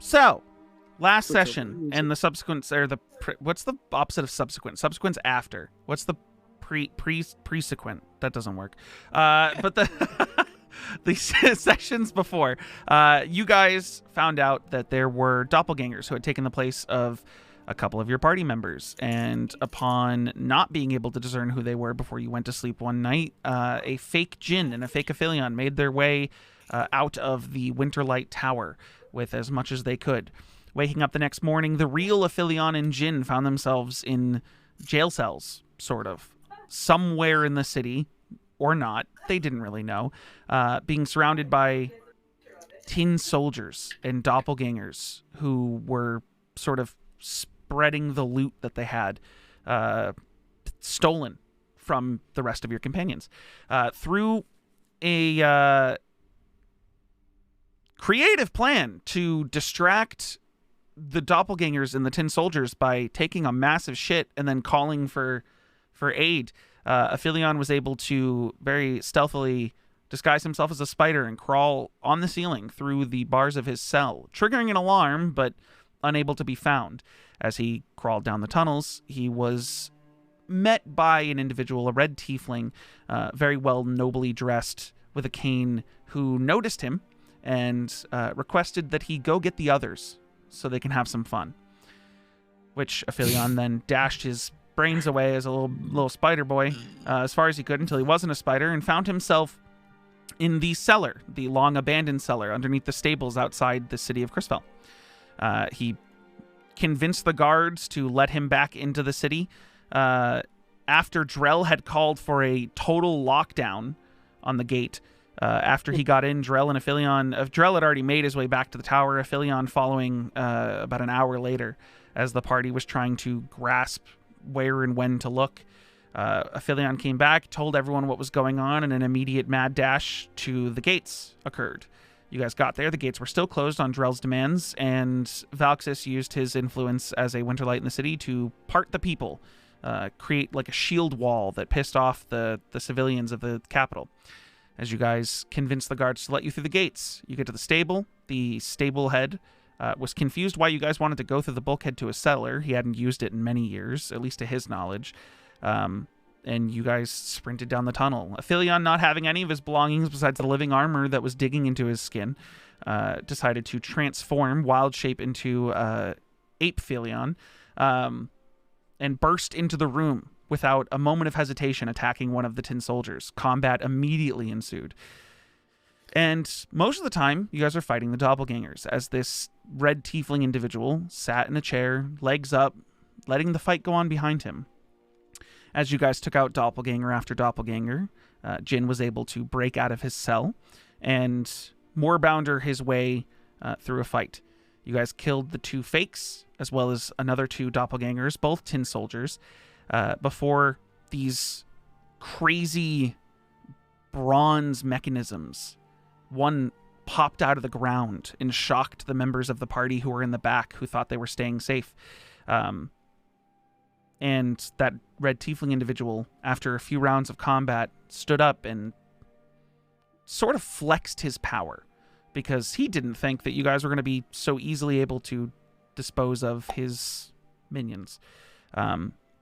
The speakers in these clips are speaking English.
So, last session and the subsequent, or what's the opposite of subsequent? Subsequent's after. What's the pre-sequent? That doesn't work. But the sessions before, you guys found out that there were doppelgangers who had taken the place of a couple of your party members, and upon not being able to discern who they were before you went to sleep one night, a fake Jinn and a fake Aphelion made their way out of the Winterlight Tower with as much as they could. Waking up the next morning, the real Aphelion and Jinn found themselves in jail cells, sort of, somewhere in the city, or not. They didn't really know. Being surrounded by tin soldiers and doppelgangers who were sort of spreading the loot that they had stolen from the rest of your companions. Through a creative plan to distract the doppelgangers and the tin soldiers by taking a massive shit and then calling for aid, Aphelion was able to very stealthily disguise himself as a spider and crawl on the ceiling through the bars of his cell, triggering an alarm, but unable to be found. As he crawled down the tunnels, he was met by an individual, a red tiefling, very well nobly dressed with a cane, who noticed him and requested that he go get the others so they can have some fun. Which Aphelion then dashed his brains away as a little spider boy as far as he could until he wasn't a spider, and found himself in the cellar, the long abandoned cellar underneath the stables outside the city of Chrisfell. He convinced the guards to let him back into the city after Drell had called for a total lockdown on the gate. After he got in, Drell and Aphelion... Drell had already made his way back to the tower, Aphelion following about an hour later as the party was trying to grasp where and when to look. Aphelion came back, told everyone what was going on, and an immediate mad dash to the gates occurred. You guys got there. The gates were still closed on Drell's demands, and Valxis used his influence as a Winterlight in the city to part the people, create like a shield wall that pissed off the civilians of the capital. As you guys convinced the guards to let you through the gates, you get to the stable. The stable head was confused why you guys wanted to go through the bulkhead to a cellar. He hadn't used it in many years, at least to his knowledge. And you guys sprinted down the tunnel. Aphelion, not having any of his belongings besides the living armor that was digging into his skin, decided to transform wild shape into Aetheria, and burst into the room without a moment of hesitation, attacking one of the tin soldiers. Combat immediately ensued. And most of the time, you guys are fighting the doppelgangers, as this red tiefling individual sat in a chair, legs up, letting the fight go on behind him. As you guys took out doppelganger after doppelganger, Jin was able to break out of his cell and moorbounder his way through a fight. You guys killed the two fakes, as well as another two doppelgangers, both tin soldiers, before these crazy bronze mechanisms, one popped out of the ground and shocked the members of the party who were in the back, who thought they were staying safe. And that red tiefling individual, after a few rounds of combat, stood up and sort of flexed his power, because he didn't think that you guys were going to be so easily able to dispose of his minions.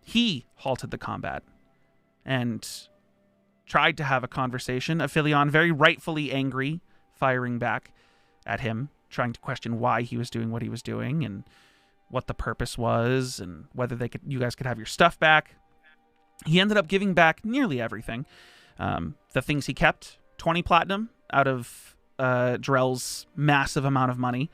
He halted the combat and tried to have a conversation. Aphelion, very rightfully angry, firing back at him, trying to question why he was doing what he was doing and what the purpose was and whether you guys could have your stuff back. He ended up giving back nearly everything. The things he kept, 20 platinum out of Drell's massive amount of money,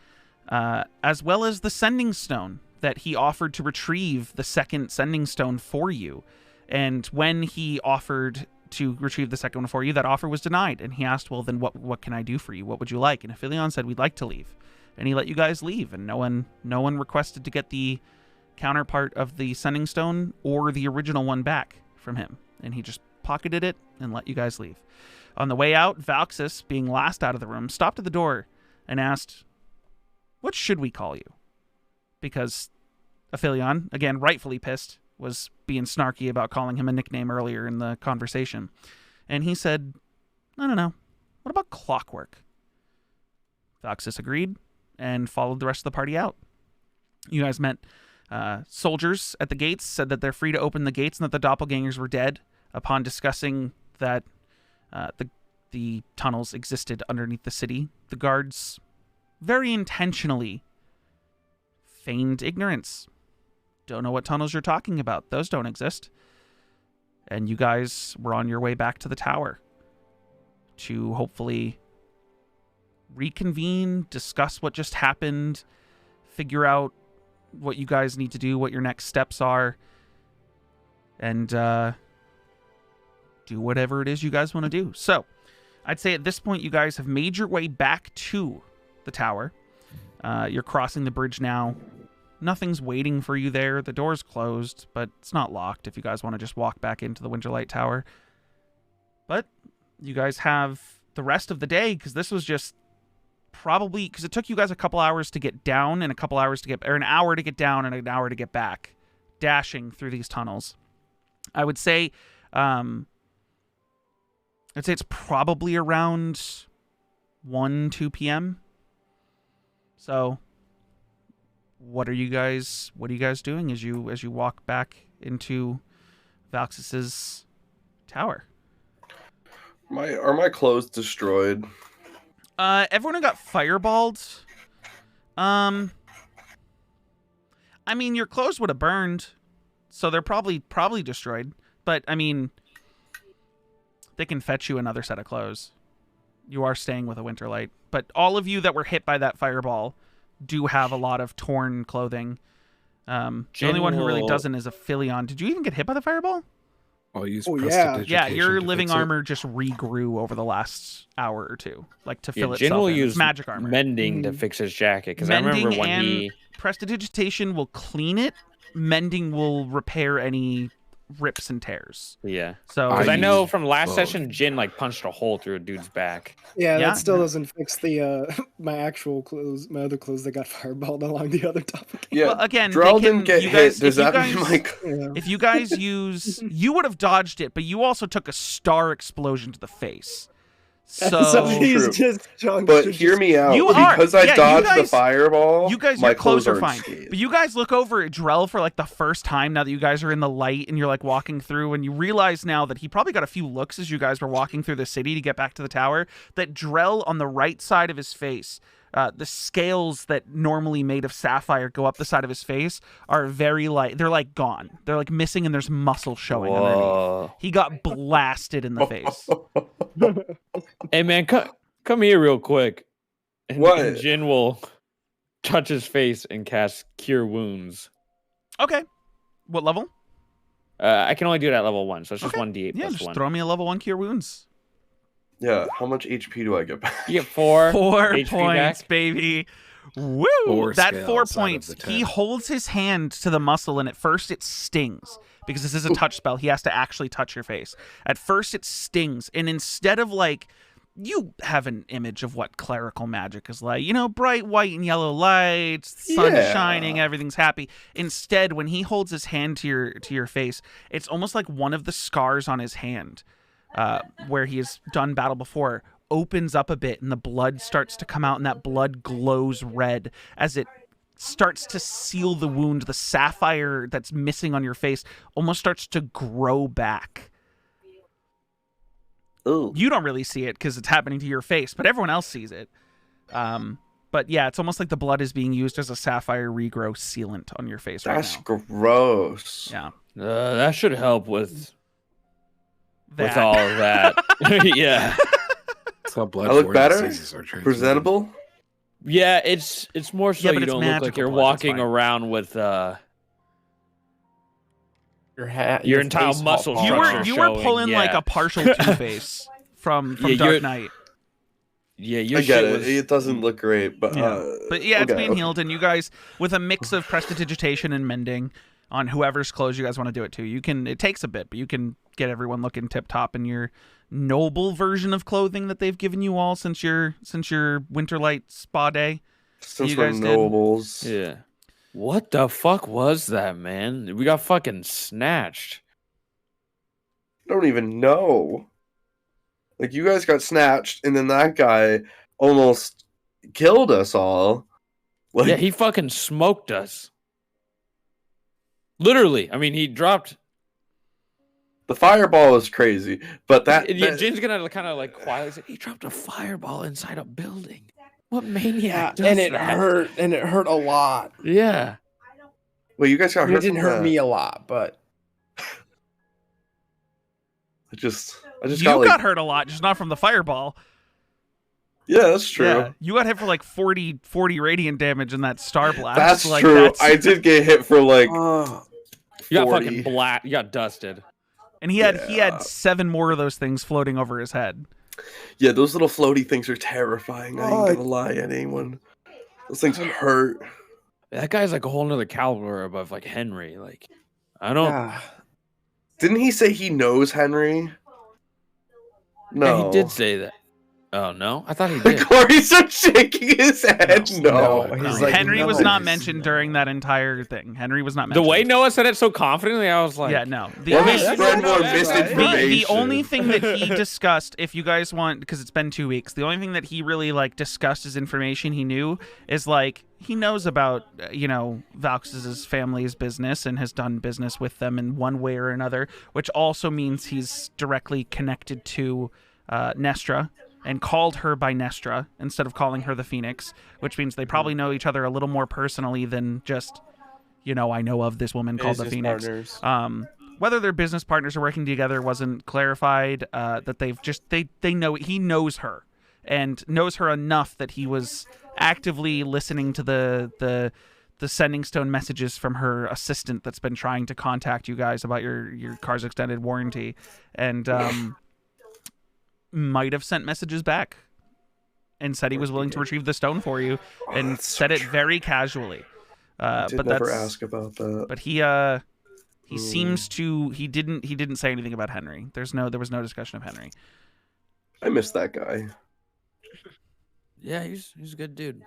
as well as the sending stone that he offered to retrieve the second sending stone for you. And when he offered to retrieve the second one for you, that offer was denied. And he asked, well, then what can I do for you? What would you like? And Aphelion said, we'd like to leave. And he let you guys leave. And no one requested to get the counterpart of the sending stone or the original one back from him. And he just pocketed it and let you guys leave. On the way out, Valxis, being last out of the room, stopped at the door and asked, what should we call you? Because Aphelion, again, rightfully pissed, was being snarky about calling him a nickname earlier in the conversation. And he said, I don't know. What about Clockwork? Valxis agreed, and followed the rest of the party out. You guys met soldiers at the gates, said that they're free to open the gates and that the doppelgangers were dead. Upon discussing that the tunnels existed underneath the city, the guards very intentionally feigned ignorance. Don't know what tunnels you're talking about. Those don't exist. And you guys were on your way back to the tower to hopefully reconvene, discuss what just happened, figure out what you guys need to do, what your next steps are, and do whatever it is you guys want to do. So, I'd say at this point you guys have made your way back to the tower. You're crossing the bridge now. Nothing's waiting for you there. The door's closed, but it's not locked if you guys want to just walk back into the Winterlight Tower. But you guys have the rest of the day, because this was just probably, because it took you guys a couple hours to get down and a couple hours to get, or an hour to get down and an hour to get back, dashing through these tunnels. I would say it's probably around 1-2 p.m. So what are you guys doing as you walk back into Valxis's tower? Are my clothes destroyed? Everyone got fireballed. I mean, your clothes would have burned, so they're probably destroyed. But I mean, they can fetch you another set of clothes. You are staying with a Winterlight, but all of you that were hit by that fireball do have a lot of torn clothing. The only one who really doesn't is Aphelion. Did you even get hit by the fireball? I'll use yeah, your living armor just regrew over the last hour or two, like to fill itself will in. use It's magic armor. mending to fix his jacket, because I remember when he prestidigitation will clean it. Mending will repair any rips and tears. Yeah. So because I know from last session, Jin like punched a hole through a dude's back. Yeah, that still doesn't fix the my actual clothes, my other clothes that got fireballed along the other top. Yeah. Well, again, Drell didn't get hit. Does that mean like if you guys use, you would have dodged it, but you also took a star explosion to the face. So he's just but hear me out. Because I dodged the fireball, you guys, my your clothes are fine. fine. But you guys look over at Drell for like the first time now that you guys are in the light and you're like walking through, and you realize now that he probably got a few looks as you guys were walking through the city to get back to the tower, that Drell on the right side of his face, the scales that normally made of sapphire go up the side of his face are very light. They're like gone. They're like missing, and there's muscle showing underneath. He got blasted in the face. Hey man, come here real quick. And Jin will touch his face and cast Cure Wounds. Okay. What level? I can only do it at level 1, so it's just 1d8 yeah, plus just 1. Throw me a level 1 Cure Wounds. Yeah, how much HP do I get back? You get 4 HP points, back. Baby. Woo! That 4 points. He holds his hand to the muscle, and at first it stings. Because this is a touch spell, he has to actually touch your face. At first it stings, and instead of like, you have an image of what clerical magic is like, you know, bright white and yellow lights, sun shining, everything's happy. Instead, when he holds his hand to your face, it's almost like one of the scars on his hand, where he has done battle before, opens up a bit, and the blood starts to come out, and that blood glows red as it starts to seal the wound. The sapphire that's missing on your face almost starts to grow back. Ooh. You don't really see it because it's happening to your face, but everyone else sees it. But yeah, it's almost like the blood is being used as a sapphire regrow sealant on your face right now. That's gross. Yeah. That should help with all of that. Yeah. That's how blood I look better? Are Presentable? Yeah, it's more so you don't look like you're walking around with your hat, your entire muscle structure You were showing, pulling like a partial Two-Face from Dark Knight. Yeah, your I get shit it. was... It doesn't look great, but it's being healed, and you guys, with a mix of prestidigitation and mending on whoever's clothes you guys want to do it to, you can. It takes a bit, but you can get everyone looking tip top in your noble version of clothing that they've given you all since your Winterlight spa day. Since we're nobles. Yeah. What the fuck was that, man? We got fucking snatched. I don't even know. Like, you guys got snatched, and then that guy almost killed us all. Like, yeah, he fucking smoked us. Literally. I mean, he dropped. the fireball is crazy, but that Jin's gonna kind of like quietly say, he dropped a fireball inside a building. What maniac does and it that? hurt, and it hurt a lot. Yeah. Well, you guys got hurt. It didn't hurt me a lot, but I just You got, like, got hurt a lot, just not from the fireball. Yeah, that's true. Yeah, you got hit for like 40 radiant damage in that star blast. That's like, true. I did get hit for like. You got fucking black. You got dusted. And he had 7 more of those things floating over his head. Yeah, those little floaty things are terrifying. I ain't gonna lie at anyone. Those things hurt. That guy's like a whole nother caliber above like Henry. Like, I don't. yeah. Didn't he say he knows Henry? No, Yeah, he did say that. Oh no, I thought he did. Corey's so shaking his head. No. He's like, Henry was no. not mentioned during that entire thing. Henry was not mentioned. The way Noah said it so confidently, I was like, yeah, no. Let me spread more misinformation. The only thing that he discussed, if you guys want, because it's been 2 weeks, the only thing that he really like discussed as information he knew is like he knows about Valx's family's business and has done business with them in one way or another, which also means he's directly connected to Nestra. And called her by Nestra instead of calling her the Phoenix, which means they probably know each other a little more personally than just, I know of this woman called the Phoenix. Whether they're business partners or working together wasn't clarified. That they know he knows her and knows her enough that he was actively listening to the sending stone messages from her assistant that's been trying to contact you guys about your car's extended warranty, and might have sent messages back and said he was willing to retrieve the stone for you, and said it very casually. But never ask about that. But he seems to he didn't say anything about Henry. There was no discussion of Henry. I miss that guy. Yeah, he's a good dude.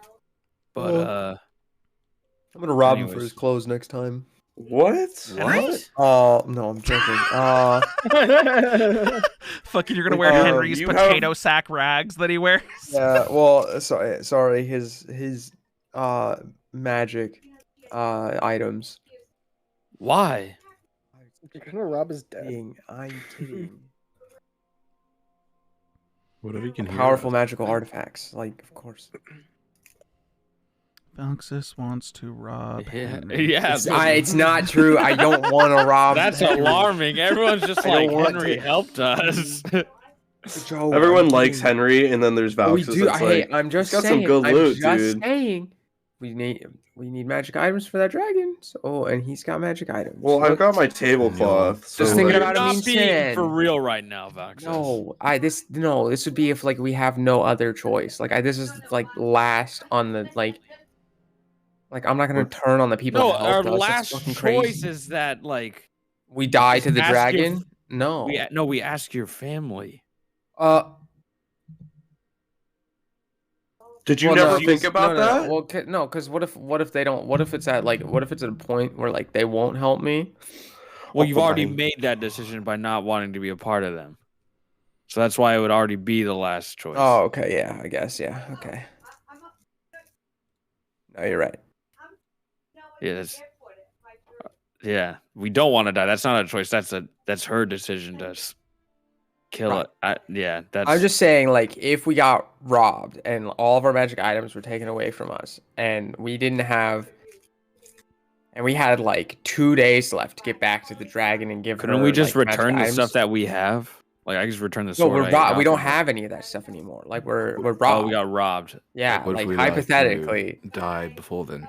But I'm gonna rob him for his clothes next time. What? Oh no, I'm joking. Fucking, you're gonna wear Henry's potato sack rags that he wears. Yeah, well, sorry, his magic items. why? You're gonna rob his dad. I'm kidding. Whatever you can hear. Powerful magical artifacts, like of course. Valxis wants to rob Henry. Yeah, it's not true. I don't want to rob. That's Henry. alarming. Everyone's just like, Henry helped us. Joe, everyone likes Henry, and then there's Valxis. I'm just got saying. some good loot, dude. Saying, we need magic items for that dragon. So, and he's got magic items. Well, I've got my tablecloth. So just thinking about not being for real right now, Valxis. No, this would be if like we have no other choice. Like this is like last on the like I'm not gonna turn on the people. No, that our helped us. last That's fucking choice crazy. is that like We die to the ask dragon. No, we ask your family. Did you never think about that? No. Well, no, because what if they don't? What if it's at a point where like they won't help me? Well, you've already made that decision by not wanting to be a part of them, so that's why it would already be the last choice. Oh, okay, yeah, I guess, yeah, okay. No, you're right. Yeah, we don't want to die. That's not a choice. That's her decision to kill it. I'm just saying, like, if we got robbed and all of our magic items were taken away from us, and we had like 2 days left to get back to the dragon and give. Couldn't we just return the stuff that we have? Like, I just return the sword. No, we're robbed. We don't have any of that stuff anymore. Like, we're robbed. Oh, we got robbed. Yeah, what if like we, hypothetically die before then.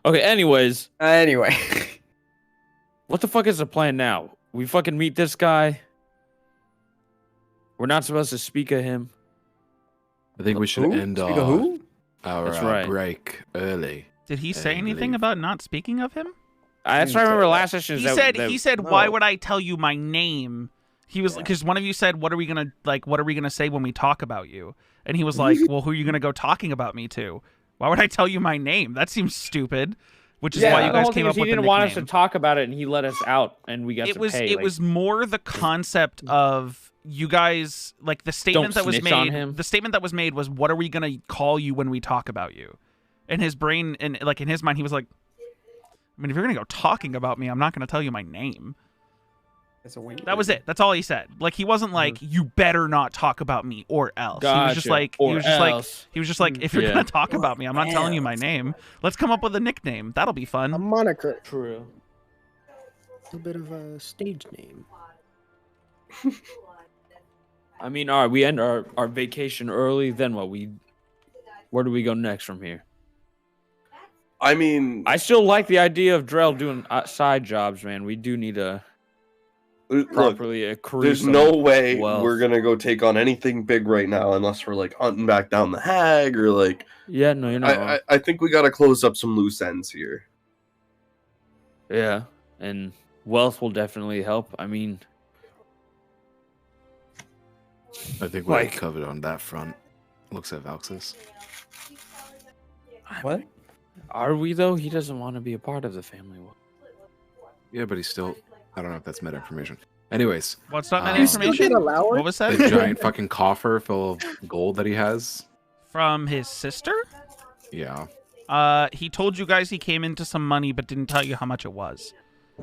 Okay. Anyways. Anyway, what the fuck is the plan now? We fucking meet this guy. We're not supposed to speak of him. I think we should end our break early. Did he say anything about not speaking of him? That's what I remember last session. He said, "Why would I tell you my name?" He was because one of you said, "What are we gonna say when we talk about you?" And he was like, "Well, who are you gonna go talking about me to? Why would I tell you my name? That seems stupid." which is why you guys came up with the nickname. He didn't want us to talk about it, and he let us out, and we got to pay. It was more the concept of you guys, like the statement that was made. The statement that was made was, "What are we gonna call you when we talk about you?" In his brain, and like in his mind, he was like, "I mean, if you're gonna go talking about me, I'm not gonna tell you my name." That was it. That's all he said. Like he wasn't like, "You better not talk about me or else." Gotcha. He was just like, "If you're gonna talk about me, I'm not telling you my name. Let's come up with a nickname. That'll be fun." A moniker. True. A bit of a stage name. I mean, all right, we end our vacation early. Then what? Where do we go next from here? I mean, I still like the idea of Drell doing side jobs, man. We do need to properly accrue. There's no way we're gonna go take on anything big right now unless we're like hunting back down the hag or like. Yeah, no, you're not. I think we gotta close up some loose ends here. Yeah, and wealth will definitely help. I mean, I think we're covered on that front. Looks at Valxis. What? Are we though? He doesn't want to be a part of the family. Yeah, but he's still. I don't know if that's meta information. Anyways. What's not meta information? What was that? The giant fucking coffer full of gold that he has. From his sister? Yeah. He told you guys he came into some money, but didn't tell you how much it was.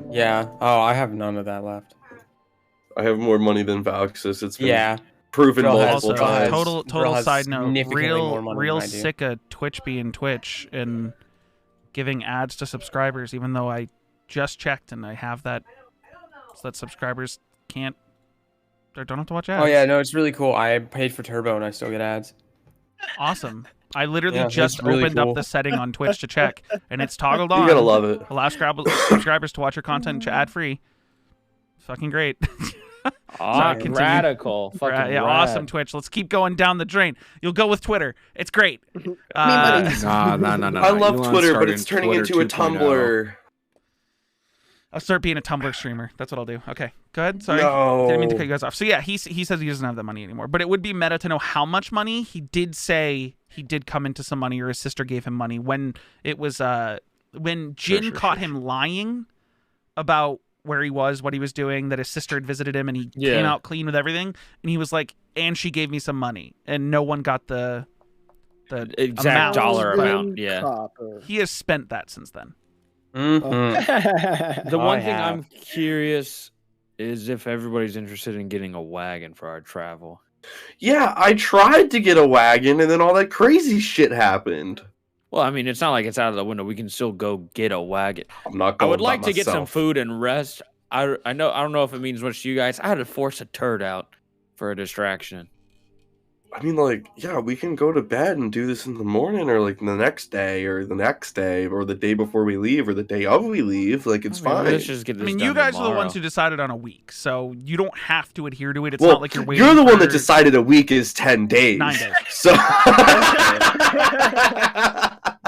Yeah. Oh, I have none of that left. I have more money than Valxis. It's been proven multiple times. Total side note. Real sick of Twitch being Twitch and giving ads to subscribers, even though I just checked and I have that. So that subscribers can't or don't have to watch ads. Oh yeah, no, it's really cool. I paid for Turbo and I still get ads. Awesome. I literally just opened up the setting on Twitch to check, and it's toggled on. You gotta love it. Allow subscribers to watch your content ad free. Fucking great. Radical. Fucking rad. Awesome, Twitch. Let's keep going down the drain. You'll go with Twitter. It's great. No. I love Twitter, but it's turning into a Tumblr. I'll start being a Tumblr streamer. That's what I'll do. Okay, go ahead. Sorry. No. Didn't mean to cut you guys off. So yeah, he says he doesn't have that money anymore. But it would be meta to know how much money. He did say he did come into some money, or his sister gave him money when it was when Jin caught him lying about where he was, what he was doing, that his sister had visited him, and he came out clean with everything. And he was like, and she gave me some money, and no one got the exact dollar amount. Yeah, Copper. he has spent that since then. Mm-hmm. The one thing I'm curious is if everybody's interested in getting a wagon for our travel. Yeah, I tried to get a wagon, and then all that crazy shit happened. Well, I mean, it's not like it's out of the window. We can still go get a wagon. I'm not going. I would like to get some food and rest. I don't know if it means much to you guys. I had to force a turd out for a distraction. I mean, like, yeah, we can go to bed and do this in the morning, or like the next day, or the day before we leave, or the day of we leave. Like, it's fine. Let's just get this done you guys tomorrow. are the ones who decided on a week, so you don't have to adhere to it. It's not like you're waiting. You're the one that decided a week is 10 days. 9 days. So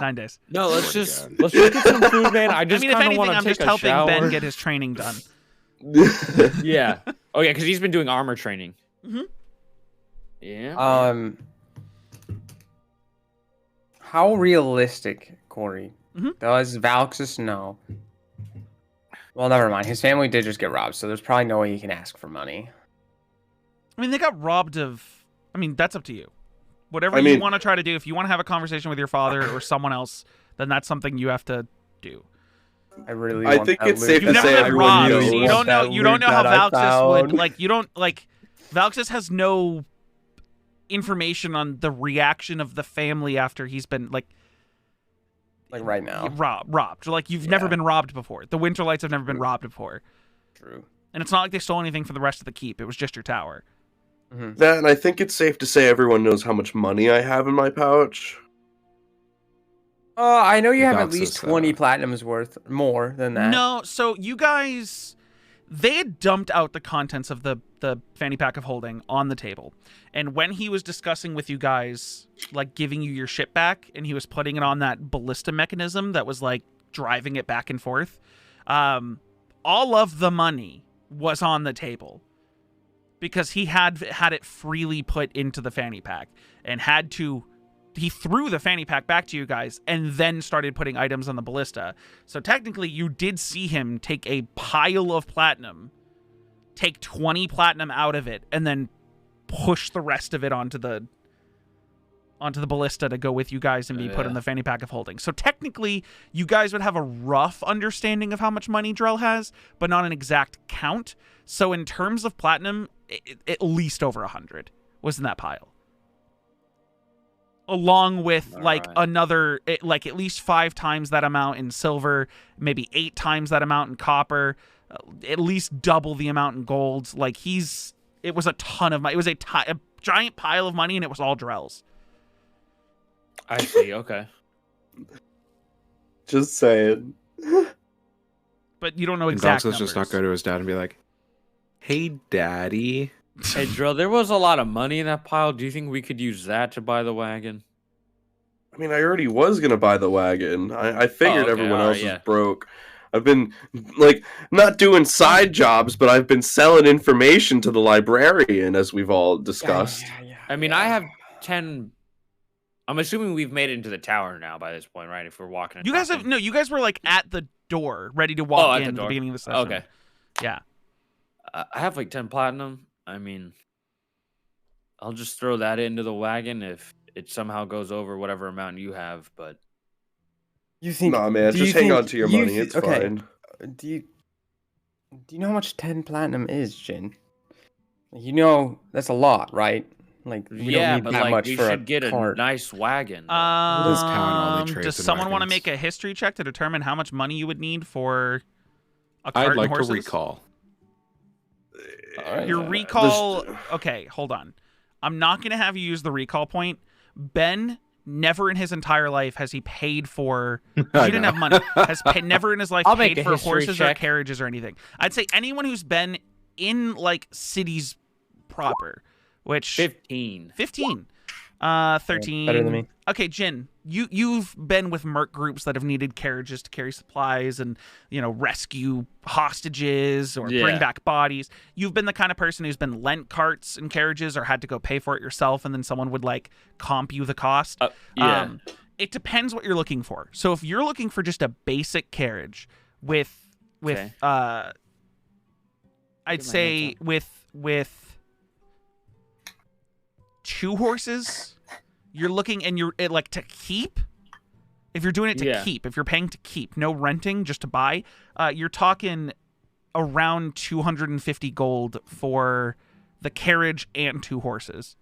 9 days. No, let's just get some food, man. I mean, if anything, I'm just helping shower. Ben get his training done. Yeah. Oh yeah, because he's been doing armor training. Mm-hmm. Yeah. How realistic, Corey, Mm-hmm. does Valxis know? Well, never mind. His family did just get robbed, so there's probably no way he can ask for money. I mean, they got robbed of. I mean, that's up to you. Whatever you want to try to do. If you want to have a conversation with your father or someone else, then that's something you have to do. I think it's safe to say everyone knows. You don't know how Valxis would like. You don't like. Valxis has no information on the reaction of the family after he's been like right now robbed. Like you've never been robbed before. The Winterlights have never been robbed before. True. And it's not like they stole anything from the rest of the keep. It was just your tower. Mm-hmm. That, and I think it's safe to say everyone knows how much money I have in my pouch. I know you have at least 20 platinums worth, more than that. No, so you guys, they had dumped out the contents of the fanny pack of holding on the table. And when he was discussing with you guys, like giving you your shit back, and he was putting it on that ballista mechanism that was like driving it back and forth, all of the money was on the table. Because he had it freely put into the fanny pack and had to he threw the fanny pack back to you guys and then started putting items on the ballista. So technically, you did see him take a pile of platinum, take 20 platinum out of it, and then push the rest of it onto the ballista to go with you guys and be put in the fanny pack of holding. So technically, you guys would have a rough understanding of how much money Drell has, but not an exact count. So in terms of platinum, at least over 100 was in that pile. Along with another, like at least 5 times that amount in silver, maybe 8 times that amount in copper, at least double the amount in gold. Like it was a ton of money. It was a giant pile of money, and it was all Drell's. I see. Okay. Just saying. But you don't know exact numbers. Just not go to his dad and be like, "Hey, Daddy." Hey, Drell, there was a lot of money in that pile. Do you think we could use that to buy the wagon? I mean, I already was gonna buy the wagon. I figured everyone else was broke. I've been, like, not doing side jobs, but I've been selling information to the librarian, as we've all discussed. I mean, I have 10... I'm assuming we've made it into the tower now by this point, right? If we're walking... You guys were, like, at the door, ready to walk in at the beginning of the session. Okay. Yeah. I have, like, 10 platinum. I mean, I'll just throw that into the wagon if it somehow goes over whatever amount you have, but... You think? Nah, man, just hang on to your money. It's fine. Do you know how much 10 platinum is, Jin? You know that's a lot, right? Like we don't need that much for should get a nice wagon. Does someone want to make a history check to determine how much money you would need for a cart I'd like and horses? to recall. Your recall. Okay, hold on. I'm not going to have you use the recall point. Ben, never in his entire life has he paid for. He didn't have money. Never in his life paid for horses or carriages or anything. I'd say anyone who's been in like cities proper, which 15, 13. Better than me. Okay, Jin, you've been with merc groups that have needed carriages to carry supplies and, you know, rescue hostages or bring back bodies. You've been the kind of person who's been lent carts and carriages or had to go pay for it yourself, and then someone would like comp you the cost. It depends what you're looking for. So if you're looking for just a basic carriage with I'd say with 2 horses, you're looking, and you're like to keep. If you're doing it to keep, if you're paying to keep, no renting, just to buy, you're talking around 250 gold for the carriage and 2 horses.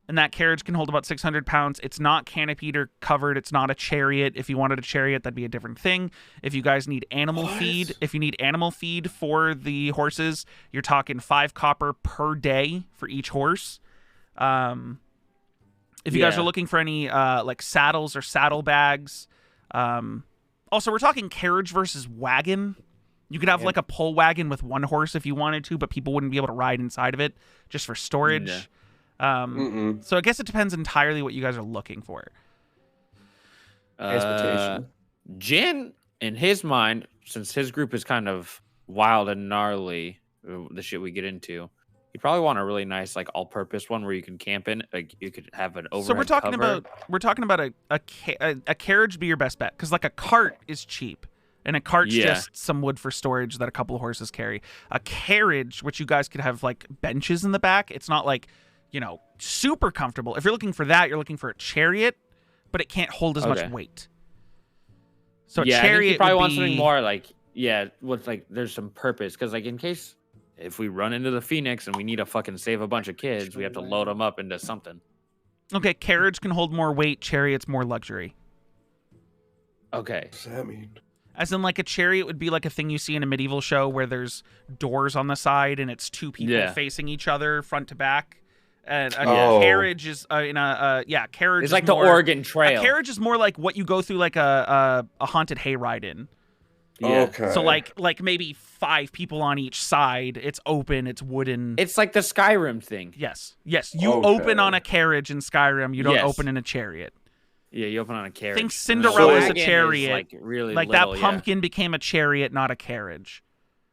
And that carriage can hold about 600 pounds. It's not canopied or covered. It's not a chariot. If you wanted a chariot, that'd be a different thing. If you guys need animal feed, if you need animal feed for the horses, you're talking 5 copper per day for each horse. If you guys are looking for any like saddles or saddlebags, also we're talking carriage versus wagon. You could have like a pull wagon with 1 horse if you wanted to, but people wouldn't be able to ride inside of it just for storage. So I guess it depends entirely what you guys are looking for. Transportation. Jin, in his mind, since his group is kind of wild and gnarly, the shit we get into, you probably want a really nice, like, all-purpose one where you can camp in. Like, you could have an overhead So we're talking about a carriage be your best bet, because like a cart is cheap, and a cart's just some wood for storage that a couple of horses carry. A carriage, which you guys could have like benches in the back, it's not like, you know, super comfortable. If you're looking for that, you're looking for a chariot, but it can't hold as much weight. So a chariot, I think you probably want something more like with like there's some purpose, because like in case. If we run into the Phoenix and we need to fucking save a bunch of kids, we have to load them up into something. Okay, carriage can hold more weight, chariot's more luxury. Okay. What does that mean? As in, like, a chariot would be like a thing you see in a medieval show where there's doors on the side and it's 2 people facing each other front to back. And a carriage is carriage. It's like the Oregon Trail. A carriage is more like what you go through like a haunted hayride in. Yeah. Okay. So like maybe 5 people on each side. It's open. It's wooden. It's like the Skyrim thing. Yes. You open on a carriage in Skyrim. You don't open in a chariot. Yeah, you open on a carriage. Think Cinderella's a chariot. Like really like little, that pumpkin became a chariot, not a carriage.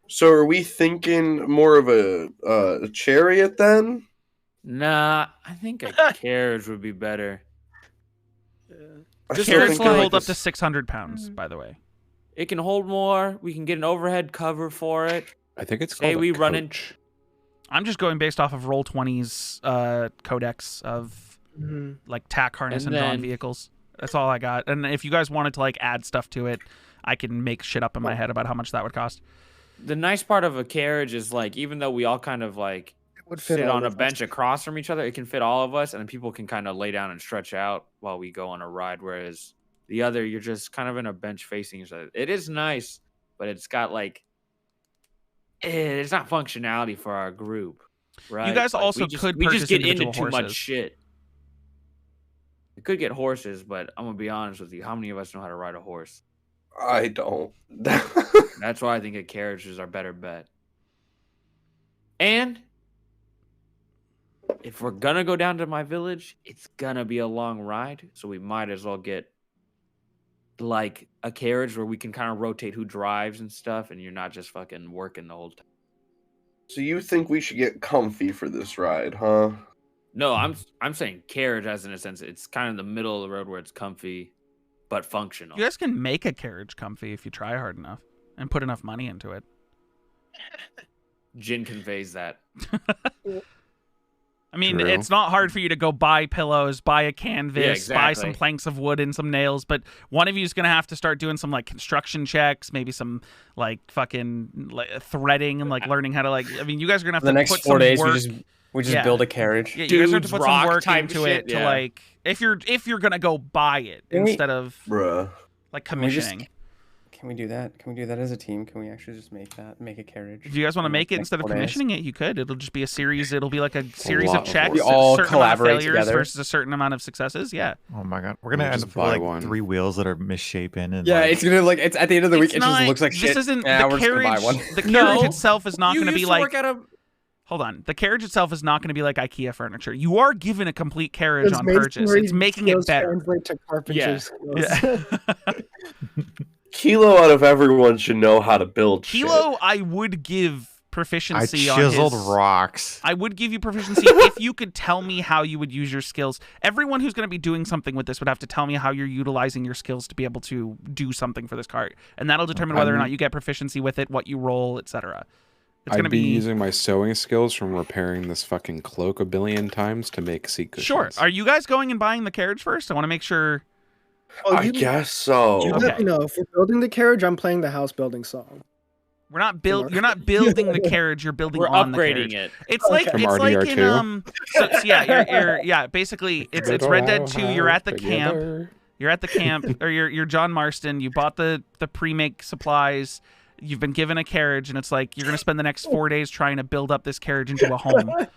So are we thinking more of a chariot then? Nah, I think a carriage would be better. The carriage can hold up to 600 pounds, by the way. It can hold more. We can get an overhead cover for it. I think it's called a coach. I'm just going based off of Roll20's codex of like tack harness and drawn vehicles. That's all I got. And if you guys wanted to like add stuff to it, I can make shit up in my head about how much that would cost. The nice part of a carriage is like, even though we all kind of like sit on a bench across from each other, it can fit all of us, and then people can kind of lay down and stretch out while we go on a ride. Whereas the other, you're just kind of in a bench facing each other. It is nice, but it's got like, it's not functionality for our group, right? You guys also could purchase just get into individual too horses. much shit. We could get horses, but I'm gonna be honest with you. How many of us know how to ride a horse? I don't. That's why I think a carriage is our better bet. And if we're gonna go down to my village, it's gonna be a long ride, so we might as well get like a carriage where we can kind of rotate who drives and stuff, and you're not just fucking working the whole time. So you think we should get comfy for this ride, huh? No, I'm saying carriage as in a sense. It's kind of the middle of the road where it's comfy, but functional. You guys can make a carriage comfy if you try hard enough and put enough money into it. Jin conveys that. I mean, it's not hard for you to go buy pillows, buy a canvas, buy some planks of wood and some nails, but one of you is going to have to start doing some like construction checks, maybe some like fucking threading and like learning how to like, I mean, you guys are going to have to put 4 days, work. we just build a carriage. Yeah, you guys have to put some work into it to like, if you're going to go buy it instead of like commissioning. Can we do that? Can we do that as a team? Can we actually just make a carriage? If you guys want to make it instead of commissioning it, you could. It'll just be a series. It'll be like a series of checks. We all a certain collaborate amount of failures together versus a certain amount of successes. Yeah. Oh my god, we're gonna end up with like 3 wheels that are misshapen and it's gonna like it's at the end of the week. It just looks like shit. This isn't we're the just gonna buy one. carriage. The carriage itself is not going to be like. Hold on. The carriage itself is not going to be like IKEA furniture. You are given a complete carriage on purchase. It's making it better. Translate to carpentry skills. Kilo out of everyone should know how to build Kilo, shit. I would give proficiency I chiseled rocks. I would give you proficiency if you could tell me how you would use your skills. Everyone who's going to be doing something with this would have to tell me how you're utilizing your skills to be able to do something for this cart. And that'll determine whether or not you get proficiency with it, what you roll, etc. It's going to be using my sewing skills from repairing this fucking cloak a billion times to make seat cushions. Sure. Are you guys going and buying the carriage first? I want to make sure. I guess so. You let me know. If we're building the carriage, I'm playing the house building song. You're not building the carriage. You're building on the carriage. It. It's like in basically it's Red Dead 2. You're at the camp. You're at the camp, or you're John Marston. You bought the pre-make supplies. You've been given a carriage, and it's like you're gonna spend the next 4 days trying to build up this carriage into a home.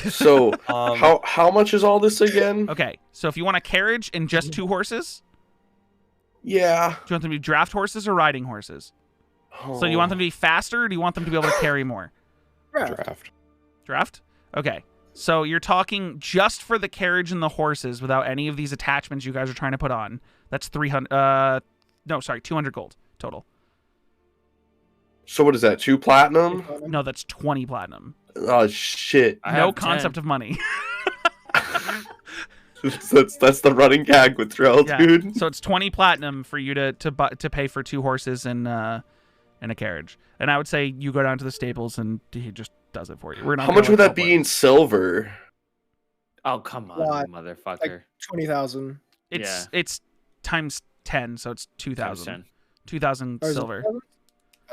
So how much is all this again? Okay, so if you want a carriage and just 2 horses, do you want them to be draft horses or riding horses? So do you want them to be faster, or do you want them to be able to carry more? Draft? Okay. So you're talking just for the carriage and the horses without any of these attachments you guys are trying to put on. That's 200 gold total. So what is that? 2 platinum? No, that's 20 platinum. Oh shit! No concept of money. that's the running gag with Drell, dude. So it's 20 platinum for you to pay for 2 horses and a carriage. And I would say you go down to the stables and he just does it for you. How much would that be in silver? Oh come on, you motherfucker! Like 20,000. It's times 10, so it's 2,000. 2,000 silver.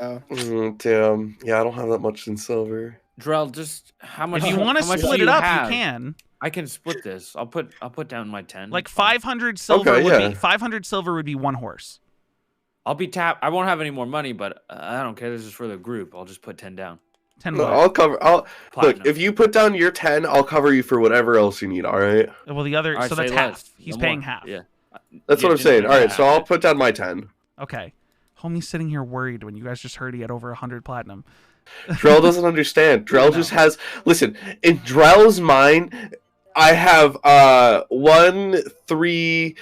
Damn. Yeah, I don't have that much in silver. Drell, just how much? If you want to split it up, you can. I can split this. I'll put down my 10. Like 500 silver would be 500 silver would be 1 horse. I'll be tapped. I won't have any more money, but I don't care. This is for the group. I'll just put 10 down. 10. No, look. If you put down your 10, I'll cover you for whatever else you need. All right. Well, the other. So that's half. He's paying half. Yeah. That's what I'm saying. All right. So I'll put down my 10. Okay. Homie's sitting here worried when you guys just heard he had over 100 platinum. Drell doesn't understand. Drell just has. Listen, in Drell's mind, I have 1, 3.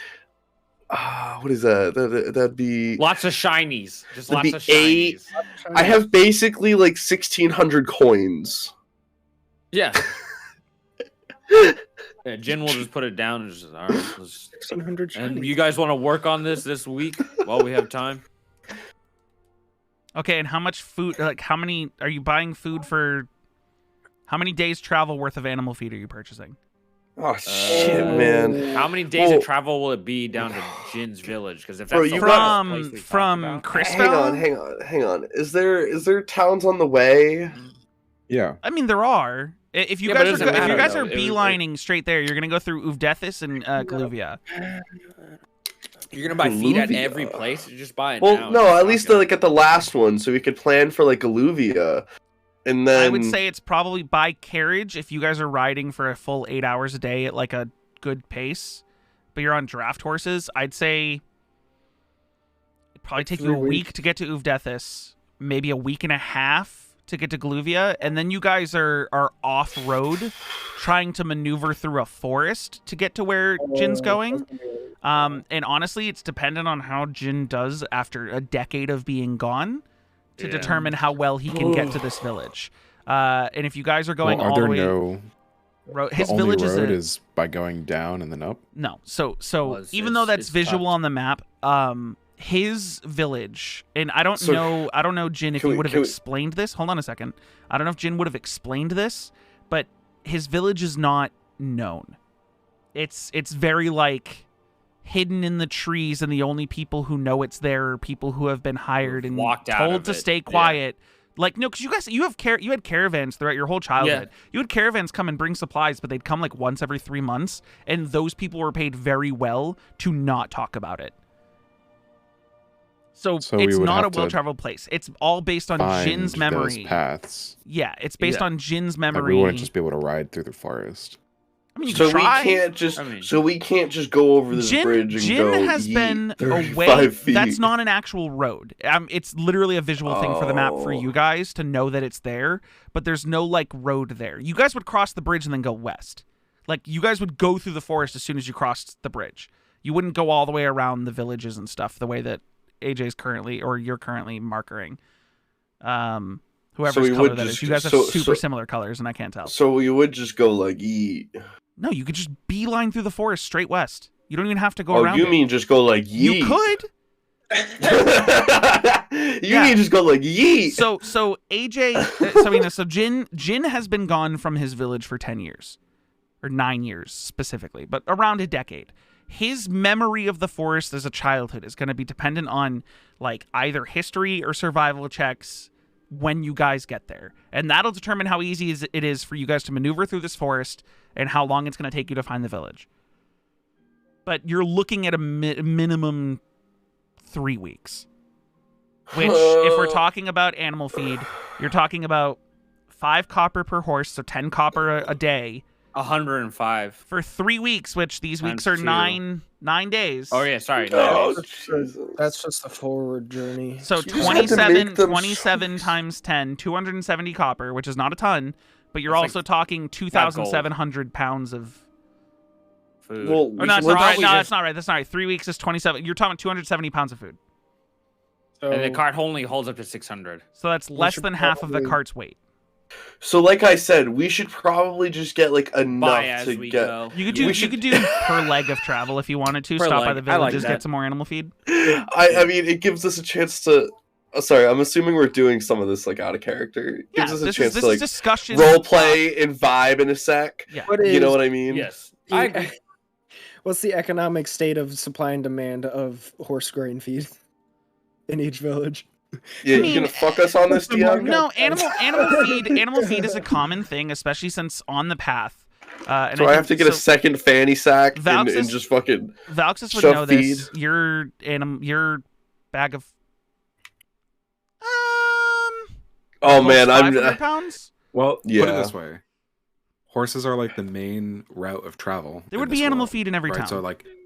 What is that? That'd be lots of shinies. Just lots of shinies. 8. I have basically like 1,600 coins. Yeah. Yeah, Jin will just put it down and just all right. 1600 and you guys want to work on this week while we have time? Okay, and how much food? Like, how many are you buying food for? How many days travel worth of animal feed are you purchasing? Oh shit, man! How many days of travel will it be down to Jin's village? Because if that's from Crystal, hang on. Is there towns on the way? Yeah. I mean, there are. If you guys are beelining straight there, you're gonna go through Uvdethis and Galuvia. You're gonna buy feed at every place. You're just buying. Well, no, at least like at the last one, so we could plan for like Galuvia, and then I would say it's probably by carriage if you guys are riding for a full 8 hours a day at like a good pace, but you're on draft horses. I'd say it'd probably take you a week to get to Uvdethis, maybe a week and a half to get to Galuvia, and then you guys are off-road trying to maneuver through a forest to get to where Jin's going. And honestly, it's dependent on how Jin does after a decade of being gone to determine how well he can get to this village. And if you guys are going all the way... His village is by going down and then up? No. So even though that's visual on the map, his village, and I don't know, Jin, if he would have explained this. Hold on a second. I don't know if Jin would have explained this, but his village is not known. It's very like hidden in the trees, and the only people who know it's there are people who have been hired and told to stay quiet. Yeah. Like, no, because you had caravans throughout your whole childhood. Yeah. You had caravans come and bring supplies, but they'd come like once every 3 months, and those people were paid very well to not talk about it. So it's not a well-traveled place. It's all based on Jin's memory. Those paths. Yeah, it's based on Jin's memory. Like we wouldn't just be able to ride through the forest. I mean, you can try. We can't just go over this bridge and Jin go has been away. That's not an actual road. It's literally a visual thing for the map for you guys to know that it's there, but there's no like road there. You guys would cross the bridge and then go west. Like you guys would go through the forest as soon as you crossed the bridge. You wouldn't go all the way around the villages and stuff the way that AJ's currently, or you're currently markering. Whoever's color that is. You guys have super similar colors, and I can't tell. So we would just go like No, you could just beeline through the forest straight west. You don't even have to go around. Oh, you mean just go like You could. You mean just go like yeet. So AJ, so Jin has been gone from his village for 10 years, or 9 years specifically, but around a decade. His memory of the forest as a childhood is going to be dependent on like either history or survival checks when you guys get there. And that'll determine how easy it is for you guys to maneuver through this forest and how long it's going to take you to find the village. But you're looking at a minimum 3 weeks. Which, if we're talking about animal feed, you're talking about 5 copper per horse, so 10 copper a day. 105 for 3 weeks, which these weeks are 9 days. Oh yeah, sorry. That's just a forward journey. So 27 times 10, 270 copper, which is not a ton, but you're also talking 2,700 pounds of food. Well, no, that's not right. No, that's not right. That's not right. 3 weeks is 27. You're talking 270 pounds of food. So, and the cart only holds up to 600. So that's less than half of the cart's weight. So, like I said, we should probably just get like enough to get. Go. You could do per leg of travel if you wanted to. Stop by the villages, get some more animal feed. I mean, it gives us a chance to. Oh, sorry, I'm assuming we're doing some of this like out of character. It gives us a chance to like discussion, role play and vibe in a sec. Yeah, you know what I mean? Yes. What's the economic state of supply and demand of horse grain feed in each village? Yeah, you gonna fuck us on this, DM? No, animal feed is a common thing, especially since on the path. And so I have to get a second fanny sack and just fucking. Valxis would know this. Your bag of. Oh man, I'm. 500 pounds. Well, put it this way: horses are like the main route of travel. There would be animal feed in every town.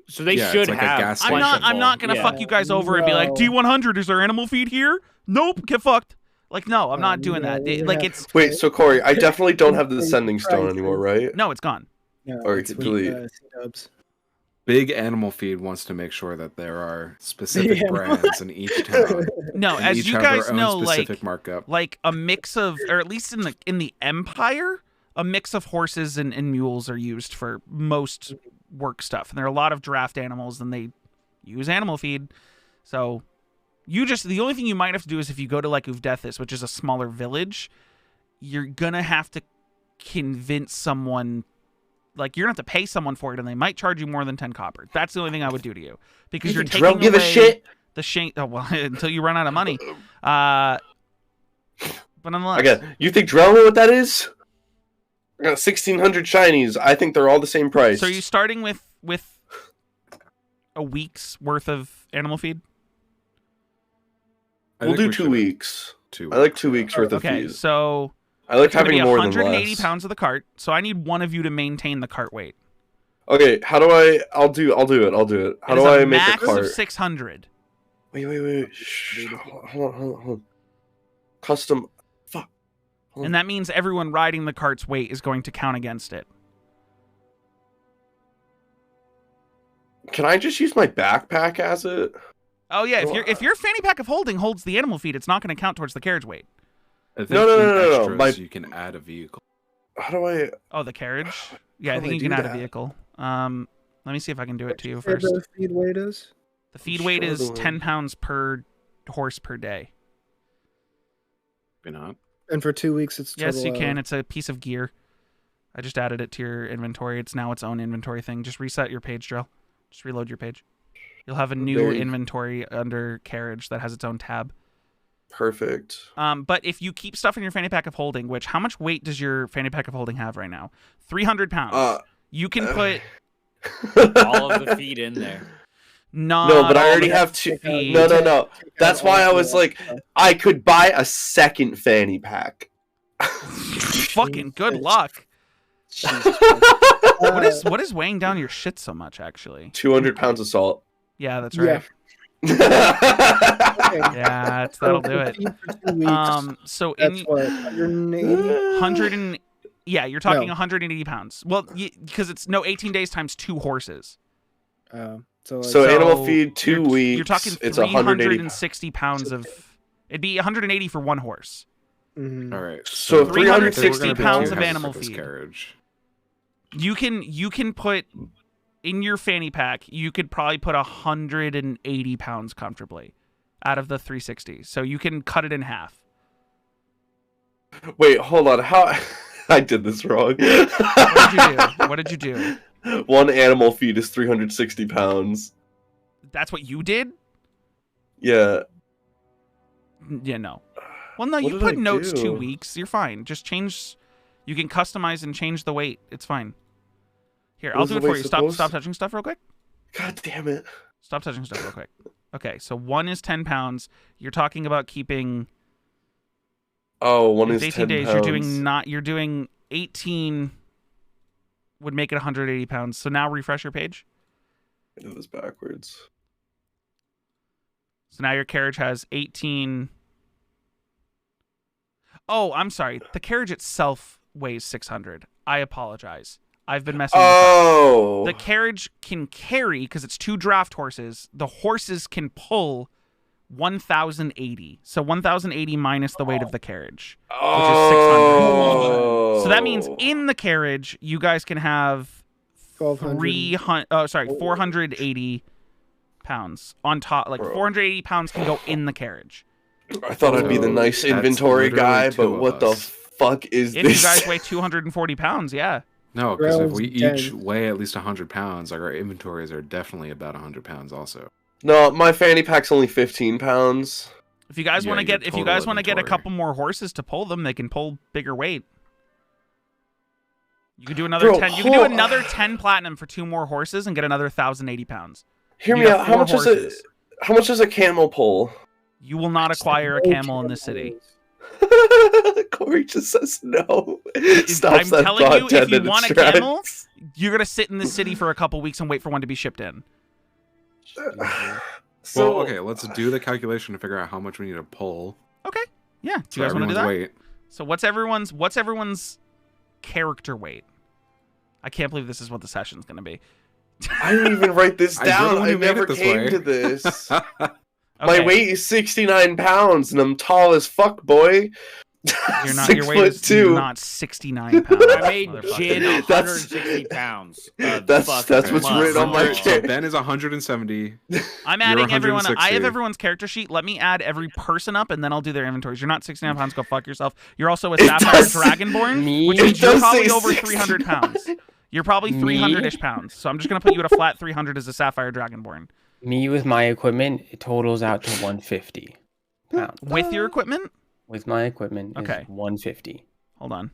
So they should like have. I'm not gonna fuck you guys over and be like, D100, is there animal feed here? Nope, get fucked. Like, no, I'm not doing that. It's. Wait, so Corey, I definitely don't have the descending stone anymore, right? No, it's gone. Yeah, or delete. Big Animal Feed wants to make sure that there are specific brands in each town. No, as you guys know, markup. like a mix of, or at least in the Empire, a mix of horses and mules are used for most work stuff. And there are a lot of draft animals, and they use animal feed. So the only thing you might have to do is if you go to like Uvdethis, which is a smaller village, you're gonna have to convince someone, like you're gonna have to pay someone for it, and they might charge you more than 10 copper. That's the only thing I would do to you, because you're taking give away a shit. the shank. Oh, well, until you run out of money. But nonetheless, again, you think Drell know what that is? I got 1,600 shinies. I think they're all the same price. So are you starting with a week's worth of animal feed? We'll do 2 weeks. I like 2 weeks worth of feed. Okay, so I like having more than less. 180 pounds of the cart. So I need one of you to maintain the cart weight. Okay, how do I? I'll do it. How do I make a cart? Max of 600. Wait. Shh. Hold on. Custom. Fuck. And that means everyone riding the cart's weight is going to count against it. Can I just use my backpack as it? Oh yeah, if your fanny pack of holding holds the animal feed, it's not going to count towards the carriage weight. No. You can add a vehicle. How do I? Oh, the carriage. Yeah, I think you can add a vehicle. Let me see if I can do it to you first. The feed weight is? The feed weight is 10 pounds per horse per day. Maybe not. And for 2 weeks, it's total, yes, you can. It's a piece of gear. I just added it to your inventory. It's now its own inventory thing. Just reset your page, Drill. Just reload your page. You'll have a new inventory under carriage that has its own tab. Perfect. But if you keep stuff in your fanny pack of holding, which how much weight does your fanny pack of holding have right now? 300 pounds. You can put all of the feed in there. No, but I already have two. No. That's why I was like, I could buy a second fanny pack. Fucking good luck. What is weighing down your shit so much, actually? 200 pounds of salt. Yeah, that's right. Yeah, that'll do it. So that's what 180? You're talking 180 pounds. Well, because it's 18 days times 2 horses. So animal feed 2 weeks. You're talking it's 360 pounds of. It'd be 180 for one horse. Mm-hmm. All right. So 360 pounds of animal feed. Carriage. You can put in your fanny pack. You could probably put 180 pounds comfortably out of the 360. So you can cut it in half. Wait, hold on. How I did this wrong. What did you do? One animal feed is 360 pounds. That's what you did? Yeah. Yeah, no. Well, no, you put notes 2 weeks. You're fine. Just change. You can customize and change the weight. It's fine. Here, I'll do it for you. Stop touching stuff real quick. God damn it. Stop touching stuff real quick. Okay, so 1 is 10 pounds. You're talking about keeping. Oh, 1 is 18 10 days. pounds. You're doing 18. Would make it 180 pounds. So now refresh your page. I did this backwards. So now your carriage has 18. Oh, I'm sorry. The carriage itself weighs 600. I apologize. I've been messing with that. The carriage can carry, because it's 2 draft horses, the horses can pull 1,080. So 1,080 minus the weight of the carriage, which is 600. So that means in the carriage, you guys can have 480 pounds on top. Like 480 pounds can go in the carriage. I thought I'd be the nice inventory guy, but what the fuck is this? If you guys weigh 240 pounds, yeah. No, because if we each weigh at least 100 pounds, like our inventories are definitely about 100 pounds also. No, my fanny pack's only 15 pounds. If you guys want to get, a couple more horses to pull them, they can pull bigger weight. You could do another 10. You can do another 10 platinum for 2 more horses and get another 1,080 pounds. Hear me out. How much does a camel pull? You will not acquire a camel in this city. Corey just says no. I'm telling you, if you want a camel, you're gonna sit in the city for a couple weeks and wait for one to be shipped in. So okay, let's do the calculation to figure out how much we need to pull. Okay, yeah. Do you guys want to do that? Weight. So what's everyone's character weight? I can't believe this is what the session's gonna be. I didn't even write this down. I never came to this. Okay. My weight is 69 pounds, and I'm tall as fuck, boy. Your weight is not 69 pounds. I made Jin 160 pounds. That's what's written on my so Ben is 170. I'm adding everyone. I have everyone's character sheet. Let me add every person up, and then I'll do their inventories. You're not 69 pounds. Go fuck yourself. You're also a Sapphire Dragonborn, which means you're probably over 300 pounds. You're probably 300-ish pounds. So I'm just gonna put you at a flat 300 as a Sapphire Dragonborn. Me with my equipment, it totals out to 150 pounds. With your equipment? With my equipment, okay, is 150. Hold on.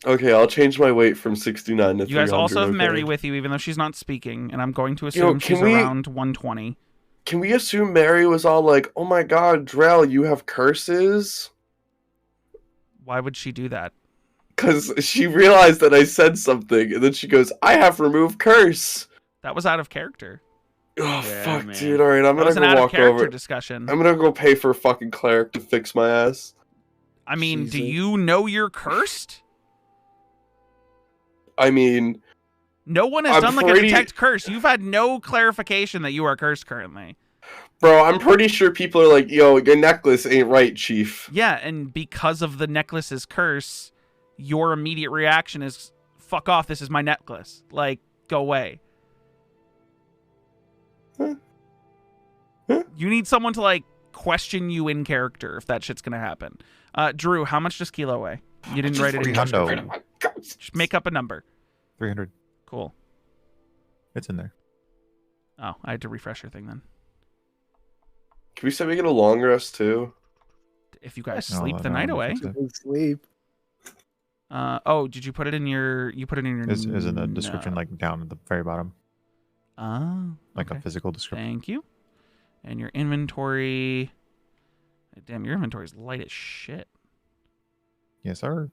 Okay, I'll change my weight from 69 to 300. You guys also have Mary with you, even though she's not speaking, and I'm going to assume she's around 120. Can we assume Mary was all like, "Oh my God, Drell, you have curses"? Why would she do that? Because she realized that I said something, and then she goes, "I have removed curse." That was out of character. Oh yeah, fuck, man. Dude! All right, I'm gonna go walk over. Discussion. I'm gonna go pay for a fucking cleric to fix my ass. I mean, Jesus. Do you know you're cursed? I mean, no one has done like a detect curse. You've had no clarification that you are cursed currently. Bro, I'm pretty sure people are like, "Yo, your necklace ain't right, Chief." Yeah, and because of the necklace's curse, your immediate reaction is, "Fuck off! This is my necklace. Like, go away." You need someone to like question you in character if that shit's gonna happen. Drew, how much does Kilo weigh? You didn't write it in. Just make up a number. 300. Cool. It's in there. Oh, I had to refresh your thing then. Can we say we get a long rest too? If you guys sleep the night away. Sleep. Oh, did you put it in your? You put it in your. Is in the description, like down at the very bottom. Oh. Like a physical description. Thank you. And your inventory. Damn, your inventory is light as shit. Yes, sir.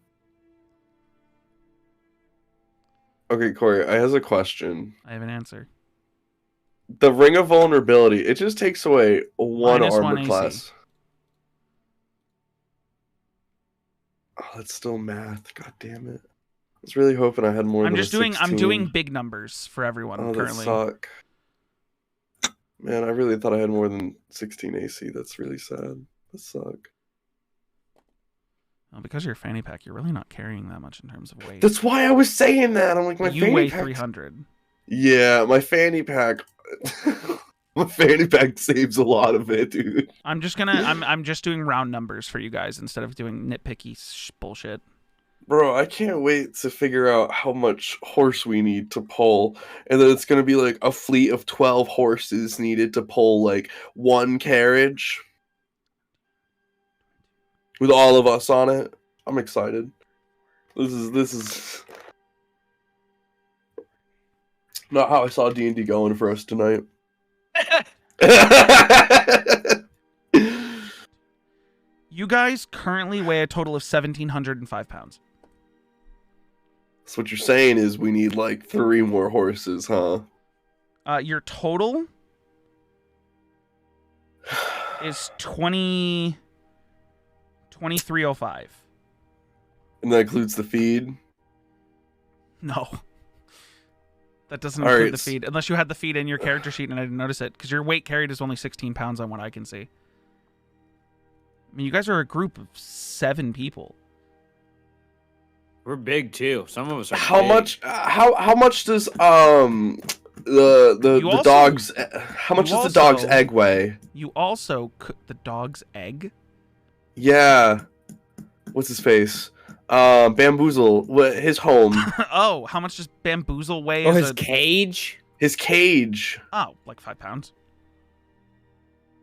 Okay, Corey, I have a question. I have an answer. The Ring of Vulnerability, it just takes away one armor class. Oh, that's still math. God damn it. I was really hoping I had more than 16. I'm doing big numbers for everyone currently. That suck. Man, I really thought I had more than 16 AC. That's really sad. That suck. Well, because you're a fanny pack, you're really not carrying that much in terms of weight. That's why I was saying that. I'm like, my you fanny weigh pack. 300. Yeah, my fanny pack. My fanny pack saves a lot of it, dude. I'm just doing round numbers for you guys instead of doing nitpicky bullshit. Bro, I can't wait to figure out how much horse we need to pull. And then it's going to be like a fleet of 12 horses needed to pull like one carriage. With all of us on it. I'm excited. This is not how I saw D&D going for us tonight. You guys currently weigh a total of 1,705 pounds. So what you're saying is we need like 3 more horses, huh? Your total is 2305. And that includes the feed? No. That doesn't include the feed. Unless you had the feed in your character sheet and I didn't notice it. Because your weight carried is only 16 pounds on what I can see. I mean, you guys are a group of 7 people. We're big too. Some of us are how big. Much does the dog's the dog's egg weigh? You also cook the dog's egg? Yeah. What's his face? Bamboozle, his home. Oh, how much does Bamboozle weigh? Oh, his cage? His cage. Oh, like 5 pounds.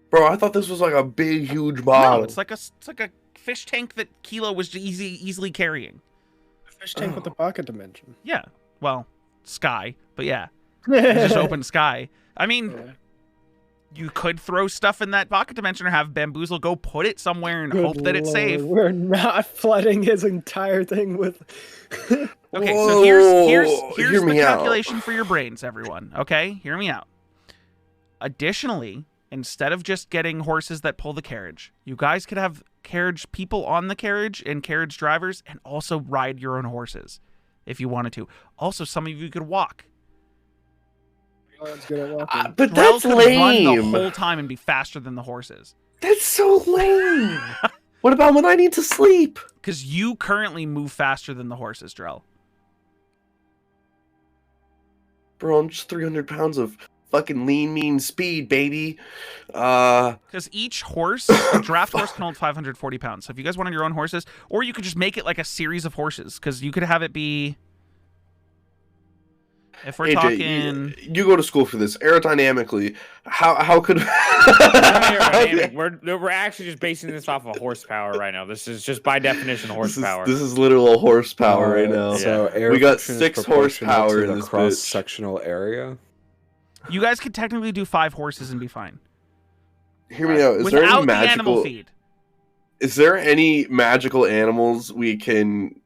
Bro, I thought this was like a big, huge bottle. No, it's like a fish tank that Kilo was easily carrying. A fish tank with a pocket dimension. Yeah. Well, sky, but yeah. Just open sky. I mean, you could throw stuff in that pocket dimension or have Bamboozle go put it somewhere and hope that it's safe. We're not flooding his entire thing with... Okay, so here's the calculation for your brains, everyone. Okay, hear me out. Additionally, instead of just getting horses that pull the carriage, you guys could have carriage people on the carriage and carriage drivers and also ride your own horses if you wanted to. Also, some of you could walk. But that's lame. Run the whole time and be faster than the horses. That's so lame. What about when I need to sleep? Because you currently move faster than the horses, Drell. Bro, I'm just 300 pounds of fucking lean, mean speed, baby. Because each horse, a draft horse can hold 540 pounds. So if you guys wanted your own horses, or you could just make it like a series of horses, because you could have it be... If we're AJ, talking... You go to school for this. Aerodynamically, how could... We're actually just basing this off of horsepower right now. This is just by definition horsepower. This is literal horsepower right now. So air we got friction is 6 proportional horsepower to in the this bitch. cross-sectional area. You guys could technically do 5 horses and be fine. Hear me out. Is there Without any the magical... animal feed. Is there any magical animals we can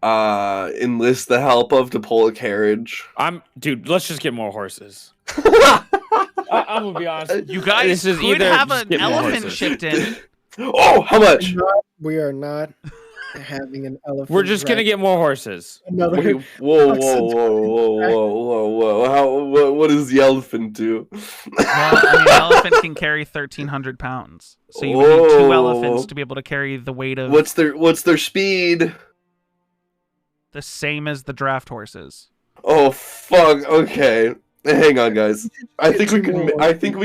enlist the help of to pull a carriage? Dude, let's just get more horses. I'm gonna be honest. You guys could have an elephant shipped in. Oh, how much? We are not having an elephant. We're just gonna get more horses. Another. Wait, whoa! What does the elephant do? Well, I mean, an elephant can carry 1,300 pounds, so you would need 2 elephants to be able to carry the weight of. What's their speed? The same as the draft horses. Oh fuck! Okay, hang on, guys. I think we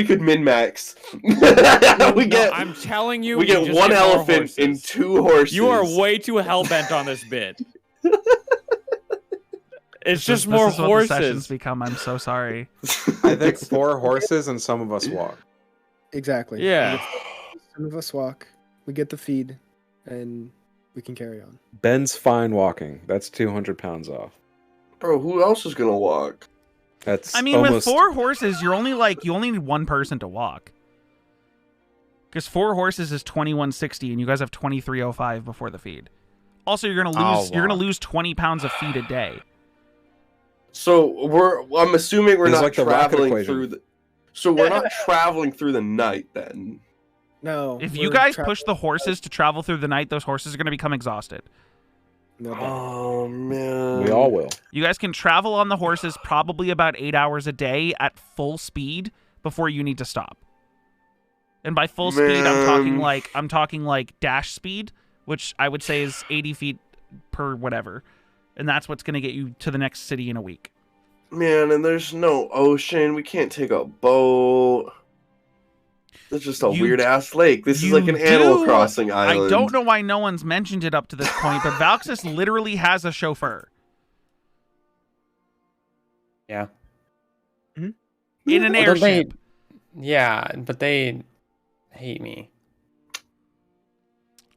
could min max. I'm telling you, we get 1 elephant and 2 horses. You are way too hell bent on this bit. It's just more this is what horses. the sessions become. I'm so sorry. I think 4 horses and some of us walk. Exactly. Yeah. Some of us walk. We get the feed, and we can carry on. Ben's fine walking. That's 200 pounds off. Bro, who else is gonna walk? That's. I mean, almost... with 4 horses, you only need 1 person to walk. Because 4 horses is 2160, and you guys have 2305 before the feed. Also, you're gonna lose 20 pounds of feed a day. So I'm assuming we're not like traveling through the. So we're not traveling through the night then. No. If you guys push the horses to travel through the night, those horses are going to become exhausted. Oh man. We all will. You guys can travel on the horses probably about 8 hours a day at full speed before you need to stop. And by full speed, I'm talking like dash speed, which I would say is 80 feet per whatever. And that's what's going to get you to the next city in a week. Man, and there's no ocean. We can't take a boat. It's just a weird-ass lake. This is like an Animal Crossing island. I don't know why no one's mentioned it up to this point, but Valxis literally has a chauffeur. Yeah. In an airship. Yeah, but they hate me.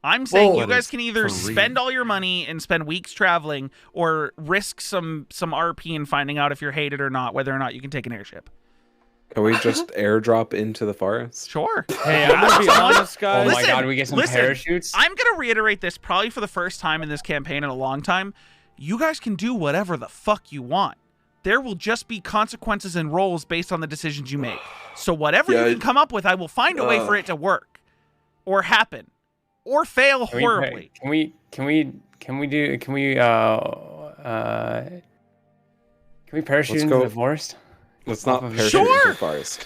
I'm saying you guys can either spend all your money and spend weeks traveling, or risk some RP and finding out if you're hated or not, whether or not you can take an airship. Can we just airdrop into the forest? Sure. Hey, I'm gonna be honest, guys. Oh my god, we get some parachutes? I'm gonna reiterate this probably for the first time in this campaign in a long time. You guys can do whatever the fuck you want. There will just be consequences and roles based on the decisions you make. So whatever you can come up with, I will find a way for it to work, or happen, or fail horribly. Can we parachute into the forest? Let's not parachute into the forest.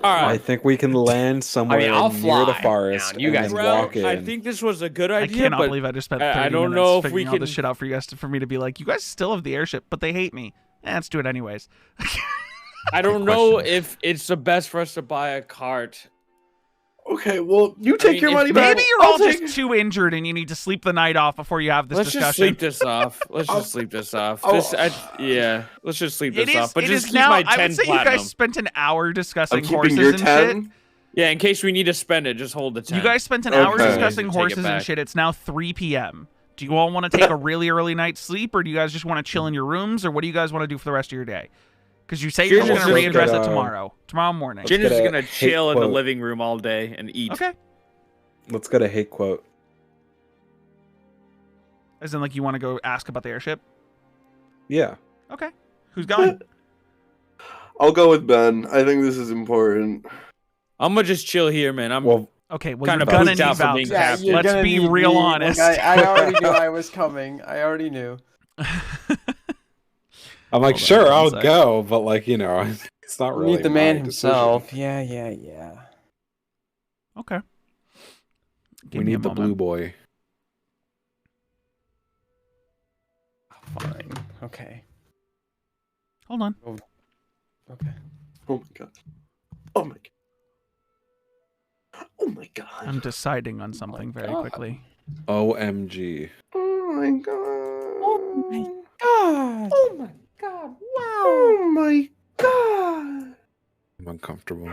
All right. I think we can land somewhere near the forest you guys walk in. I think this was a good idea. I cannot believe I just spent 30 I don't minutes know if figuring we all can... this shit out for you guys for me to be like, you guys still have the airship, but they hate me. Let's do it anyways. I don't know if it's the best for us to buy a cart. Okay, well, you take your money back. Maybe you're all just too injured and you need to sleep the night off before you have this discussion. Let's just sleep this off. Let's just sleep this off. Let's just sleep this off. But just keep my 10 I would say platinum. you guys spent an hour discussing I'm keeping horses your and 10. shit. Yeah, in case we need to spend it, just hold the 10. You guys spent an hour Okay. discussing Take it horses and back. shit. It's now 3 p.m. Do you all want to take a really early night's sleep, or do you guys just want to chill in your rooms, or what do you guys want to do for the rest of your day? Because you say you're just going to readdress it tomorrow morning. Jin is get a going to chill hate in the quote. living room all day and eat. Okay. Let's get a hate quote. As in, like, you want to go ask about the airship? Yeah. Okay. Who's going? I'll go with Ben. I think this is important. I'm going to just chill here, man. I'm Okay, well, kind you're of gonna pooped need out for being Valxis. captain. Let's be real honest. I already knew I was coming. I already knew. I'm like, sure, I'll go, but like, you know, it's not really Meet the man my himself. Yeah. Okay. Give we me a need the moment. blue boy. Fine. Okay. Hold on. Oh, okay. Oh my god. Oh my god. Oh my god. I'm deciding on something very quickly. OMG. Oh my god. Oh my god. Oh my god. Wow. Oh my god. I'm uncomfortable.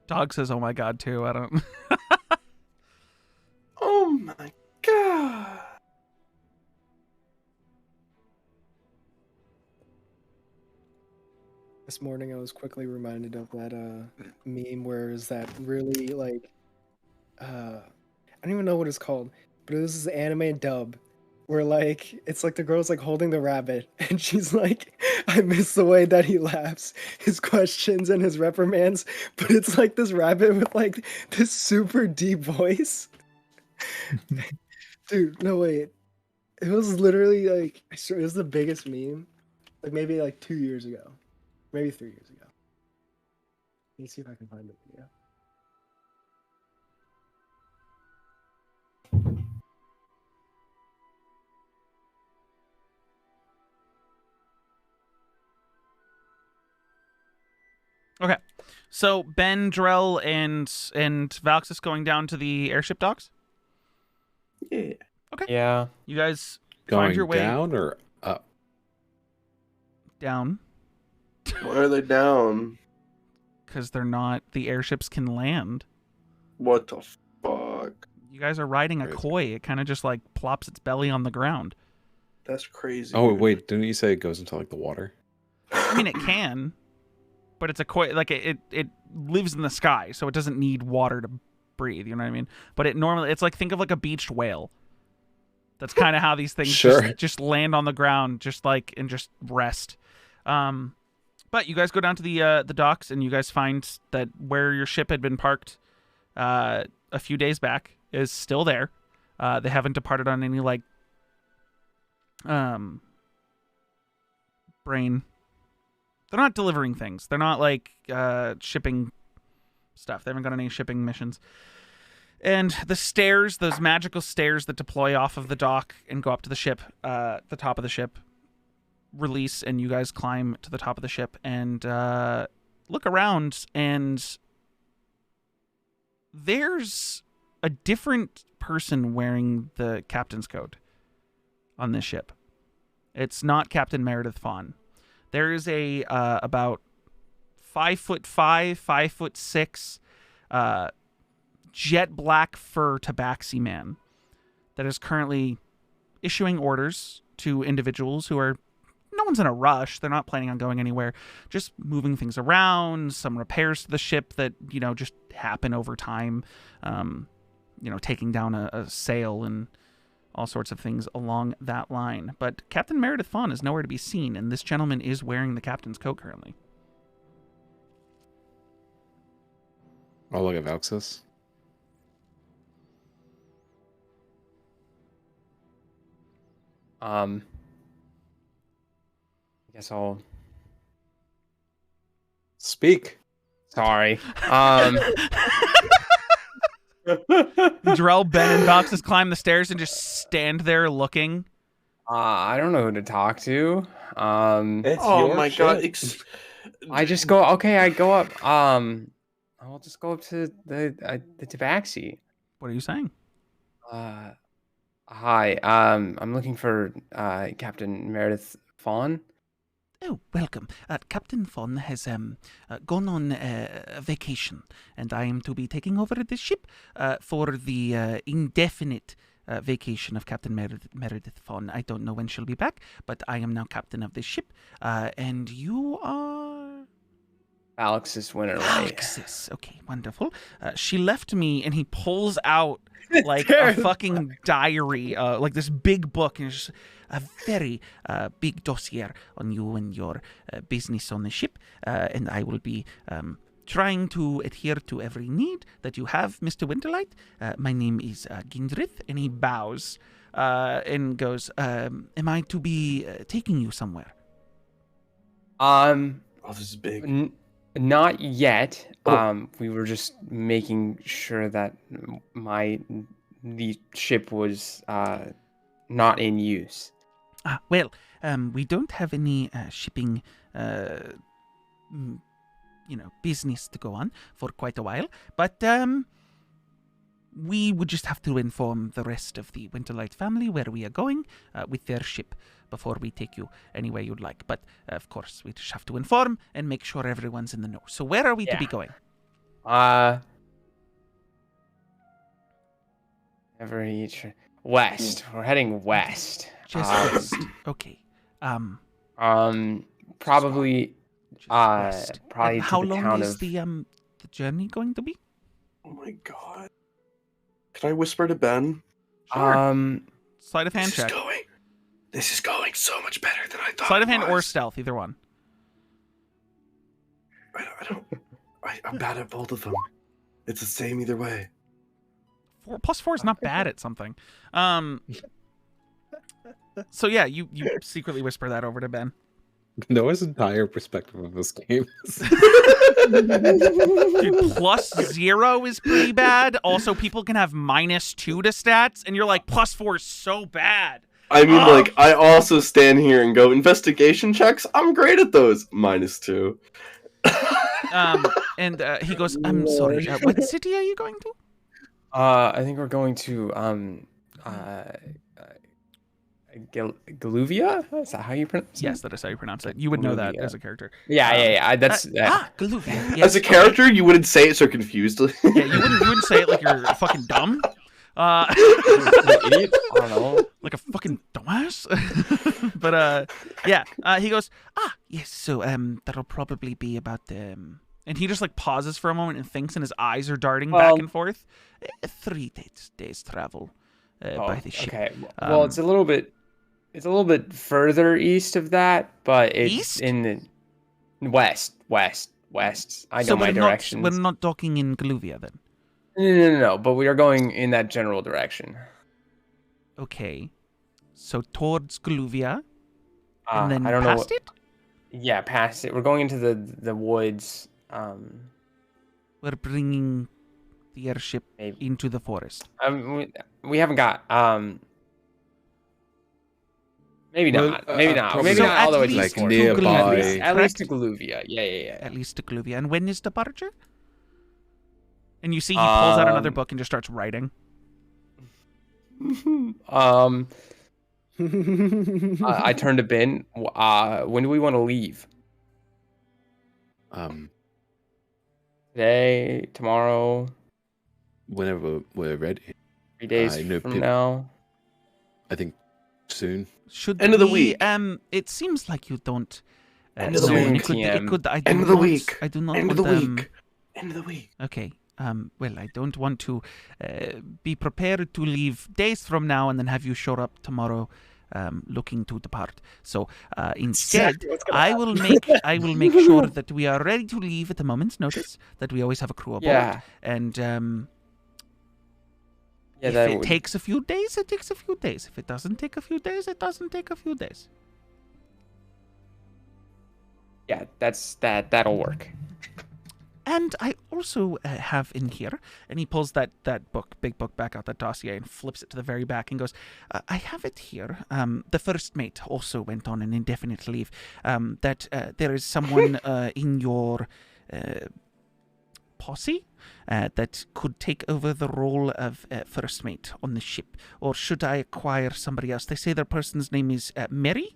Dog says, "Oh my god," too. I don't. Oh my god. This morning I was quickly reminded of that meme where is that really like I don't even know what it's called, but it was this anime dub where like it's like the girl's like holding the rabbit and she's like, I miss the way that he laughs, his questions and his reprimands, but it's like this rabbit with like this super deep voice. Dude, no wait. It was literally like I swear it was the biggest meme. Like maybe like 2 years ago. Maybe 3 years ago. Let me see if I can find the video. Okay, so Ben, Drell, and Valxis going down to the airship docks. Yeah. Okay. Yeah. You guys Going find your way down or up? down Why are they down? because they're not. The airships can land. What the fuck? You guys are riding a Crazy. koi. It kind of just like plops its belly on the ground. That's crazy. Oh dude. wait, didn't you say it goes into like the water? I mean, it can, but it's a koi. Like it lives in the sky, so it doesn't need water to breathe. You know what I mean? But it's like, think of like a beached whale. That's kind of how these things Sure. just land on the ground, just like, and just rest. But you guys go down to the docks, and you guys find that where your ship had been parked a few days back is still there. They haven't departed on any like brain. They're not delivering things. They're not like shipping stuff. They haven't got any shipping missions. And the stairs, those magical stairs that deploy off of the dock and go up to the ship, the top of the ship, release, and you guys climb to the top of the ship and look around, and there's a different person wearing the captain's coat on this ship. It's not Captain Meredith Fawn. There is a about 5'5", 5'6", jet black fur tabaxi man that is currently issuing orders to individuals who are, no one's in a rush. They're not planning on going anywhere. Just moving things around, some repairs to the ship that, just happen over time. Taking down a sail and all sorts of things along that line. But Captain Meredith Fawn is nowhere to be seen, and this gentleman is wearing the captain's coat currently. I'll look at Valxis. I guess I'll Speak. sorry. Drell, Ben, and Valxis climb the stairs and just stand there looking. I don't know who to talk to. It's oh my god! I just go. Okay, I go up. I'll just go up to the tabaxi. What are you saying? Hi. I'm looking for Captain Meredith Fawn. Oh, welcome. Captain Fawn has gone on a vacation, and I am to be taking over this ship for the indefinite vacation of Captain Meredith Fawn. I don't know when she'll be back, but I am now captain of this ship, and you are... Alexis Winterlight. Alexis. Okay, wonderful. She left me, and he pulls out like a fucking diary, like this big book, and it's just a very big dossier on you and your business on the ship, and I will be trying to adhere to every need that you have, Mr. Winterlight. My name is Gindrith, and he bows and goes, am I to be taking you somewhere? Oh, this is big. Not yet. We were just making sure that the ship was not in use. Well, we don't have any shipping, business to go on for quite a while, but we would just have to inform the rest of the Winterlight family where we are going with their ship before we take you anywhere you'd like. But, of course, we just have to inform and make sure everyone's in the know. So where are we to be going? West. We're heading west. Just west. Okay. Probably west. probably how to the long town is of the journey going to be? Oh my god. Can I whisper to Ben? Sure. Sleight of hand check. This is going so much better than I thought. Sleight of hand or stealth, either one. I'm bad at both of them. It's the same either way. 4+4 is not bad at something. So yeah, you secretly whisper that over to Ben. Noah's entire perspective of this game is... Dude, +0 is pretty bad. Also, people can have -2 to stats, and you're like, +4 is so bad. I mean, I also stand here and go, investigation checks? I'm great at those. -2. And he goes, I'm sorry, what city are you going to? I think we're going to Galuvia? Is that how you pronounce it? Yes, that is how you pronounce it. You would know that as a character. Yeah. That's Galuvia. Yes, as a character, you wouldn't say it so confused. Yeah, you wouldn't say it like you're fucking dumb. Idiot? I don't know. Like a fucking dumbass. But yeah. He goes, yes. So that'll probably be about and he just like pauses for a moment and thinks, and his eyes are darting back and forth. 3 days travel by the ship. Okay. Well, it's a little bit further east of that, but it's east? in the west. I know my directions. We're not docking in Galuvia then. No. But we are going in that general direction. Okay. So towards Galuvia, and then I don't past know it? Yeah, past it. We're going into the woods. We're bringing the airship into the forest. We haven't got maybe not all the way to like nearby. At least to Galuvia. Yeah. At least to Galuvia. And when is departure? And you see he pulls out another book and just starts writing. I turned to Ben. When do we want to leave? Today, tomorrow, whenever we're ready. 3 days from now. I think soon. End of the week. It seems like you don't. End of the week. End of the week. I do not. End of the week. End of the week. Okay. Well, I don't want to be prepared to leave days from now and then have you show up tomorrow looking to depart. So instead, I will make sure that we are ready to leave at a moment's notice, that we always have a crew aboard. Yeah. And if it takes a few days, it takes a few days. If it doesn't take a few days, it doesn't take a few days. Yeah, that'll work. And I also have in here, and he pulls that big book back out, that dossier, and flips it to the very back and goes, I have it here. The first mate also went on an indefinite leave. That there is someone in your posse that could take over the role of first mate on the ship. Or should I acquire somebody else? They say their person's name is Mary?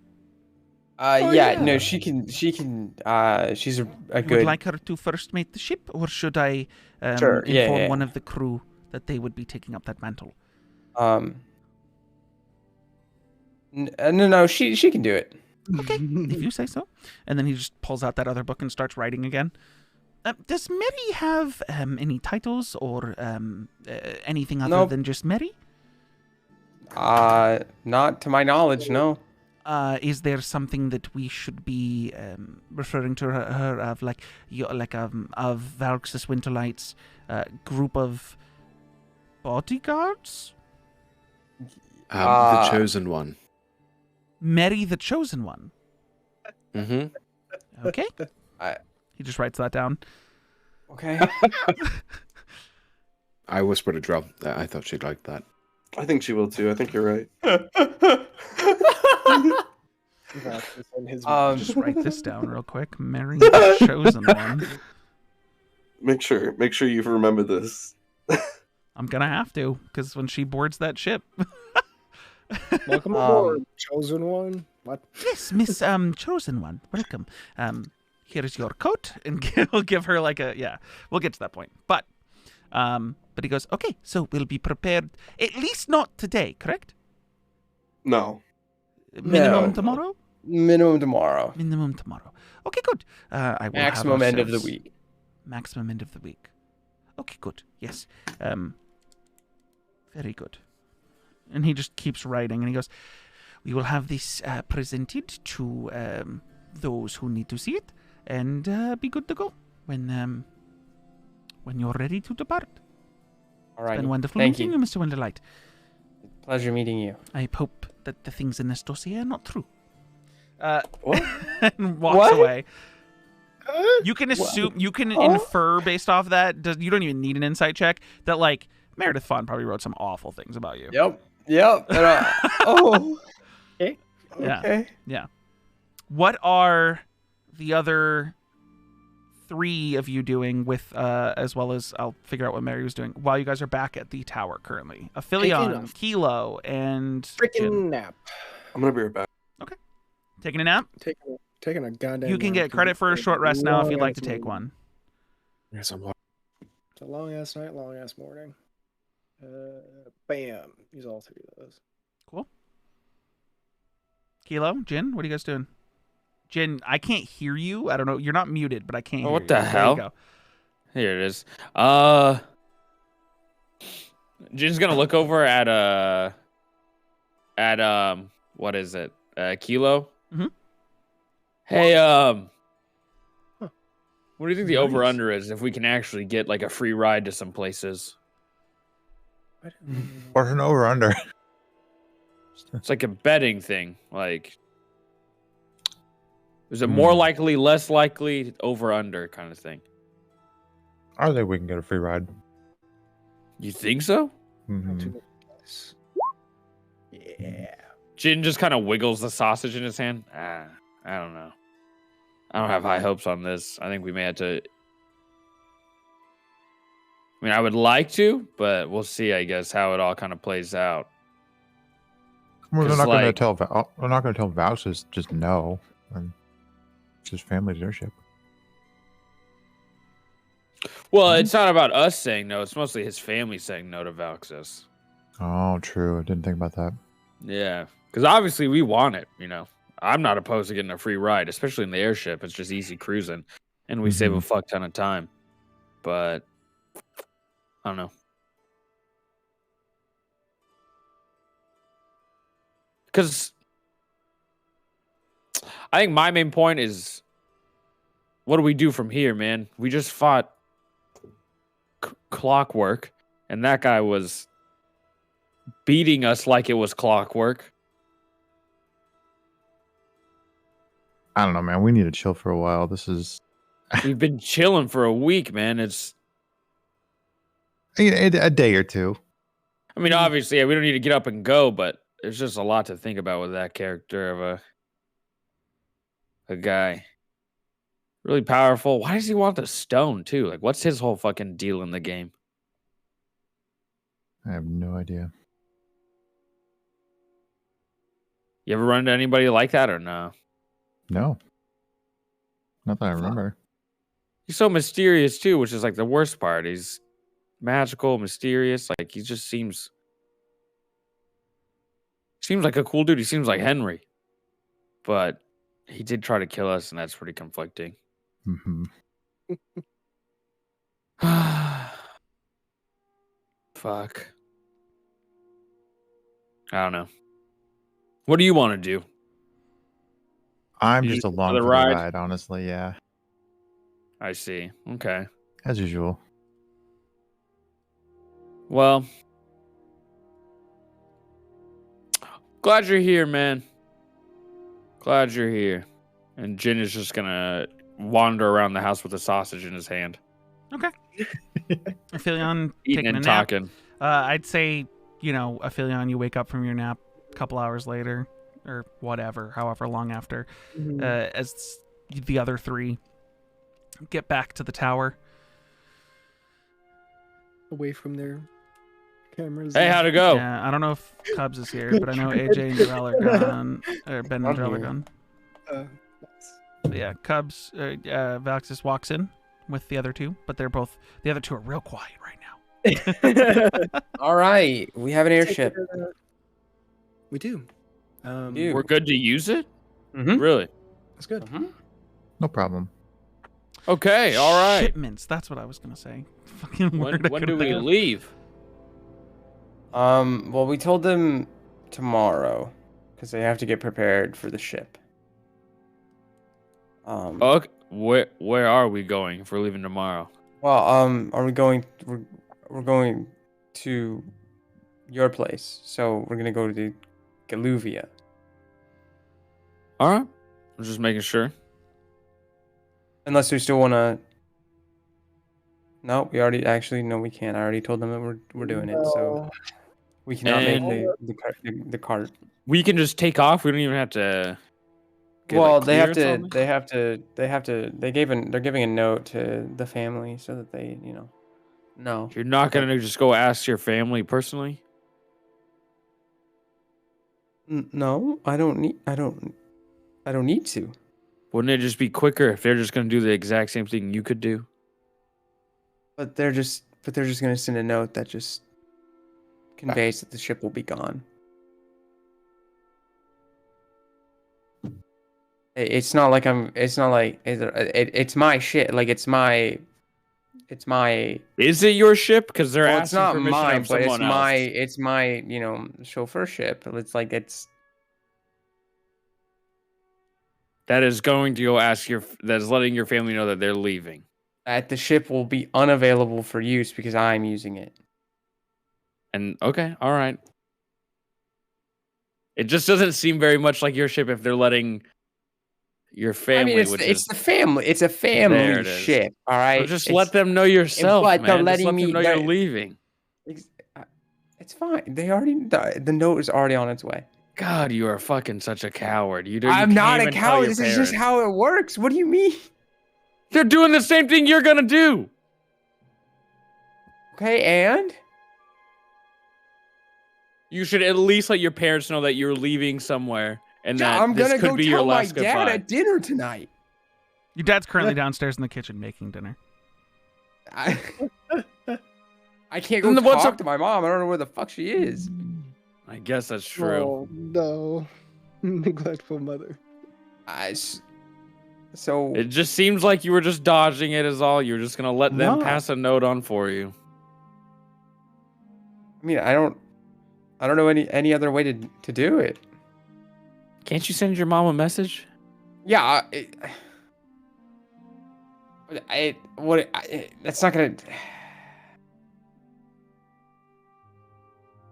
No, she can. She's a good. Would like her to first mate the ship, or should I inform one of the crew that they would be taking up that mantle? No, she can do it. Okay, if you say so. And then he just pulls out that other book and starts writing again. Does Mary have any titles or anything other than just Mary? Not to my knowledge, no. Is there something that we should be referring to her of, like of Valxis Winterlight's group of bodyguards? The Chosen One. Mary the Chosen One. Mm-hmm. Okay. He just writes that down. Okay. I whispered to Drell that I thought she'd like that. I think she will too. I think you're right. Just write this down real quick. Marry the chosen one. Make sure you remember this. I'm gonna have to, because when she boards that ship. Welcome aboard, chosen one. What? Yes, Miss Chosen One. Welcome. Here's your coat, and we'll give her like a We'll get to that point, but he goes, okay, so we'll be prepared. At least not today, correct? No. Minimum tomorrow. Minimum tomorrow. Minimum tomorrow. Okay, good. I will Maximum have end of the ourselves- week. Maximum end of the week. Okay, good. Yes. Very good. And he just keeps writing, and he goes, we will have this presented to those who need to see it, and be good to go when you're ready to depart. All right. It's been wonderful Thank meeting you, Mr. Winterlight. Pleasure meeting you. I hope that the things in this dossier are not true. What? And walks What? away. You can assume, you can infer based off that. You don't even need an insight check that like Meredith Fawn probably wrote some awful things about you. Yep. Oh. Okay. Yeah. Okay. Yeah. What are the other 3 of you doing with, as well as I'll figure out what Mary was doing while you guys are back at the tower currently? Aphelion, Kilo, and Freaking Jin. nap. I'm gonna be right back. Taking a nap? Taking a goddamn. You can nap. get credit for a short rest now if you'd like to Long-ass take morning. one. Yes, I'm. It's a long ass night, long ass morning. Bam. Use all 3 of those. Cool. Kilo, Jin, what are you guys doing? Jin, I can't hear you. I don't know. You're not muted, but I can't hear What you. the There you hell? go. Here it is. Jin's gonna look over at what is it? Kilo. Mhm. Hey, what do you think the over under is if we can actually get like a free ride to some places? What's an over under? It's like a betting thing. Like, is it more likely, less likely, over under kind of thing? I think we can get a free ride. You think so? Mhm. Yeah. Jin just kind of wiggles the sausage in his hand. I don't know. I don't have high hopes on this. I think we may have to. I mean, I would like to, but we'll see. I guess how it all kind of plays out. Well, they're 'Cause, not going to like- tell. They're not going to tell Vouches just no. And it's his family's airship. Well, it's not about us saying no. It's mostly his family saying no to Valxis. Oh, true. I didn't think about that. Yeah, because obviously we want it. You know, I'm not opposed to getting a free ride, especially in the airship. It's just easy cruising, and we save a fuck ton of time. But I don't know. Because I think my main point is, what do we do from here, man? We just fought Clockwork, and that guy was beating us like it was clockwork. I don't know, man. We need to chill for a while. This is We've been chilling for a week, man. It's, a day or two. I mean, obviously, yeah, we don't need to get up and go, but there's just a lot to think about with that character of a guy. Really powerful. Why does he want the stone, too? Like, what's his whole fucking deal in the game? I have no idea. You ever run into anybody like that or no? No. Not that I remember. He's so mysterious, too, which is like the worst part. He's magical, mysterious. Like, he just seems like a cool dude. He seems like Henry. But he did try to kill us, and that's pretty conflicting. Mm-hmm. Fuck. I don't know. What do you want to do? I'm You just just along for the for ride? the ride, honestly. Yeah, I see. Okay. as usual. Well, glad you're here, man. Glad you're here. And Jin is just gonna wander around the house with a sausage in his hand. Okay. Aphelion Eating taking and a nap. talking. I'd say, Aphelion, you wake up from your nap a couple hours later, or whatever, however long after, as the other three get back to the tower. Away from their cameras. Hey, how'd it go? Yeah, I don't know if Cubs is here, but I know AJ and Darrell are gone, or Ben and Darrell are gone. Nice. But yeah, Cubs, Valxis walks in with the other two, but the other two are real quiet right now. All right, we have an airship. We do. We're good to use it? Mm-hmm. Really? That's good. No problem. Okay, all right. Shipments, that's what I was going to say. Fucking When do we leave? Well, we told them tomorrow because they have to get prepared for the ship. Okay. Where are we going if we're leaving tomorrow? Well, are we going? We're going to your place, so we're gonna go to Galuvia. All right. I'm just making sure. Unless we still wanna. No, we can't. I already told them that we're doing it, so we cannot make the cart. We can just take off. We don't even have to. Well, they're giving a note to the family so that they, know. You're not gonna just go ask your family personally? No, I don't need to. Wouldn't it just be quicker if they're just gonna do the exact same thing you could do? But they're just gonna send a note that just conveys that the ship will be gone. It's not like it's my shit. Like it's my. Is it your ship? Because they're asking it's not permission mine, of but someone else. it's my chauffeur ship. It's like That is going to go ask that is letting your family know that they're leaving. that the ship will be unavailable for use because I'm using it. And okay, all right. It just doesn't seem very much like your ship if they're letting your family. I mean, it's the family. It's a family ship. All right. So just let them know yourself, man. They're letting just let them know me. You're leaving. It's fine. The note is already on its way. God, you are fucking such a coward. I'm not a coward. This is just how it works. What do you mean? They're doing the same thing you're gonna do. Okay, and you should at least let your parents know that you're leaving somewhere, and that I'm this gonna could go be tell your my last dad goodbye. at dinner tonight. Your dad's currently downstairs in the kitchen making dinner. I can't go talk to my mom. I don't know where the fuck she is. I guess that's true. Oh, no. Neglectful mother. So it just seems like you were just dodging it is all. You're just gonna let them pass a note on for you. I mean, I don't know any other way to do it. Can't you send your mom a message? Yeah, that's not gonna.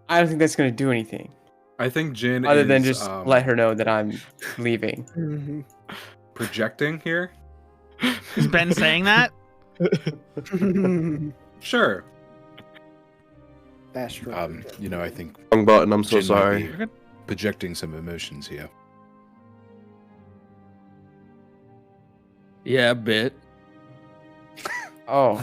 I don't think that's gonna do anything. I think Jin other is, than just let her know that I'm leaving. Projecting here. Is Ben saying that? Sure. Astro. I think wrong button. I'm so Jin might sorry. be projecting some emotions here. Yeah, a bit. Oh.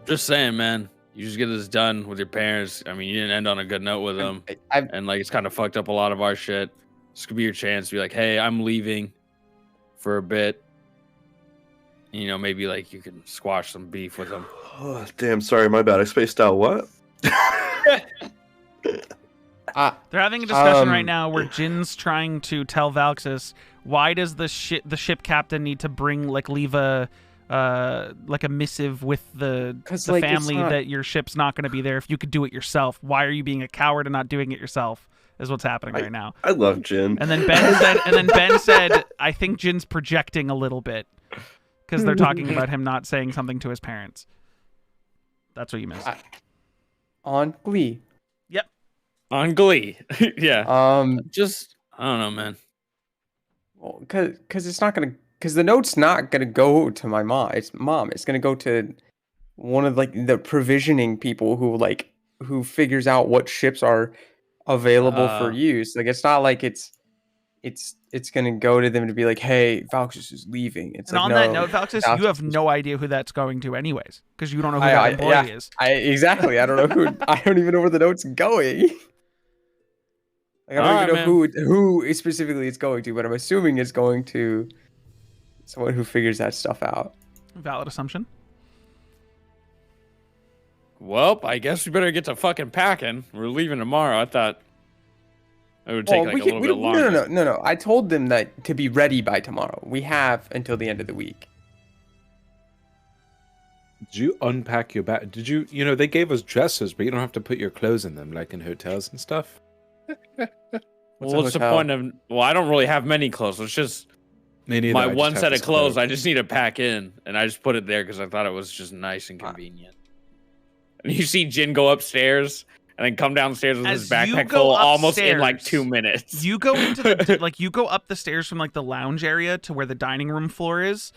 Just saying, man. You just get this done with your parents. I mean, you didn't end on a good note with them. And like, it's kind of fucked up a lot of our shit. This could be your chance to be like, hey, I'm leaving for a bit. Maybe like you can squash some beef with them. Oh, damn, sorry, my bad. I spaced out. What? They're having a discussion right now where Jin's trying to tell Valxis, why does the ship captain need to leave a missive with the family that your ship's not going to be there if you could do it yourself? Why are you being a coward and not doing it yourself? Is what's happening right now. I love Jin. And then Ben said, I think Jin's projecting a little bit because they're talking about him not saying something to his parents. That's what you missed. On Glee. Yep. On Glee. Yeah. I don't know, man. Well, because it's not gonna because the note's not gonna go to my mom. It's gonna go to one of like the provisioning people who figures out what ships are available for use. Like it's not like it's gonna go to them to be like, hey, Valkus is leaving. It's and like, on no, that note, Valkus, you have no idea who that's going to anyways, because you don't know who that employee is. Exactly. I don't know who. I don't even know where the note's going. Like, I don't even know who specifically it's going to, but I'm assuming it's going to someone who figures that stuff out. Valid assumption. Well, I guess we better get to fucking packing. We're leaving tomorrow. I thought it would take a little bit longer. No. I told them that to be ready by tomorrow. We have until the end of the week. Did you unpack your bag? Did you, they gave us dresses, but you don't have to put your clothes in them like in hotels and stuff? What's the point of... Well, I don't really have many clothes. It's just my one set of clothes I just need to pack in, and I just put it there because I thought it was just nice and convenient. And you see Jin go upstairs and then come downstairs with his backpack full almost in like 2 minutes. You go into the you go up the stairs from like the lounge area to where the dining room floor is,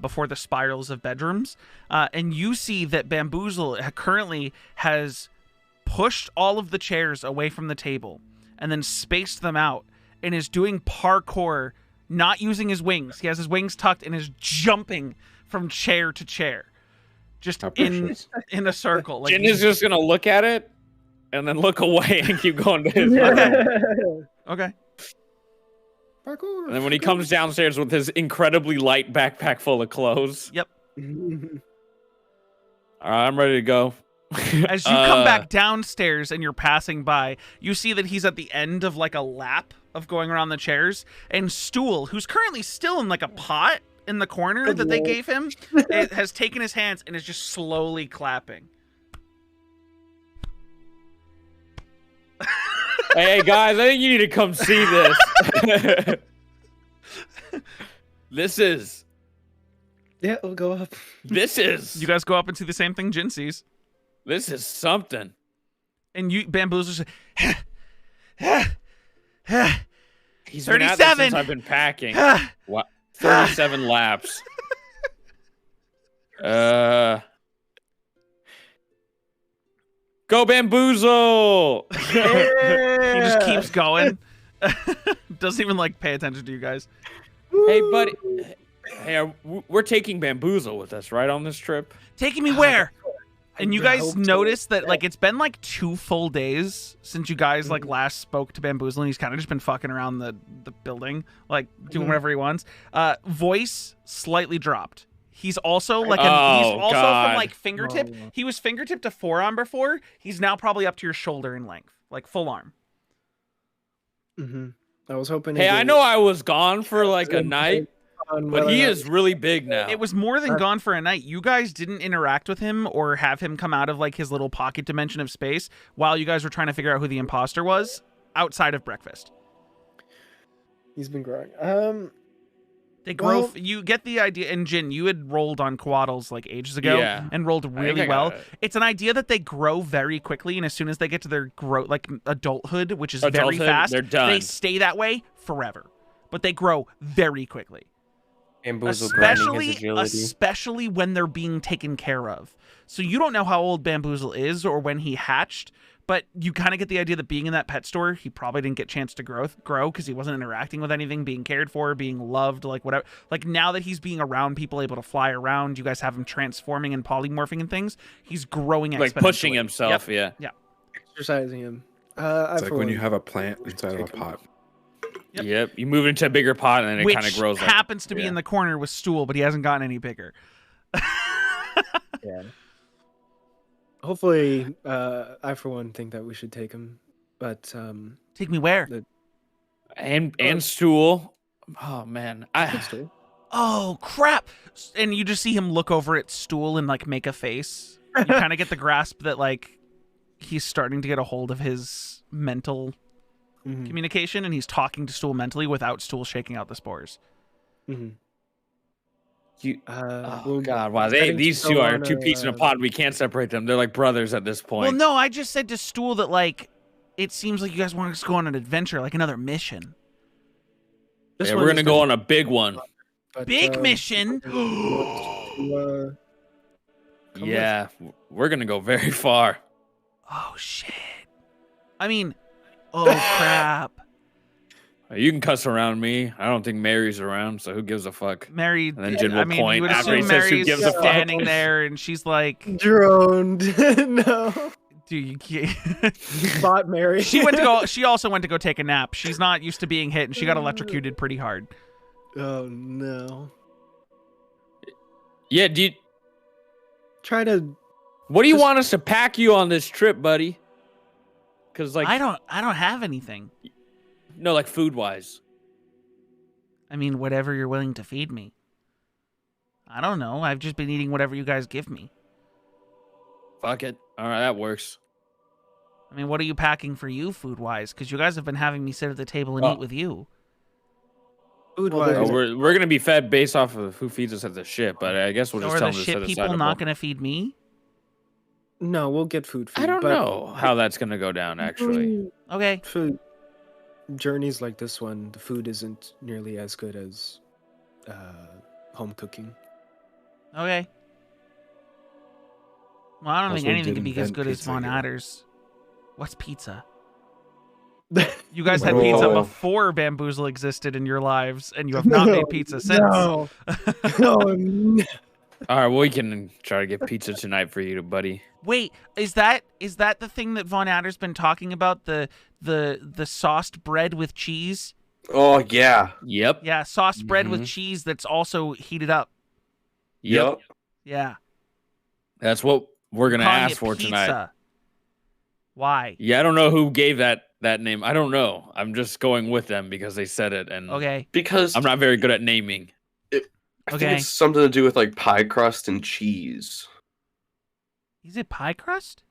before the spirals of bedrooms, and you see that Bamboozle currently has pushed all of the chairs away from the table and then spaced them out and is doing parkour, not using his wings. He has his wings tucked and is jumping from chair to chair. Just in a circle. Like, Jin is just gonna look at it and then look away and keep going to his Okay. Parkour. And then when he comes downstairs with his incredibly light backpack full of clothes. Yep. All right, I'm ready to go. As you come back downstairs and you're passing by, you see that he's at the end of like a lap of going around the chairs, and Stool, who's currently still in like a pot in the corner that they gave him, it has taken his hands and is just slowly clapping. Hey guys, I think you need to come see this. Yeah, we'll go up. You guys go up and see the same thing Jin sees. This is something. And you Bamboozle's He's 37. been at this since I've been packing. What? 37 laps. Go Bamboozle! He just keeps going. Doesn't even like pay attention to you guys. Hey, buddy. Hey, we're taking Bamboozle with us, right, on this trip? Taking me where? And you guys notice that like it's been like 2 full days since you guys like last spoke to Bamboozle, and he's kind of just been fucking around the building, like doing whatever he wants. Voice slightly dropped. He's also like from like fingertip. He was fingertip to forearm before. He's now probably up to your shoulder in length, like full arm. I was hoping. Hey, I know I was gone for like a night. But he is really big now. It was more than gone for a night. You guys didn't interact with him or have him come out of like his little pocket dimension of space while you guys were trying to figure out who the imposter was outside of breakfast. He's been growing. They grow. You get the idea. And Jin, you had rolled on Quaddles like ages ago and rolled really well. It's an idea that they grow very quickly, and as soon as they get to their adulthood, which is very fast, they're done. They stay that way forever. But they grow very quickly. Especially when they're being taken care of. So you don't know how old Bamboozle is or when he hatched, but you kind of get the idea that being in that pet store, he probably didn't get a chance to grow because he wasn't interacting with anything, being cared for, being loved, like whatever. Like now that he's being around people, able to fly around, you guys have him transforming and polymorphing and things. He's growing exponentially. Like pushing himself, yeah. Exercising him. It's like when you have a plant inside of a pot. Yep. You move into a bigger pot and then it kind of grows. Which happens to be in the corner with Stool, but he hasn't gotten any bigger. Yeah. Hopefully, I for one think that we should take him, but take me where? And Stool. Oh man, oh crap! And you just see him look over at Stool and like make a face. You kind of get the grasp that like he's starting to get a hold of his mental communication, and he's talking to Stool mentally without Stool shaking out the spores. God, wow! These two are two pieces in a pod. We can't separate them. They're like brothers at this point. Well, no, I just said to Stool that like it seems like you guys want to go on an adventure, like another mission. We're gonna go on a big one. But, Big mission. Yeah, we're gonna go very far. Oh shit. I mean, oh crap. You can cuss around me. I don't think Mary's around, so who gives a fuck? Mary, And then Jin will I mean, point you would after he assume says who Mary's gives a fuck. standing there, and she's like, Droned. No. "Dude, you can't." Bot Mary. She also went to go take a nap. She's not used to being hit, and she got electrocuted pretty hard. Oh no. Yeah, dude. Try to. What do you want us to pack you on this trip, buddy? Because like I don't have anything. no, like food wise. I mean, whatever you're willing to feed me. I don't know. I've just been eating whatever you guys give me. Fuck it. All right, that works. I mean, what are you packing for you food-wise? Because you guys have been having me sit at the table and eat with you. Food Oh, wise. we're gonna be fed based off of who feeds us at the ship, but I guess we'll So just are tell the them to set shit aside people a not bulk. going to feed me? No, we'll get food. I don't know how that's gonna go down. Actually, Okay. Food journeys like this one, the food isn't nearly as good as home cooking. Okay. Well, I don't think Also anything did can be as invent good as pizza Von here. Adder's. What's pizza? You guys had Whoa. pizza before Bamboozle existed in your lives, and you have not made pizza since. No. No. all right, well, we can try to get pizza tonight for you, buddy. Wait, is that the thing that Von Adder's been talking about? The sauced bread with cheese? Oh yeah. Yep. Yeah, sauced bread with Mhm. cheese that's also heated up. Yep. Yeah. That's what we're gonna Calling ask it for tonight. pizza. Why? Yeah, I don't know who gave that name. I don't know. I'm just going with them because they said it, and Okay. Because I'm not very good at naming. I think Okay. it's something to do with like pie crust and cheese. Is it pie crust?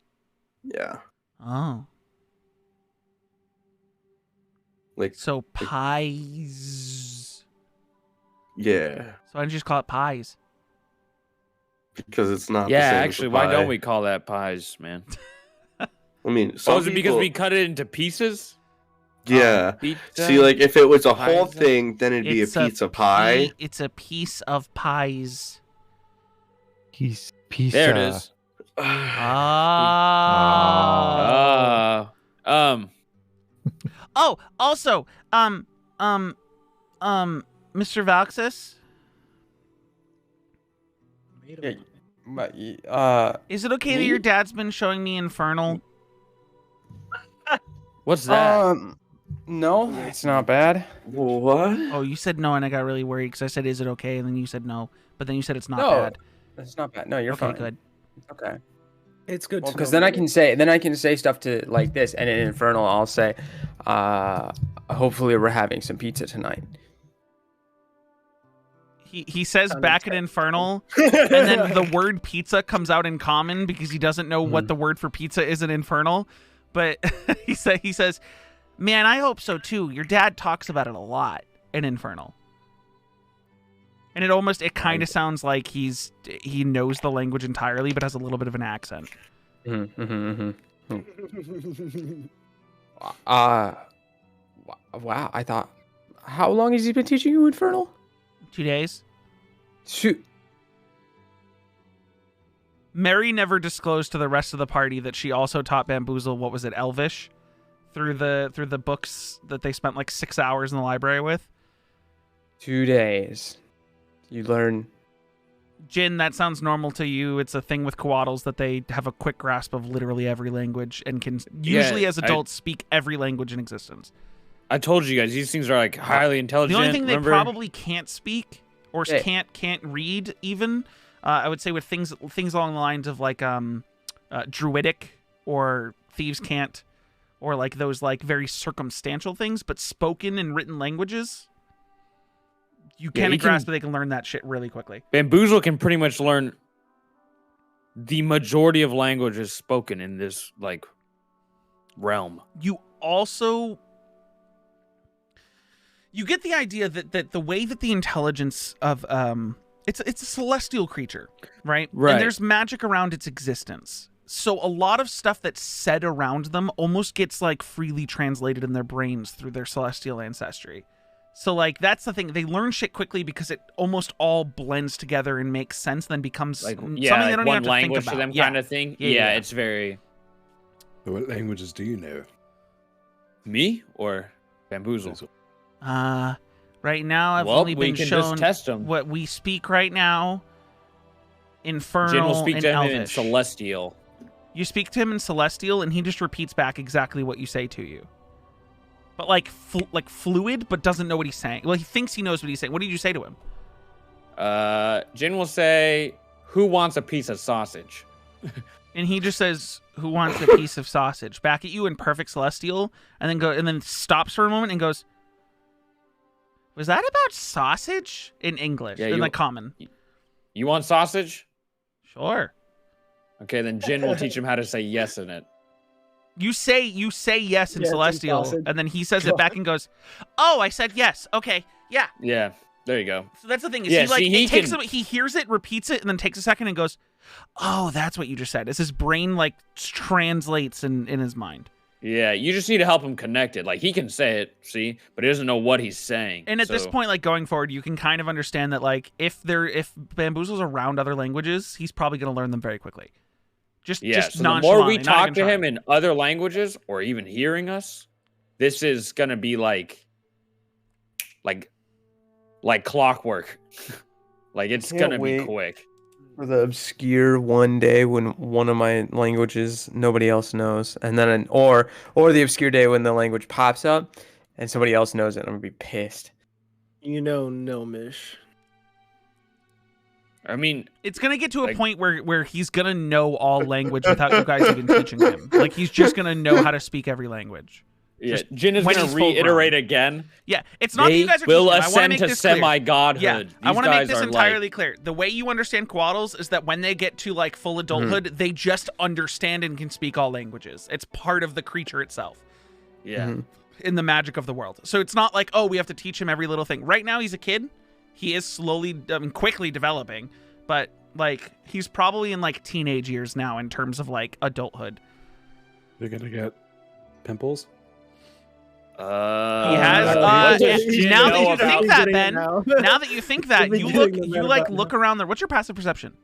Yeah. Oh. Like So pies. yeah. So I just call it pies. Because it's not. Yeah, the same actually, as a why pie. don't we call that pies, man? I mean, some Oh, is it because people- we cut it into pieces? Yeah. Pizza? See, like if it was a whole Pizza? thing, then it'd be a pizza pie. It's a piece of pies. Pizza. There it is. Ah. Oh, also, Mr. Valxis, Yeah, but is it okay that your dad's been showing me Infernal? What's that? no, it's not bad. What? Oh, you said no, and I got really worried because I said, "Is it okay?" And then you said no, but then you said it's not No, bad. It's not bad. No, you're Okay, fine. good. Okay. It's good Well, to because know. then I can say stuff to like this, and in Infernal I'll say, hopefully we're having some pizza tonight. He says Sounded back in Infernal, and then the word pizza comes out in common because he doesn't know what the word for pizza is in Infernal. But he says, "Man, I hope so too. Your dad talks about it a lot in Infernal." And it kind of sounds like he knows the language entirely, but has a little bit of an accent. Wow. I thought, how long has he been teaching you Infernal? 2 days. Shoot. Mary never disclosed to the rest of the party that she also taught Bamboozle, what was it, Elvish, through the books that they spent like 6 hours in the library with. 2 days. You learn. Jin, that sounds normal to you. It's a thing with coatls that they have a quick grasp of literally every language and can usually as adults speak every language in existence. I told you guys, these things are like highly intelligent. The only thing remember? they probably can't speak or Yeah. can't read even, I would say with things along the lines of like druidic or thieves' cant or like those like very circumstantial things, but spoken and written languages, you Yeah, can he grasp can- that they can learn that shit really quickly. Bamboozle can pretty much learn the majority of languages spoken in this like realm. You also get the idea that the way that the intelligence of it's a celestial creature, right? Right. And there's magic around its existence. So a lot of stuff that's said around them almost gets like freely translated in their brains through their celestial ancestry. So like that's the thing. They learn shit quickly because it almost all blends together and makes sense, then becomes like something yeah, they like don't one even have to language think about. to them Yeah. kind of thing. Yeah, Yeah, yeah. it's very So what languages do you know? me or bamboozle. Right now I've Well, only we been can shown just test 'em. what we speak right now. Infernal Jin will speak and to him Elvish. in Celestial. You speak to him in Celestial, and he just repeats back exactly what you say to you. But like fluid, but doesn't know what he's saying. Well, he thinks he knows what he's saying. What did you say to him? Jin will say, "Who wants a piece of sausage?" And he just says, "Who wants a piece of sausage?" Back at you in perfect Celestial, and then stops for a moment and goes, "Was that about sausage?" In English, in like common. You want sausage? Sure. Okay, then Jin will teach him how to say yes in it. You say yes in Yes, in Celestial, sausage. and then he says it back and goes, "Oh, I said yes. Okay, yeah." Yeah, there you go. So that's the thing. Is Yeah, he like see, it takes him, he hears it, repeats it, and then takes a second and goes, "Oh, that's what you just said." As his brain like translates in his mind. Yeah, you just need to help him connect it. Like he can say it, see, but he doesn't know what he's saying. And at this point, like going forward, you can kind of understand that like if Bamboozle's around other languages, he's probably going to learn them very quickly. Just so the more we talk to him in other languages or even hearing us, this is gonna be like clockwork. Like it's gonna be quick. For the obscure one day when one of my languages nobody else knows, and then or the obscure day when the language pops up and somebody else knows it, I'm gonna be pissed. You know, Gnomish. I mean, it's gonna get to a point where he's gonna know all language without you guys even teaching him. Like he's just gonna know how to speak every language. Yeah, Jin is gonna reiterate again. Yeah, it's not that you guys are will teaching him. ascend to semi-godhood. Yeah, I want to make this entirely clear. The way you understand Quaddles is that when they get to like full adulthood, they just understand and can speak all languages. It's part of the creature itself. Yeah. In the magic of the world. So it's not like, oh, we have to teach him every little thing. Right now he's a kid. He is quickly developing, but like he's probably in like teenage years now in terms of like adulthood. You're gonna get pimples? He has. Now that you think that, Ben. Now that you think that, you look around there. What's your passive perception?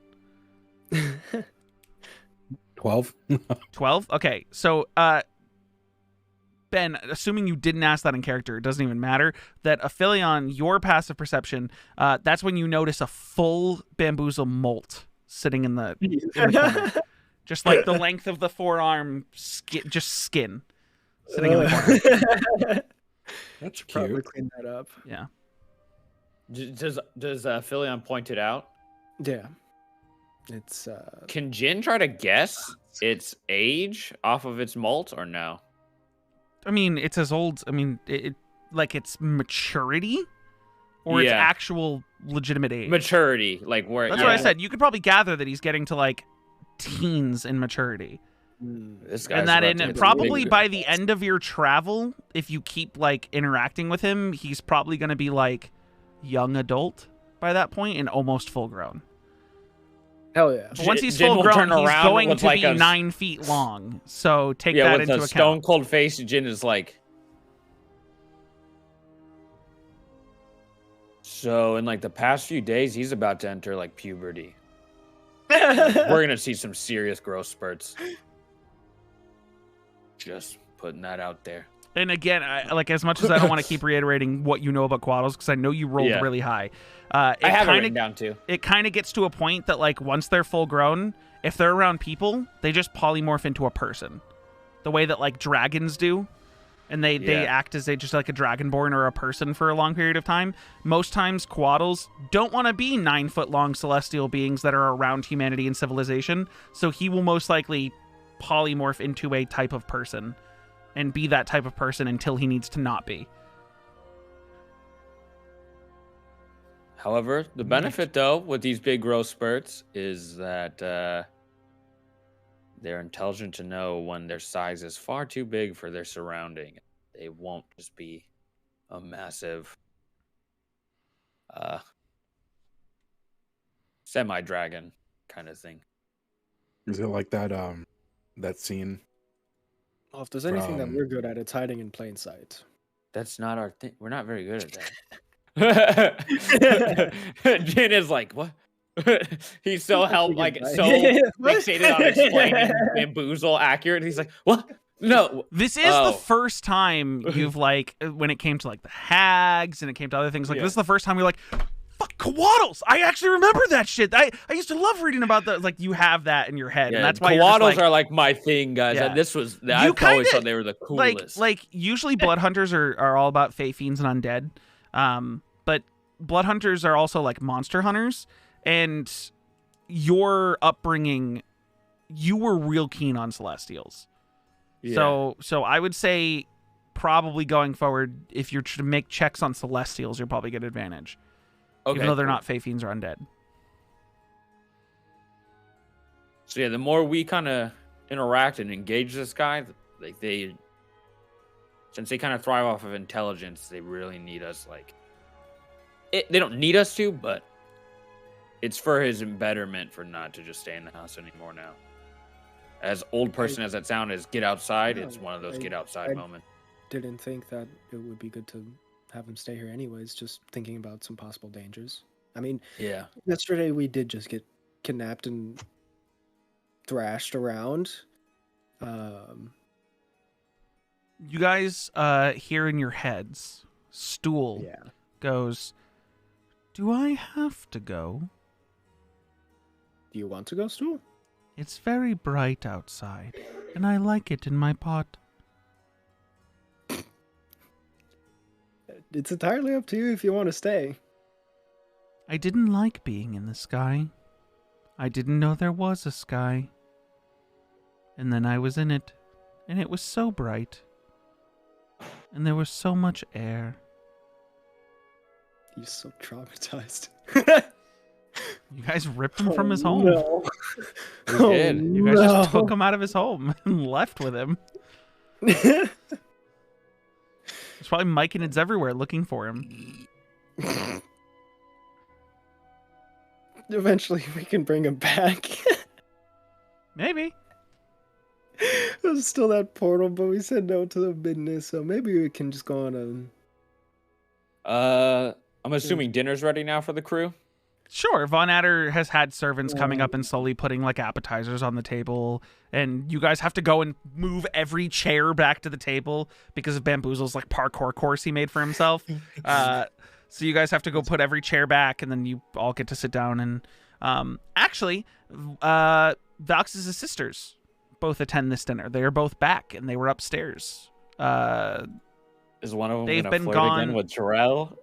12. 12. Okay, so Ben, assuming you didn't ask that in character, it doesn't even matter. That Aphelion, your passive perception, that's when you notice a full bamboozle molt sitting in the corner, just like the length of the forearm, skin. Sitting in the corner. That's cute. Probably clean that up. Yeah. Does Philion point it out? Yeah. It's Can Jin try to guess its age off of its molt or no? I mean, it's as old. I mean, like its maturity or its actual legitimate age. Maturity, like where. That's what I said. You could probably gather that he's getting to like teens in maturity. This guy's and that probably by the end of your travel, if you keep like interacting with him, he's probably going to be like young adult by that point and almost full grown. Hell yeah! But once he's full grown, he's going to be 9 feet long. So take that into account. Stone cold face, Jin is like. So in like the past few days, he's about to enter like puberty. We're gonna see some serious growth spurts. Just putting that out there. And again, like as much as I don't want to keep reiterating what you know about Quaddles, because I know you rolled really high. I have it written down too. It kind of gets to a point that like once they're full grown, if they're around people, they just polymorph into a person, the way that like dragons do, and they act as just like a dragonborn or a person for a long period of time. Most times, Quaddles don't want to be 9 foot long celestial beings that are around humanity and civilization, so he will most likely polymorph into a type of person and be that type of person until he needs to not be. However, the benefit though with these big growth spurts is that they're intelligent to know when their size is far too big for their surrounding. They won't just be a massive semi-dragon kind of thing. Is it like that that scene? Well, if there's anything that we're good at, it's hiding in plain sight. That's not our thing. We're not very good at that. Jin is like, what? He's so fixated on explaining bamboozle accurate. He's like, what? No. This is the first time you've like, when it came to like the hags and it came to other things, like this is the first time you're like, fuck, Coatls. I actually remember that shit. I used to love reading about that. Like, you have that in your head. Yeah, and that's why Coatls are like my thing, guys. Yeah. I've always thought they were the coolest. Like usually blood hunters are all about fae fiends and undead. But blood hunters are also like monster hunters. And your upbringing, you were real keen on celestials. Yeah. So I would say probably going forward, if you're to make checks on celestials, you'll probably get advantage. Okay, even though they're not fae fiends or undead. So yeah, the more we kind of interact and engage this guy, like since they kind of thrive off of intelligence, they really need us. They don't need us to, but it's for his betterment for not to just stay in the house anymore now. As old person as that sound is, get outside. It's one of those get outside moments. Didn't think that it would be good to have him stay here anyways, just thinking about some possible dangers. I mean, yesterday we did just get kidnapped and thrashed around. You guys hear in your heads, Stool goes, do I have to go? Do you want to go, Stool? It's very bright outside, and I like it in my pot. It's entirely up to you if you want to stay. I didn't like being in the sky. I didn't know there was a sky. And then I was in it, and it was so bright. And there was so much air. He's so traumatized. You guys ripped him from his home. No. You did. You guys just took him out of his home and left with him. There's probably myconids everywhere looking for him. Eventually we can bring him back. Maybe. There's still that portal, but we said no to the business, so maybe we can just go on I'm assuming dinner's ready now for the crew? Sure. Von Adder has had servants coming up and slowly putting like appetizers on the table, and you guys have to go and move every chair back to the table because of Bamboozle's like parkour course he made for himself. So you guys have to go put every chair back, and then you all get to sit down. And actually, Valx's sisters both attend this dinner. They are both back, and they were upstairs. Is one of them they've gonna been flirt gone again with Terrell?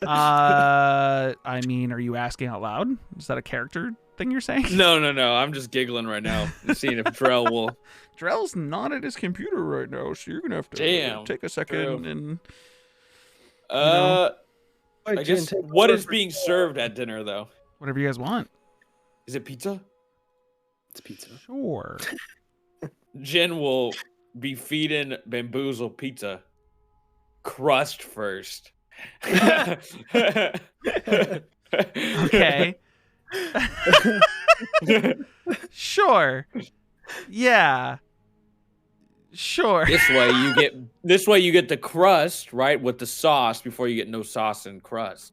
I mean, are you asking out loud? Is that a character thing you're saying? No. I'm just giggling right now. I'm seeing if Terrell will. Terrell's not at his computer right now, so you're gonna have to take a second and. I guess what is being served at dinner though? Whatever you guys want. Is it pizza? It's pizza. Sure. Jen will be feeding Bamboozle pizza. Crust first. Okay. Sure. Yeah. Sure. This way you get the crust, right, with the sauce before you get no sauce and crust.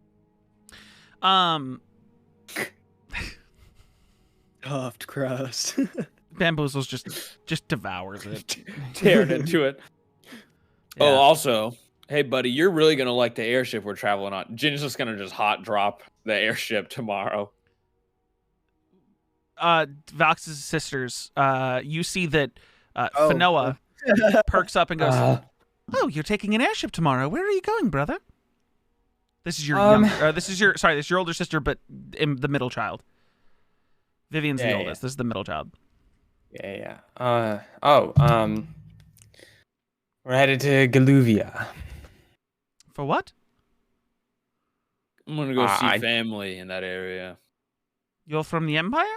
Puffed crust. Bamboozle's just devours it. Tearing into it. Yeah. Oh, also, hey buddy, you're really gonna like the airship we're traveling on. Jin's just gonna hot drop the airship tomorrow. Valx's sisters, you see that Fanoa perks up and goes, "Oh, you're taking an airship tomorrow. Where are you going, brother?" This is your this is your older sister, but the middle child. Vivian's the oldest. This is the middle child. Yeah. We're headed to Galuvia. For what? I'm gonna go see family in that area. You're from the Empire?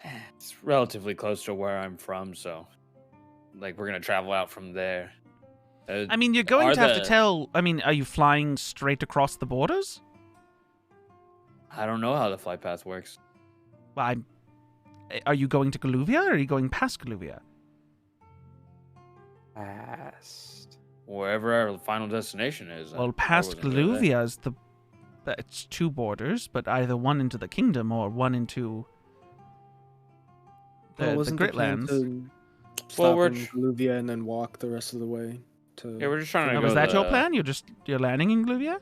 It's relatively close to where I'm from, so we're gonna travel out from there. I mean, you're going to have to tell. I mean, are you flying straight across the borders? I don't know how the flight path works. Well, are you going to Galuvia or are you going past Galuvia? Past. wherever our final destination is. Well, past Gluvia is it's 2 borders, but either one into the kingdom or one into the Gritlands. Stop in Gluvia and then walk the rest of the way to. Yeah, we're just trying to go. Was that your plan? You're landing in Gluvia?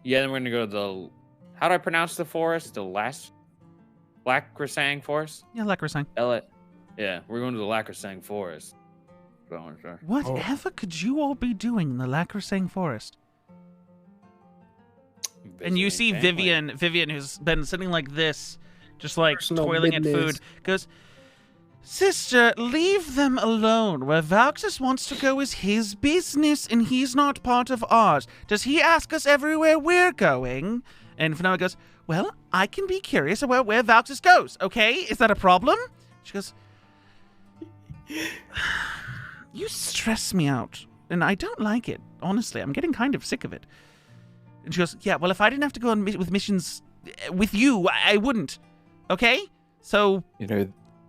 Yeah, then we're gonna go to the. How do I pronounce the forest? The Lacrasang Forest? Yeah, Lacrasang. Yeah, we're going to the Lacrasang Forest. Whatever could you all be doing in the Lacrasang Forest? And you see Vivian, who's been sitting like this, just like toiling at food, goes, "Sister, leave them alone. Where Valxis wants to go is his business, and he's not part of ours. Does he ask us everywhere we're going?" And Fanoa goes, "Well, I can be curious about where Valxis goes, okay? Is that a problem?" She goes, "You stress me out, and I don't like it. Honestly, I'm getting kind of sick of it." And she goes, "Yeah, well, if I didn't have to go on with missions with you, I wouldn't. Okay? So..."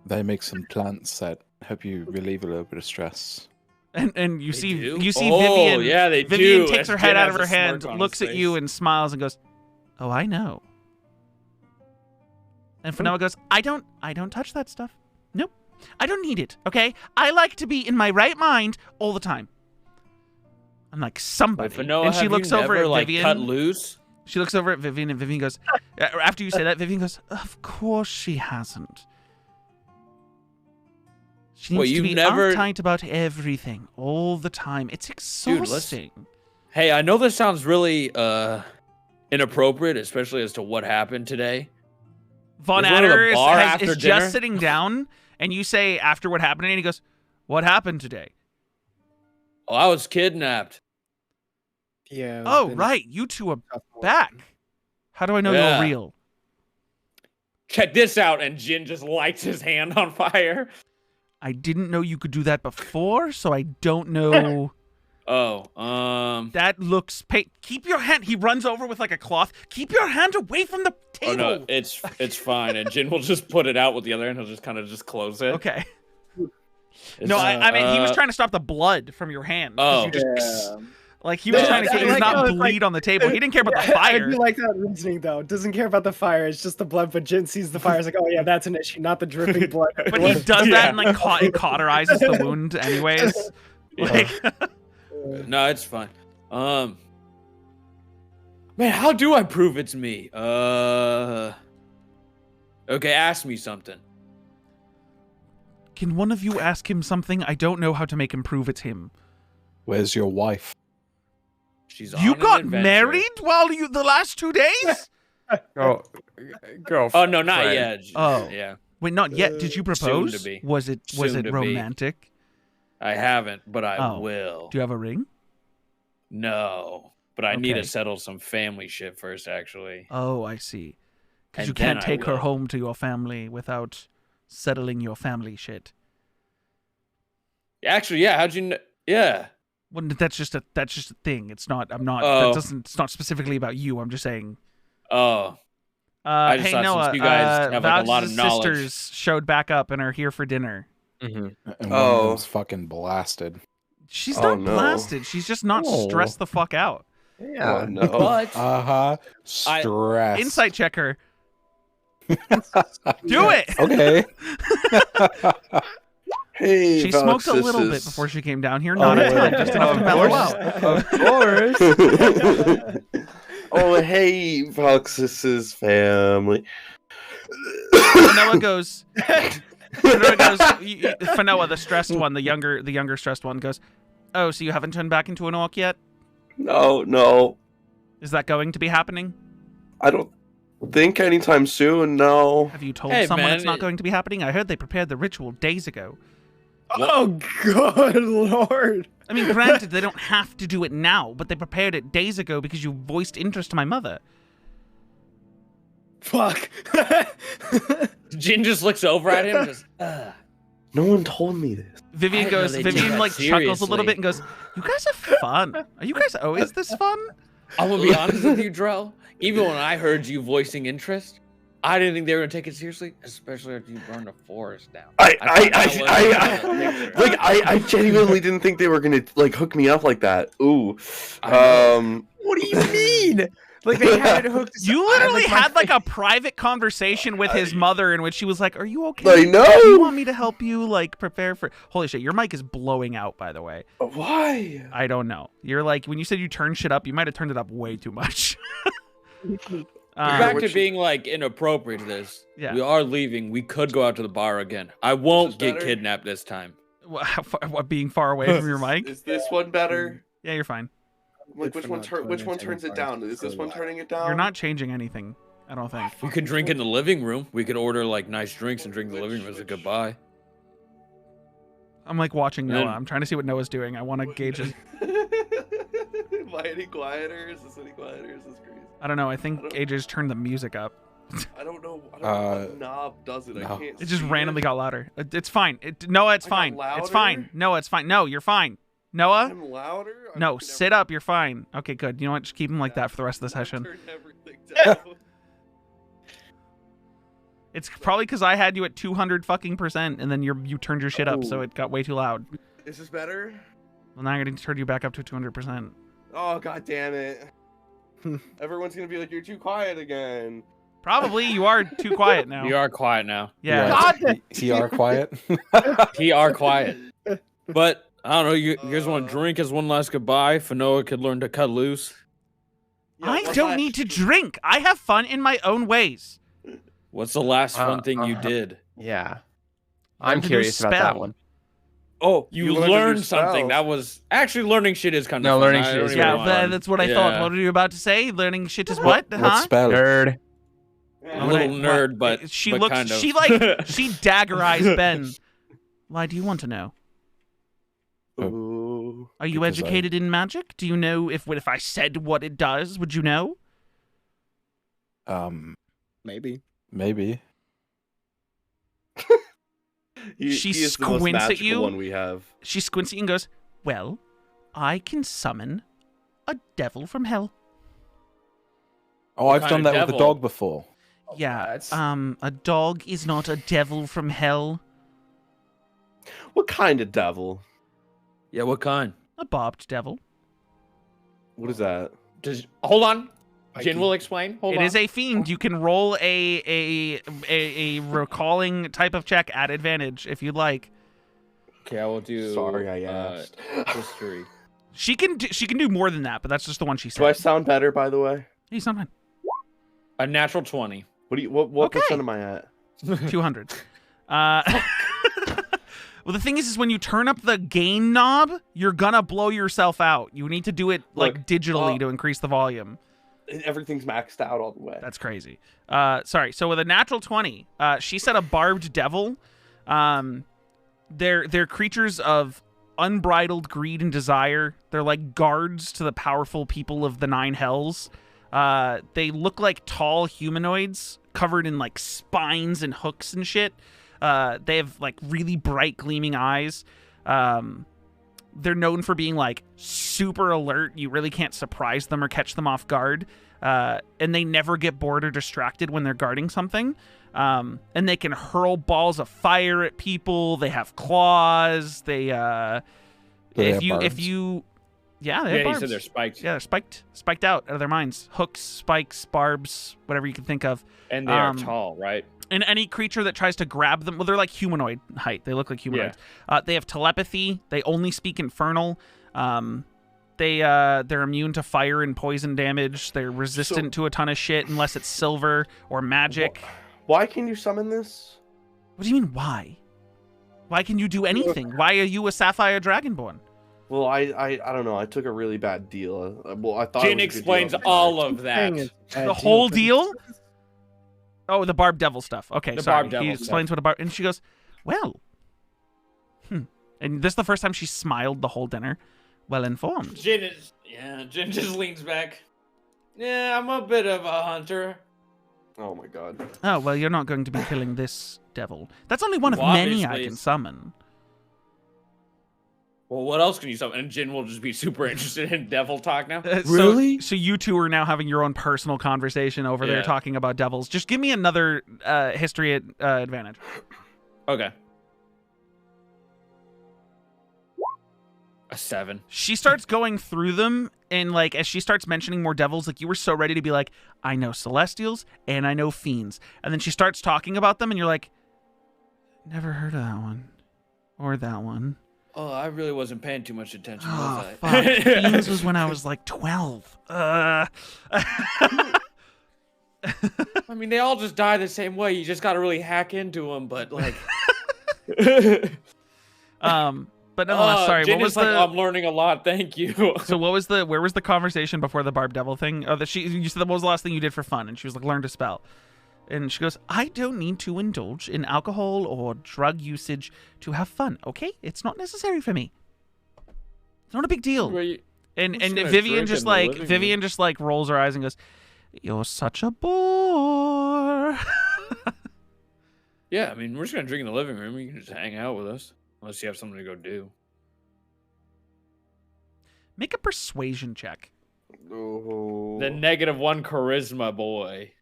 They make some plants that help you relieve a little bit of stress. And you see Vivian. Yeah, they Vivian do. takes her head out of her hand, looks at you, and smiles and goes, "Oh, I know." And Fanoa goes, I don't touch that stuff. Nope. I don't need it, okay? I like to be in my right mind all the time. I'm like somebody. Wait, Fanoa, and she looks over at Vivian. Cut loose? She looks over at Vivian, and Vivian goes, after you say that, Vivian goes, "Of course she hasn't. She needs to be uptight about everything all the time. It's exhausting." Dude, hey, I know this sounds really inappropriate, especially as to what happened today. Von Adder is just sitting down, and you say after what happened, and he goes, "What happened today?" "Oh, I was kidnapped." Yeah. Oh, right. You two are back. How do I know you're real? Check this out, and Jin just lights his hand on fire. I didn't know you could do that before, so I don't know. That looks... Keep your hand... He runs over with like a cloth. Keep your hand away from the table. Oh, no, it's fine. And Jin will just put it out with the other hand. He'll just kind of just close it. Okay. No, I mean, he was trying to stop the blood from your hand. Oh. Like, he was trying to get not bleed on the table. He didn't care about the fire. I do like that reasoning, though. Doesn't care about the fire. It's just the blood, but Jin sees the fire. It's like, oh, yeah, that's an issue, not the dripping blood. But he does that and, like, it cauterizes the wound anyways. Like... No, it's fine. Man, how do I prove it's me? Okay, ask me something. Can one of you ask him something? I don't know how to make him prove it's him. Where's your wife? You got married while the last 2 days? Girl. Oh no, not yet. Oh yeah. Wait, not yet. Did you propose? Soon to be. Was it romantic? I haven't, but I will. Do you have a ring? No, but I need to settle some family shit first, actually. Oh, I see. Because you can't take her home to your family without settling your family shit. Actually, yeah. How'd you know? Yeah. Well, that's just a thing. It's not. I'm not. It's not specifically about you. I'm just saying. Oh. I just hey Noah, you guys have like a lot of knowledge. Sisters showed back up and are here for dinner. Mm-hmm. And one of them's fucking blasted. She's not blasted. She's just not stressed the fuck out. Yeah. Oh, no. But Stress. Insight checker. Do it. Okay. Hey, she smoked a little bit before she came down here. Not a ton, just enough to mellow out. Of course. Oh, hey, Valxis's family. Fanoa goes. Fanoa, the stressed one, the younger stressed one, goes, "Oh, so you haven't turned back into an orc yet?" No. Is that going to be happening? I don't think anytime soon, no. Have you told someone it's not going to be happening? I heard they prepared the ritual days ago. Oh, good lord. I mean, granted, they don't have to do it now, but they prepared it days ago because you voiced interest to my mother. Fuck. Jin just looks over at him and just, No one told me this. Vivian like chuckles a little bit and goes, "You guys are fun. Are you guys always this fun?" I'm gonna be honest with you, Drell. Even when I heard you voicing interest, I didn't think they were gonna take it seriously, especially after you burned the forest down. I genuinely didn't think they were gonna like hook me up like that. Ooh, What do you mean? Like they had hooked. You literally had like a private conversation with his mother in which she was like, "Are you okay? I know. Do you want me to help you like prepare for?" Holy shit, your mic is blowing out. By the way, why? I don't know. You're like when you said you turned shit up, you might have turned it up way too much. Back to being like inappropriate to this. Yeah. We are leaving. We could go out to the bar again. I won't get kidnapped this time. What, being far away from your mic? Is this one better? Yeah, you're fine. Like which one turns it down? Is this one turning it down? You're not changing anything, I don't think. We could drink in the living room. We could order like nice drinks and drink in the living room as a goodbye. I'm like watching Noah. I'm trying to see what Noah's doing. I want to gauge his. Am I any quieter? Is this any quieter? Is this crazy? I don't know. I think AJ's turned the music up. I don't know what knob does it. No. I can't. It just randomly got louder. It's fine. Noah, it's fine. It's fine. Noah, it's fine. No, you're fine. Noah? I'm louder? No, sit up. You're fine. Okay, good. You know what? Just keep him like that for the rest of the session. Turn everything down. It's probably because I had you at 200% and then you turned your shit up, so it got way too loud. Is this better? Well, now I'm going to turn you back up to 200%. Oh, god damn it. Everyone's going to be like, you're too quiet again. Probably. You are too quiet now. You are quiet now. Yeah. God! He are quiet. He are quiet. But I don't know. You guys want to drink as one last goodbye? Fanoa could learn to cut loose. Yeah, I don't need to drink. I have fun in my own ways. What's the last fun thing you did? Yeah, I'm curious about that one. Oh, you learned something. That was actually learning shit is kind of fun. Learning shit is that's what I thought. What were you about to say? Learning shit is what? What spell? Nerd. A little nerd, but she but looks. kind of. She dagger eyes Ben. Why do you want to know? Ooh. Are you Because educated in magic? Do you know if I said what it does, would you know? Maybe. She is the most squints at magical you. one we have. She squints at you and goes, "Well, I can summon a devil from hell." Oh, I've done that with a dog before. Yeah, a dog is not a devil from hell. What kind of devil? Yeah, what kind? A barbed devil. What is that? Hold on. Jin will explain. Hold on. It is a fiend. You can roll a recalling type of check at advantage if you'd like. Okay, I will do. Sorry, I asked. History. She can do more than that, but that's just the one she said. Do I sound better, by the way? You sound fine. A natural 20. What percent am I at? 200. Well, the thing is when you turn up the gain knob, you're gonna blow yourself out. You need to do it like digitally to increase the volume. Everything's maxed out all the way. That's crazy. Sorry. So with a natural 20, she said a barbed devil. They're creatures of unbridled greed and desire. They're like guards to the powerful people of the Nine Hells. They look like tall humanoids covered in like spines and hooks and shit. They have like really bright gleaming eyes. They're known for being like super alert. You really can't surprise them or catch them off guard. And they never get bored or distracted when they're guarding something. And they can hurl balls of fire at people. They have claws. They Yeah, you said they're spiked. Yeah, they're spiked out of their minds. Hooks, spikes, barbs, whatever you can think of. And they are tall, right? And any creature that tries to grab them, well, they're like humanoid height. They look like humanoids. Yeah. They have telepathy. They only speak infernal. They're immune to fire and poison damage. They're resistant to a ton of shit unless it's silver or magic. Why can you summon this? What do you mean, why? Why can you do anything? Why are you a Sapphire Dragonborn? Well, I don't know. I took a really bad deal. Well, I thought Jin explains all of that. The whole deal? Oh, the barbed devil stuff. Okay, sorry. He explains what a barb... And she goes, well... And this is the first time she smiled the whole dinner. Well informed. Jin just leans back. Yeah, I'm a bit of a hunter. Oh my god. Oh, well, you're not going to be killing this devil. That's only one of many I can summon. Well, what else can you summon? And Jin will just be super interested in devil talk now. Really? So you two are now having your own personal conversation over there talking about devils. Just give me another history advantage. Okay. A 7. She starts going through them, and like as she starts mentioning more devils, like you were so ready to be like, I know celestials and I know fiends. And then she starts talking about them and you're like, never heard of that one. Or that one. Oh, I really wasn't paying too much attention, Oh, was I? fuck. Fiends was when I was like 12. I mean, they all just die the same way. You just got to really hack into them, but like... But nonetheless, sorry. Jin what was is the? like, I'm learning a lot. Thank you. So what was the? Where was the conversation before the barb devil thing? Oh, you said what was the last thing you did for fun? And she was like, learn to spell. And she goes, I don't need to indulge in alcohol or drug usage to have fun. Okay, it's not necessary for me. It's not a big deal. And Vivian just like rolls her eyes and goes, you're such a bore. Yeah, I mean, we're just gonna drink in the living room. You can just hang out with us. Unless you have something to go do. Make a persuasion check. Oh. The -1 charisma boy.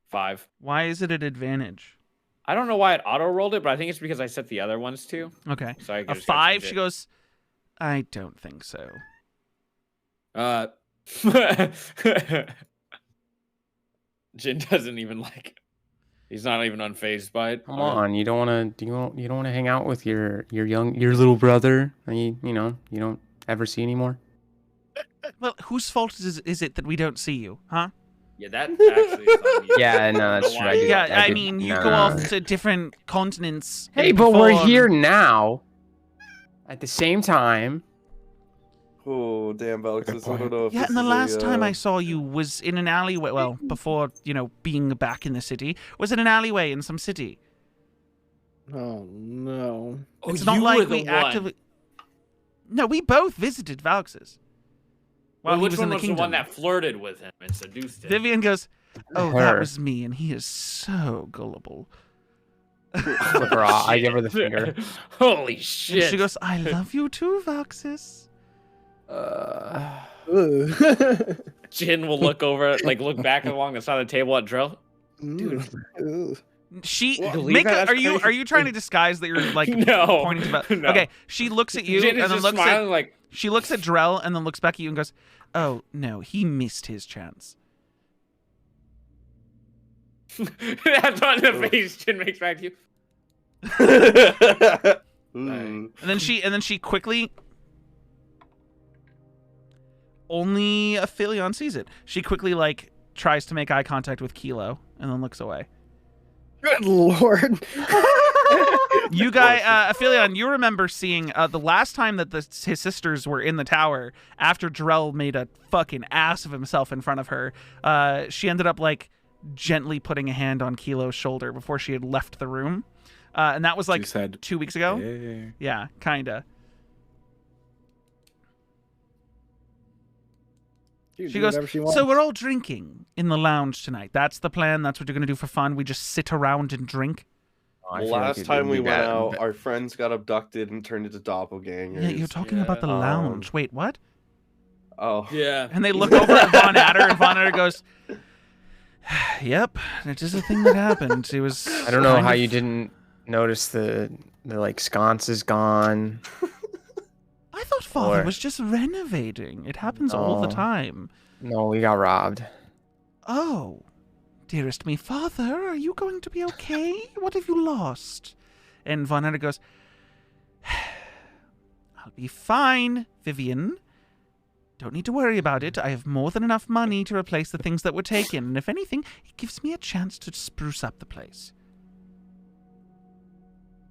5. Why is it an advantage? I don't know why it auto-rolled it, but I think it's because I set the other ones too. Okay. So I a 5, she goes, I don't think so. Jin doesn't even like... He's not even unfazed by it. Come on, you don't want to hang out with your little brother, and you don't ever see anymore. Well, whose fault is it that we don't see you, huh? Yeah, that actually is on you. Yeah, no, that's true. I mean, you go off to different continents. Hey, but we're here now. At the same time. Oh, damn, Alexis, I don't know if and the last time I saw you was in an alleyway. Well, before, being back in the city, was in an alleyway in some city. Oh, no. It's not like we actively... No, we both visited Valxis. Well, which one was the one that flirted with him and seduced him? Vivian goes, oh, that was me, and he is so gullible. I give her the finger. Holy shit. And she goes, I love you too, Valxis. Jin will look back along the side of the table at Drill. Dude. Are you trying to disguise that you're like no, pointing to no. Okay, she looks at you Jin and then looks at she looks at Drell and then looks back at you and goes, oh no, he missed his chance. That's on the face Jin makes back to you. And then she quickly, only Aphelion sees it. She quickly tries to make eye contact with Kilo and then looks away. Good lord. You guys, Aphelion, you remember seeing the last time that his sisters were in the tower after Drell made a fucking ass of himself in front of her. She ended up gently putting a hand on Kilo's shoulder before she had left the room. And that was 2 weeks ago. Yeah, kinda. She goes, so we're all drinking in the lounge tonight. That's the plan. That's what you're going to do for fun. We just sit around and drink. Last time we went out, our friends got abducted and turned into doppelgangers. Yeah, you're talking about the lounge. Wait, what? Oh. Yeah. And they look over at Von Adder, and Von Adder goes, yep, it is a thing that happened. It was... I don't know how you didn't notice the sconce is gone. I thought Father was just renovating. It happens all the time. No, we got robbed. Oh. Dearest me, Father, are you going to be okay? What have you lost? And Von Adder goes, I'll be fine, Vivian. Don't need to worry about it. I have more than enough money to replace the things that were taken. And if anything, it gives me a chance to spruce up the place.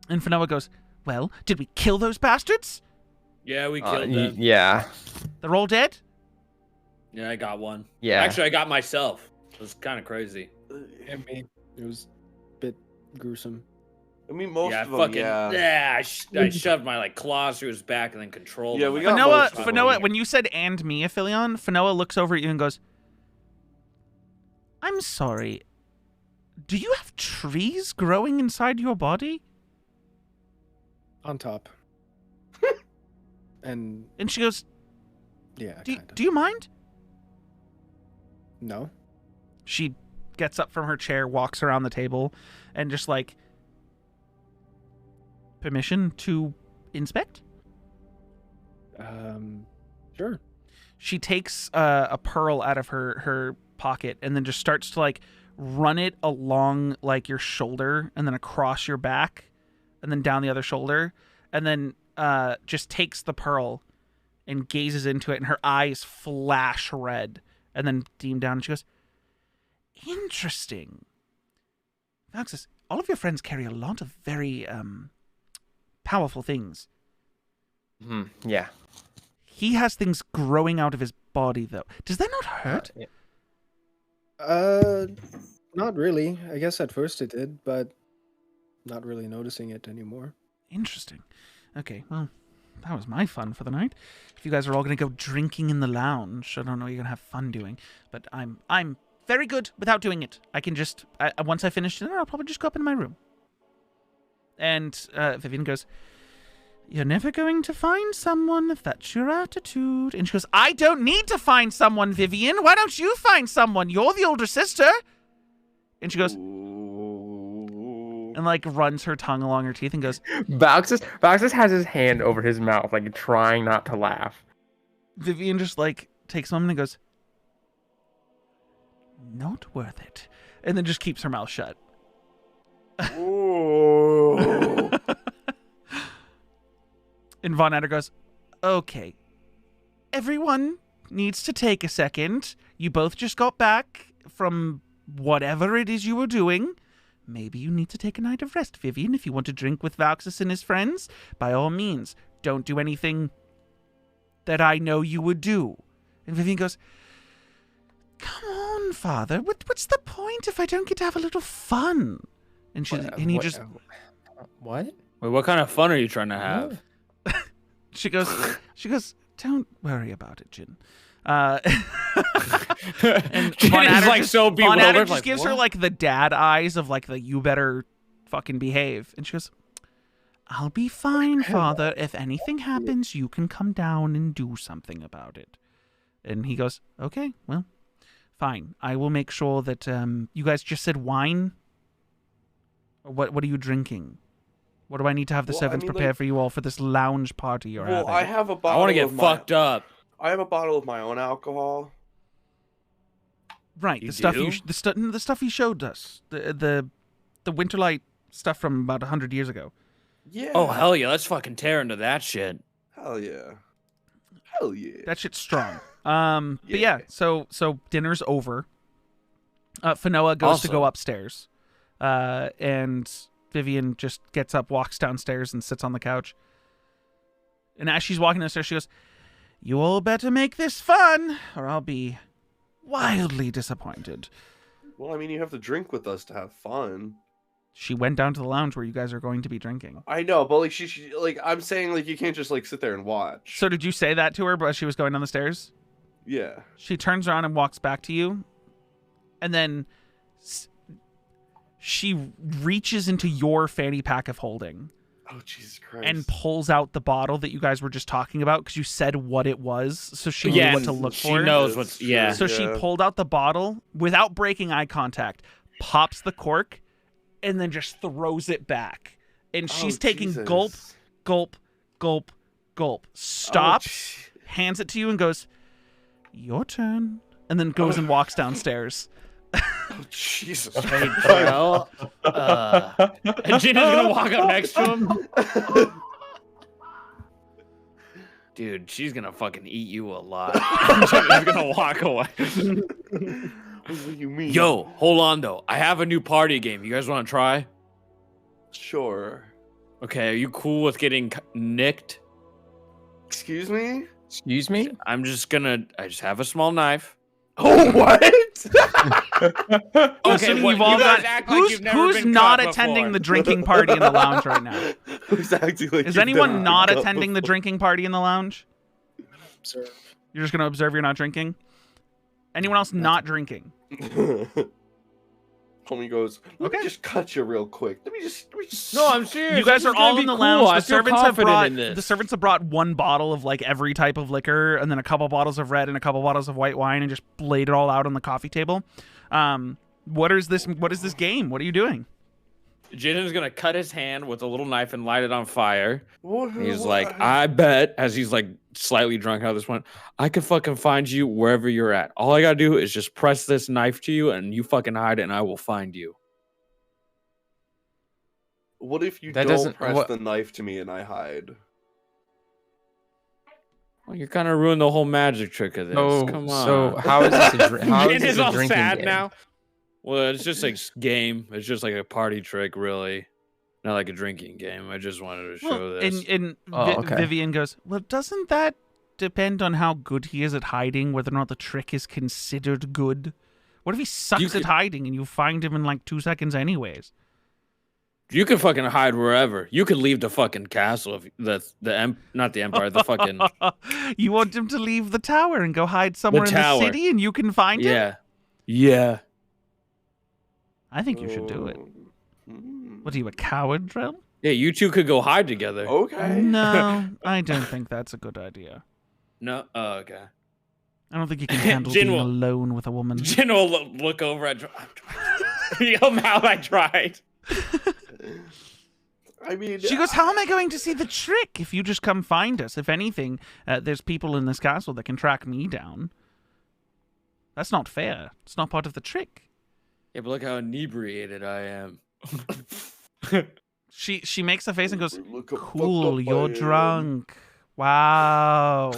And Fanoa goes, well, did we kill those bastards? Yeah, we killed them. Yeah. They're all dead? Yeah, I got one. Yeah. Actually, I got myself. It was kind of crazy. It was a bit gruesome. I mean, most of them, I shoved my claws through his back and then controlled him. We got Fanoa, when you said "and me," Aphelion, Fanoa looks over at you and goes, I'm sorry. Do you have trees growing inside your body? On top. And she goes, yeah, do you mind? No. She gets up from her chair, walks around the table, and just like, permission to inspect? Sure. She takes a pearl out of her pocket and then just starts to like run it along like your shoulder and then across your back and then down the other shoulder, and then just takes the pearl and gazes into it, and her eyes flash red and then beam down, and she goes, interesting. Vaxus, all of your friends carry a lot of very powerful things. Yeah. He has things growing out of his body, though. Does that not hurt? Not really. I guess at first it did, but not really noticing it anymore. Interesting. Okay, well, that was my fun for the night. If you guys are all going to go drinking in the lounge, I don't know what you're going to have fun doing, but I'm very good without doing it. I can just, once I finish dinner, I'll probably just go up in my room. And Vivian goes, you're never going to find someone if that's your attitude. And she goes, I don't need to find someone, Vivian. Why don't you find someone? You're the older sister. And she goes, and like runs her tongue along her teeth and goes, Baxus has his hand over his mouth, like trying not to laugh. Vivian just like takes a moment and goes, not worth it. And then just keeps her mouth shut. And Von Adder goes, okay, everyone needs to take a second. You both just got back from whatever it is you were doing. Maybe you need to take a night of rest, Vivian. If you want to drink with Valxis and his friends, by all means, don't do anything that I know you would do. And Vivian goes, come on, Father. What's the point if I don't get to have a little fun? And he just... What? Wait, what kind of fun are you trying to have? She goes, don't worry about it, Jin. And Jin is like so bewildered. Von Adder just like, gives what? her like the dad eyes of like the you better fucking behave. And she goes, I'll be fine, Father. If anything happens, you can come down and do something about it. And he goes, okay, well, fine. I will make sure that you guys just said wine. Or what are you drinking? What do I need to have the servants prepare for you all for this lounge party you're having? I have a bottle. I want to get fucked up. I have a bottle of my own alcohol. Right, You the stuff you showed us, the Winterlight stuff from about 100 years ago. Yeah. Oh hell yeah! Let's fucking tear into that shit. Hell yeah. Hell yeah. That shit's strong. But yeah, so dinner's over. Fanoa goes to go upstairs, and Vivian just gets up, walks downstairs, and sits on the couch. And as she's walking downstairs, she goes, you all better make this fun, or I'll be wildly disappointed. Well, I mean, you have to drink with us to have fun. She went down to the lounge where you guys are going to be drinking. I know, but like she like I'm saying, like you can't just like sit there and watch. So did you say that to her as she was going down the stairs? Yeah. She turns around and walks back to you, and then she reaches into your fanny pack of holding. Oh, Jesus Christ. And pulls out the bottle that you guys were just talking about because you said what it was, so she knew what to look for. She knows what's... Yeah. So she pulled out the bottle without breaking eye contact, pops the cork, and then just throws it back. And she's taking gulp, gulp, gulp, gulp. Stops, hands it to you, and goes, your turn. And then goes and walks downstairs. Oh, Jesus. Hey, Joe. And Gina's gonna walk up next to him. Dude, she's gonna fucking eat you alive. Gina's gonna walk away. What do you mean? Yo, hold on though. I have a new party game. You guys want to try? Sure. Okay, are you cool with getting nicked? Excuse me? Excuse me? I just have a small knife. Oh, what? Okay, well, you've all you guys got. act like you've never Who's been not caught attending before. the drinking party in the lounge right now? Who's acting like Is you've anyone never not been caught attending the before? drinking party in the lounge? Observe. You're just gonna observe you're not drinking? Anyone else not drinking? Homie goes, let me just cut you real quick. Let me just. No, I'm serious. You guys are all in the lounge. The servants have brought this. one bottle of like every type of liquor, and then a couple bottles of red and a couple bottles of white wine, and just laid it all out on the coffee table. What is this? What is this game? What are you doing? Jin is gonna cut his hand with a little knife and light it on fire. He's like, I bet, as he's like slightly drunk how this went, I could fucking find you wherever you're at. All I gotta do is just press this knife to you and you fucking hide it and I will find you. What if you don't press the knife to me and I hide? Well, you're kind of ruined the whole magic trick of this. Come on. So how is this Jin is all drinking sad game? now. Well, it's just like game. It's just like a party trick, really. Not like a drinking game. I just wanted to show this. And okay. Vivian goes, well, doesn't that depend on how good he is at hiding, whether or not the trick is considered good? What if he sucks at hiding and you find him in like 2 seconds anyways? You can fucking hide wherever. You could leave the fucking castle if not the empire, the fucking. You want him to leave the tower and go hide somewhere in the city, and you can find him? Yeah. I think you should do it. What are you, a coward, Drell? Yeah, you two could go hide together. Okay. No, I don't think that's a good idea. No? Oh, okay. I don't think you can handle being alone with a woman. Jin will look over at Yo, Mal, I tried. I mean, she goes, how am I going to see the trick if you just come find us? If anything, there's people in this castle that can track me down. That's not fair. It's not part of the trick. Yeah, but look how inebriated I am. She makes a face and goes, cool, you're drunk. Wow.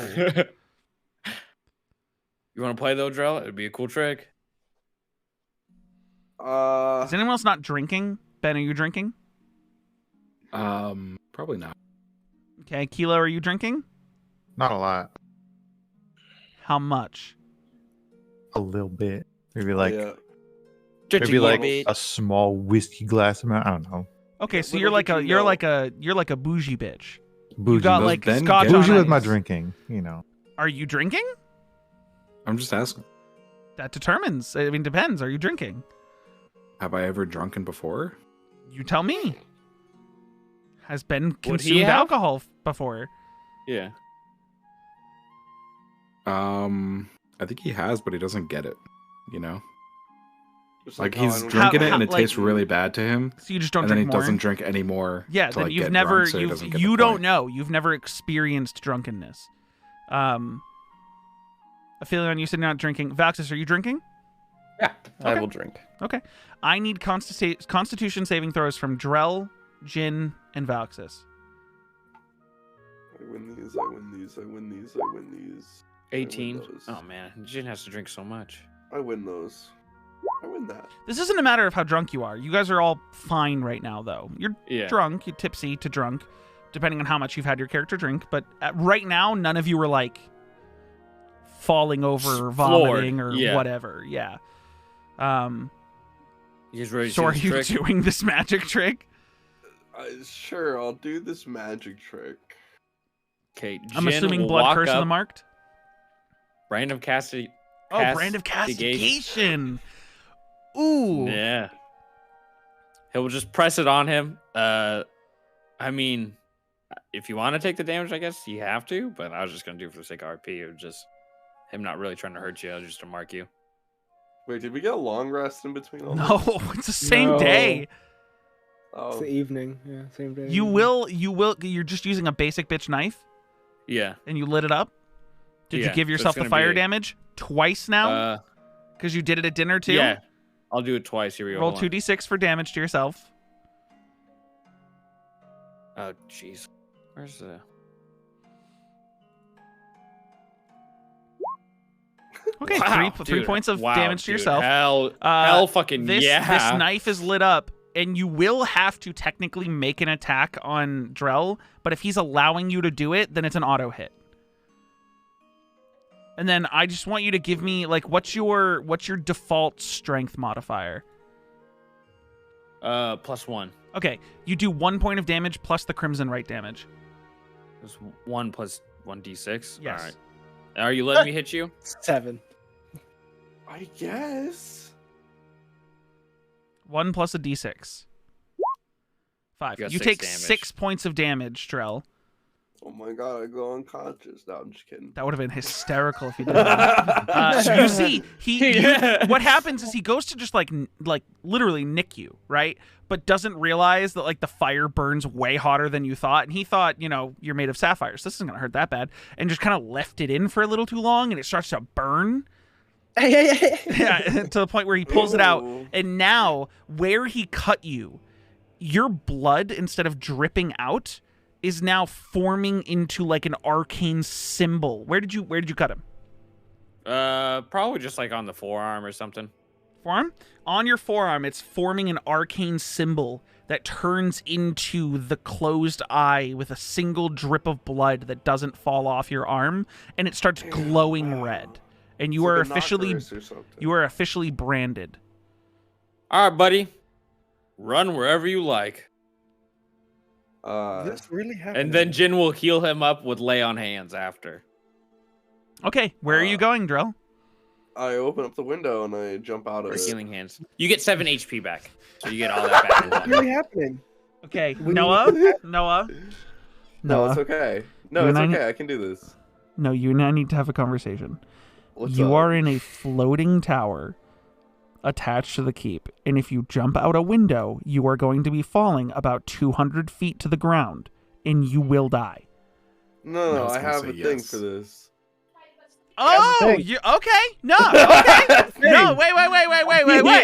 You want to play though, Drell? It'd be a cool trick. Is anyone else not drinking? Ben, are you drinking? Probably not. Okay, Kilo, are you drinking? Not a lot. How much? A little bit. Maybe like a small whiskey glass amount. I don't know. Okay, so you're like a bougie bitch. Bougie. You got like scotch on bougie with ice. my drinking, you know. Are you drinking? I'm just asking. That determines. I mean, depends. Are you drinking? Have I ever drunken before? You tell me. Has Ben consumed alcohol before? Yeah. I think he has, but he doesn't get it. You know, like no, he's drinking it and it tastes really bad to him. So you just don't and then drink he more? doesn't drink anymore. Yeah, to, then like, you've get never drunk, so you don't know. You've never experienced drunkenness. Aphelion, you said not drinking. Vaxis, are you drinking? Yeah, okay. I will drink. Okay. I need Constitution saving throws from Drell, Jin, and Vaxis. I win these, I win these, I win these, I win these. 18. Oh man, Jin has to drink so much. I win those. I win that. This isn't a matter of how drunk you are. You guys are all fine right now, though. You're drunk, you're tipsy to drunk, depending on how much you've had your character drink. But right now, none of you are like falling over, or vomiting, or whatever. Yeah. He's ready. So are you doing this magic trick? Sure, I'll do this magic trick. Okay, I'm assuming blood curse in the marked. Brand of castigation. Oh, brand of castigation. Ooh. Yeah. He'll just press it on him. I mean, if you want to take the damage, I guess you have to. But I was just gonna do it for the sake of RP. It was just him not really trying to hurt you, just to mark you. Wait, did we get a long rest in between all No, it's the same day. Oh. It's the evening. Yeah, same day. You're just using a basic bitch knife? Yeah. And you lit it up? Did you give yourself the fire damage twice now? Because you did it at dinner too? Yeah. I'll do it twice. Here we go. Roll 2d6 for damage to yourself. Oh, jeez. Where's the... Okay, wow, 3 points of damage to yourself. Hell fucking this knife is lit up, and you will have to technically make an attack on Drell, but if he's allowing you to do it, then it's an auto hit. And then I just want you to give me, like, what's your default strength modifier? +1. Okay, you do 1 point of damage plus the Crimson Right damage. It's 1 plus 1d6? Yes. All right. Are you letting me hit you? 7. I guess. 1 plus a d6. 5. You six take damage. 6 points of damage, Drell. Oh my god, I go unconscious. No, I'm just kidding. That would have been hysterical if you did that. You see, what happens is he goes to just like literally nick you, right? But doesn't realize that like the fire burns way hotter than you thought, and he thought, you know, you're made of sapphires. This isn't gonna hurt that bad, and just kind of left it in for a little too long, and it starts to burn. Yeah, to the point where he pulls it out, and now where he cut you, your blood, instead of dripping out, is now forming into like an arcane symbol. Where did you cut him? Probably just like on the forearm or something. Forearm? On your forearm, it's forming an arcane symbol that turns into the closed eye with a single drip of blood that doesn't fall off your arm, and it starts glowing red. And you are officially branded. All right, buddy. Run wherever you like. This really happened. And then Jin will heal him up with lay on hands after. Okay, where are you going, Drell? I open up the window and I jump out of it. Healing hands. You get 7 HP back, so you get all that back. What's really happening? Okay, Noah. No, it's okay. No, it's okay. I can do this. No, you and I need to have a conversation. What's you up? are in a floating tower attached to the keep, and if you jump out a window, you are going to be falling about 200 feet to the ground, and you will die. No, I have a thing for this. Oh, you okay? No, okay. No, wait.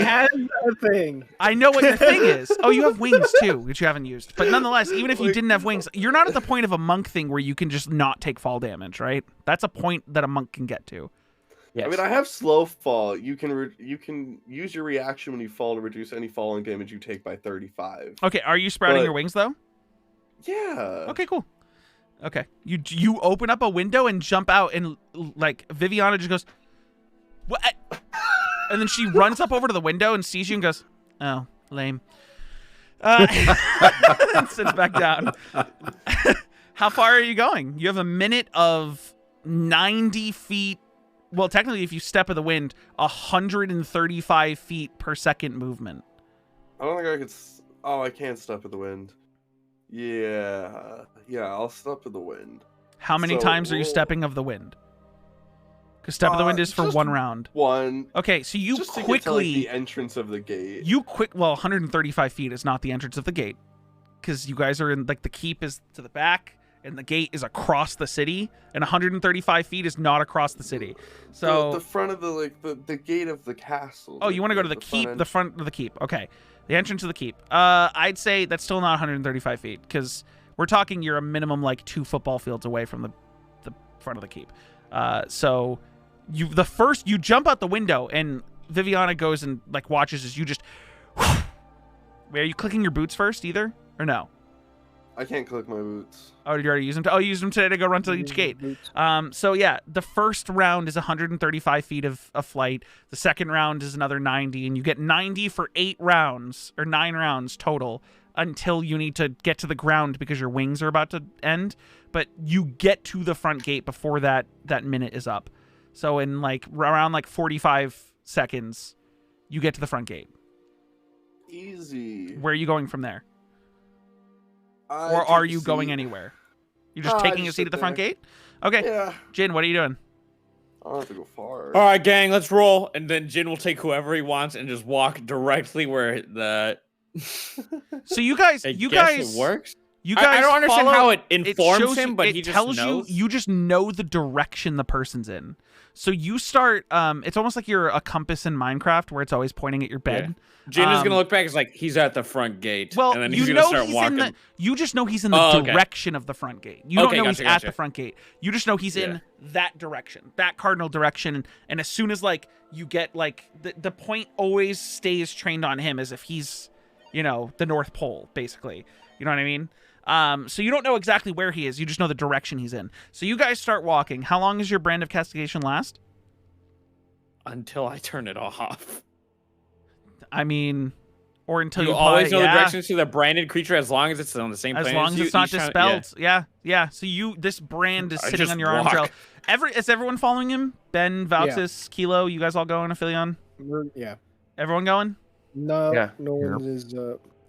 He has a thing. I know what your thing is. Oh, you have wings too, which you haven't used. But nonetheless, even if you didn't have wings, you're not at the point of a monk thing where you can just not take fall damage, right? That's a point that a monk can get to. Yes. I mean, I have slow fall. You can use your reaction when you fall to reduce any falling damage you take by 35. Okay, are you sprouting your wings though? Yeah. Okay, cool. Okay, you open up a window and jump out, and like Viviana just goes, "What?" And then she runs up over to the window and sees you and goes, "Oh, lame." And sits back down. How far are you going? You have a minute of 90 feet. Well, technically, if you step of the wind, 135 feet per second movement. I don't think I could. Oh, I can't step of the wind. Yeah, I'll step of the wind. How many times are you stepping of the wind? Because step of the wind is for 1 round. 1. Okay, so you just quickly to get to, like, the entrance of the gate. Well, 135 feet is not the entrance of the gate, because you guys are in like the keep is to the back. And the gate is across the city, and 135 feet is not across the city. So the front of the gate of the castle. Oh, you want to go to the keep, the front of the keep. Okay, the entrance of the keep. I'd say that's still not 135 feet, because we're talking you're a minimum like 2 football fields away from the front of the keep. So you jump out the window, and Viviana goes and like watches as you just. Wait, are you clicking your boots first either, or no? I can't click my boots. Oh, did you already use them? You used them today to go run to each gate. So yeah, the first round is 135 feet of flight. The second round is another 90, and you get 90 for 8 rounds, or 9 rounds total, until you need to get to the ground because your wings are about to end. But you get to the front gate before that minute is up. So in like around like 45 seconds, you get to the front gate. Easy. Where are you going from there? Or are you going anywhere? You're just taking a seat at the front gate? Okay. Yeah. Jin, what are you doing? I don't have to go far. All right, gang, let's roll. And then Jin will take whoever he wants and just walk directly where the... So you guys... it works? You guys I don't understand how it informs shows him, but he just knows. You just know the direction the person's in. So you start... it's almost like you're a compass in Minecraft where it's always pointing at your bed. Yeah. Jin is going to look back. It's like, he's at the front gate. Well, and then he's going to start walking. You just know he's in the direction of the front gate. You don't know he's at the front gate. You just know he's in that direction, that cardinal direction. And as soon as like you get like the point always stays trained on him as if he's, you know, the North Pole, basically. You know what I mean? So you don't know exactly where he is. You just know the direction he's in. So you guys start walking. How long does your brand of castigation last? Until I turn it off. I mean, or until you always know the directions to the branded creature as long as it's on the same plane. As long as it's not dispelled. Yeah. So this brand is sitting on your arm trail. Is everyone following him? Ben, Voutis, Kilo, you guys all going, Aphelion? Yeah. Everyone going? No, Yeah. no one is.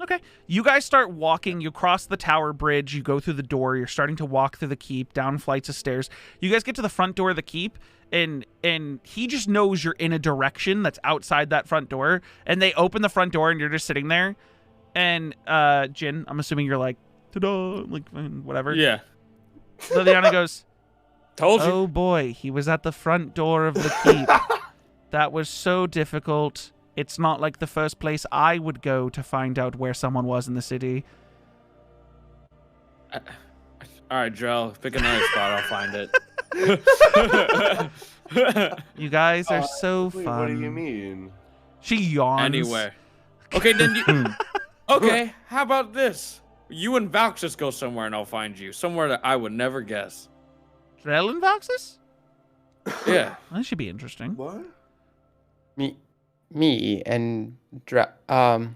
Okay. You guys start walking. You cross the tower bridge. You go through the door. You're starting to walk through the keep, down flights of stairs. You guys get to the front door of the keep, and he just knows you're in a direction that's outside that front door. And they open the front door, and you're just sitting there. And Jin, I'm assuming you're like, ta-da, like whatever. Yeah. Liliana goes, Told you. oh boy, he was at the front door of the keep. That was so difficult. It's not like the first place I would go to find out where someone was in the city. All right, Drell, pick another spot. I'll find it. You guys are so fun. What do you mean? She yawns. Anywhere. Okay, then you... Okay, how about this? You and Valk just go somewhere and I'll find you. Somewhere that I would never guess. Drell and Voxus? Yeah. That should be interesting. What? Me and Drell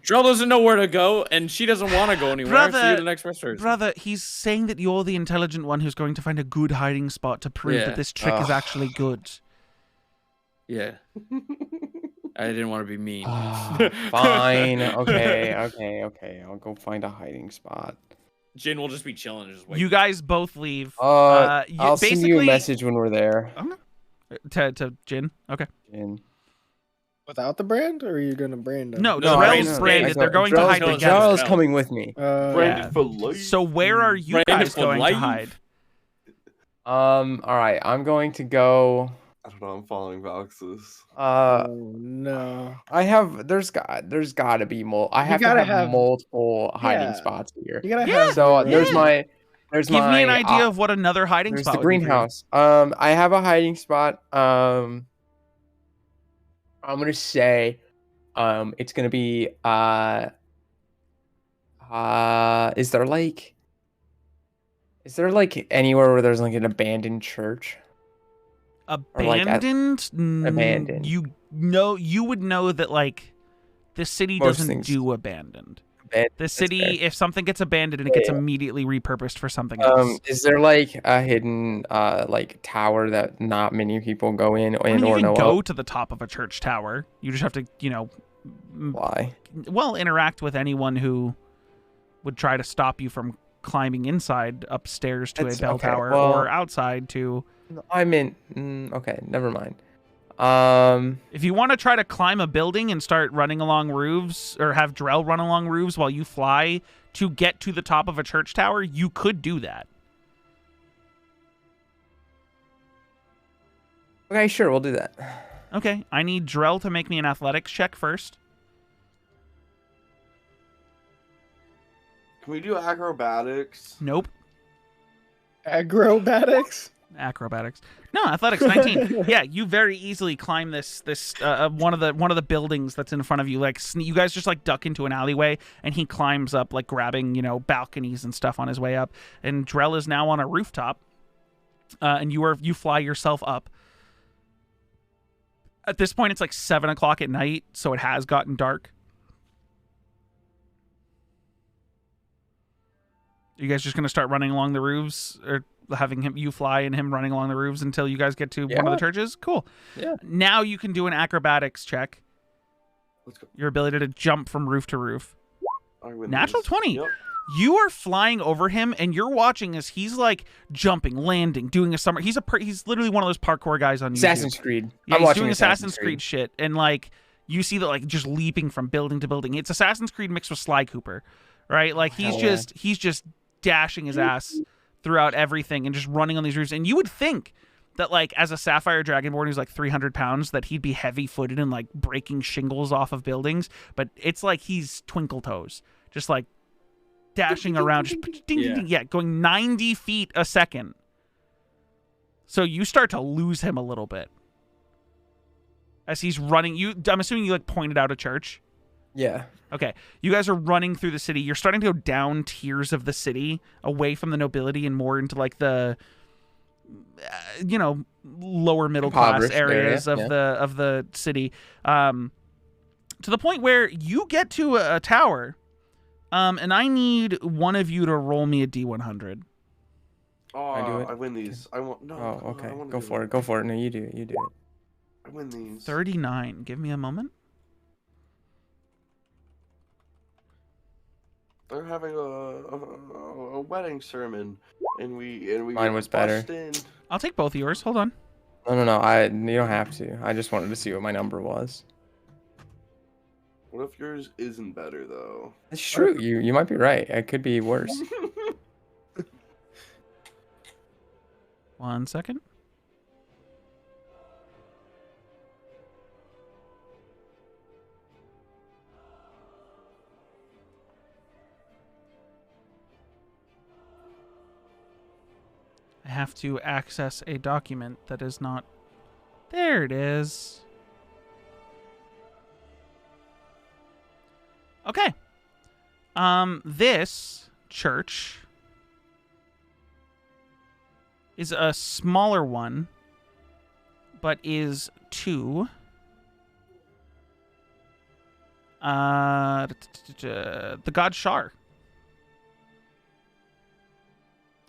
doesn't know where to go, and she doesn't want to go anywhere. Brother, so you're the next person. Brother, he's saying that you're the intelligent one who's going to find a good hiding spot to prove that this trick is actually good. Yeah. I didn't want to be mean. Fine. Okay. I'll go find a hiding spot. Jin will just be chilling and just wait. You guys both leave. I'll send you a message when we're there. To Jin? Okay. Jin. Without the brand, or are you gonna brand them? No, Drell's branded. They're going to hide together. Drell's coming with me. Branded for life. So where are you guys going to hide? All right. I'm going to go. I don't know. I'm following Vox's. Oh no. There's got to be I have to have multiple hiding spots here. You gotta have. So there's my. Give me an idea of what another hiding spot would be. There's the greenhouse. I have a hiding spot. I'm gonna say, it's gonna be. Is there like anywhere where there's like an abandoned church? Abandoned? Abandoned. You would know that like the city doesn't do abandoned. The city, if something gets abandoned, and it gets immediately repurposed for something else. Is there like a hidden like tower that not many people go in You can go to the top of a church tower. You just have to, why? Well, interact with anyone who would try to stop you from climbing inside upstairs to a bell tower or outside to. I meant okay, never mind. If you want to try to climb a building and start running along roofs, or have Drell run along roofs while you fly to get to the top of a church tower, you could do that. Okay, sure, we'll do that. Okay, I need Drell to make me an athletics check first. Can we do acrobatics? Nope. Acrobatics? Acrobatics. No, athletics 19. Yeah, you very easily climb this one of the buildings that's in front of you. Like you guys just like duck into an alleyway, and he climbs up, like grabbing balconies and stuff on his way up. And Drell is now on a rooftop, and you fly yourself up. At this point, it's like 7 o'clock at night, so it has gotten dark. You guys just gonna start running along the roofs, or having you fly and him running along the roofs until you guys get to one of the churches? Cool. Yeah. Now you can do an acrobatics check. Let's go. Your ability to jump from roof to roof. Natural 20. Yep. You are flying over him, and you're watching as he's like jumping, landing, doing a summer. He's literally one of those parkour guys on YouTube. Assassin's Creed. Yeah, he's doing Assassin's Creed shit, and like you see that like just leaping from building to building. It's Assassin's Creed mixed with Sly Cooper, right? Like he's just dashing his ass throughout everything and just running on these roofs. And you would think that like as a Sapphire Dragonborn who's like 300 pounds that he'd be heavy-footed and like breaking shingles off of buildings, but it's like he's twinkle toes, just like dashing around, just ding, ding, ding, going 90 feet a second. So you start to lose him a little bit as he's running. I'm assuming you like pointed out a church. Yeah. Okay. You guys are running through the city. You're starting to go down tiers of the city, away from the nobility and more into like the lower middle class areas of the city. To the point where you get to a tower, and I need one of you to roll me a D100. Oh, I do it. I win these. I want no. Oh, okay. Go for it. Go for it. No, you do it. You do it. I win these. 39. Give me a moment. They're having a wedding sermon, and we Mine was better. In. I'll take both of yours. Hold on. No. You don't have to. I just wanted to see what my number was. What if yours isn't better though? It's true. You might be right. It could be worse. 1 second. I have to access a document that is not... There it is. Okay. This church is a smaller one, but is to the god Shar.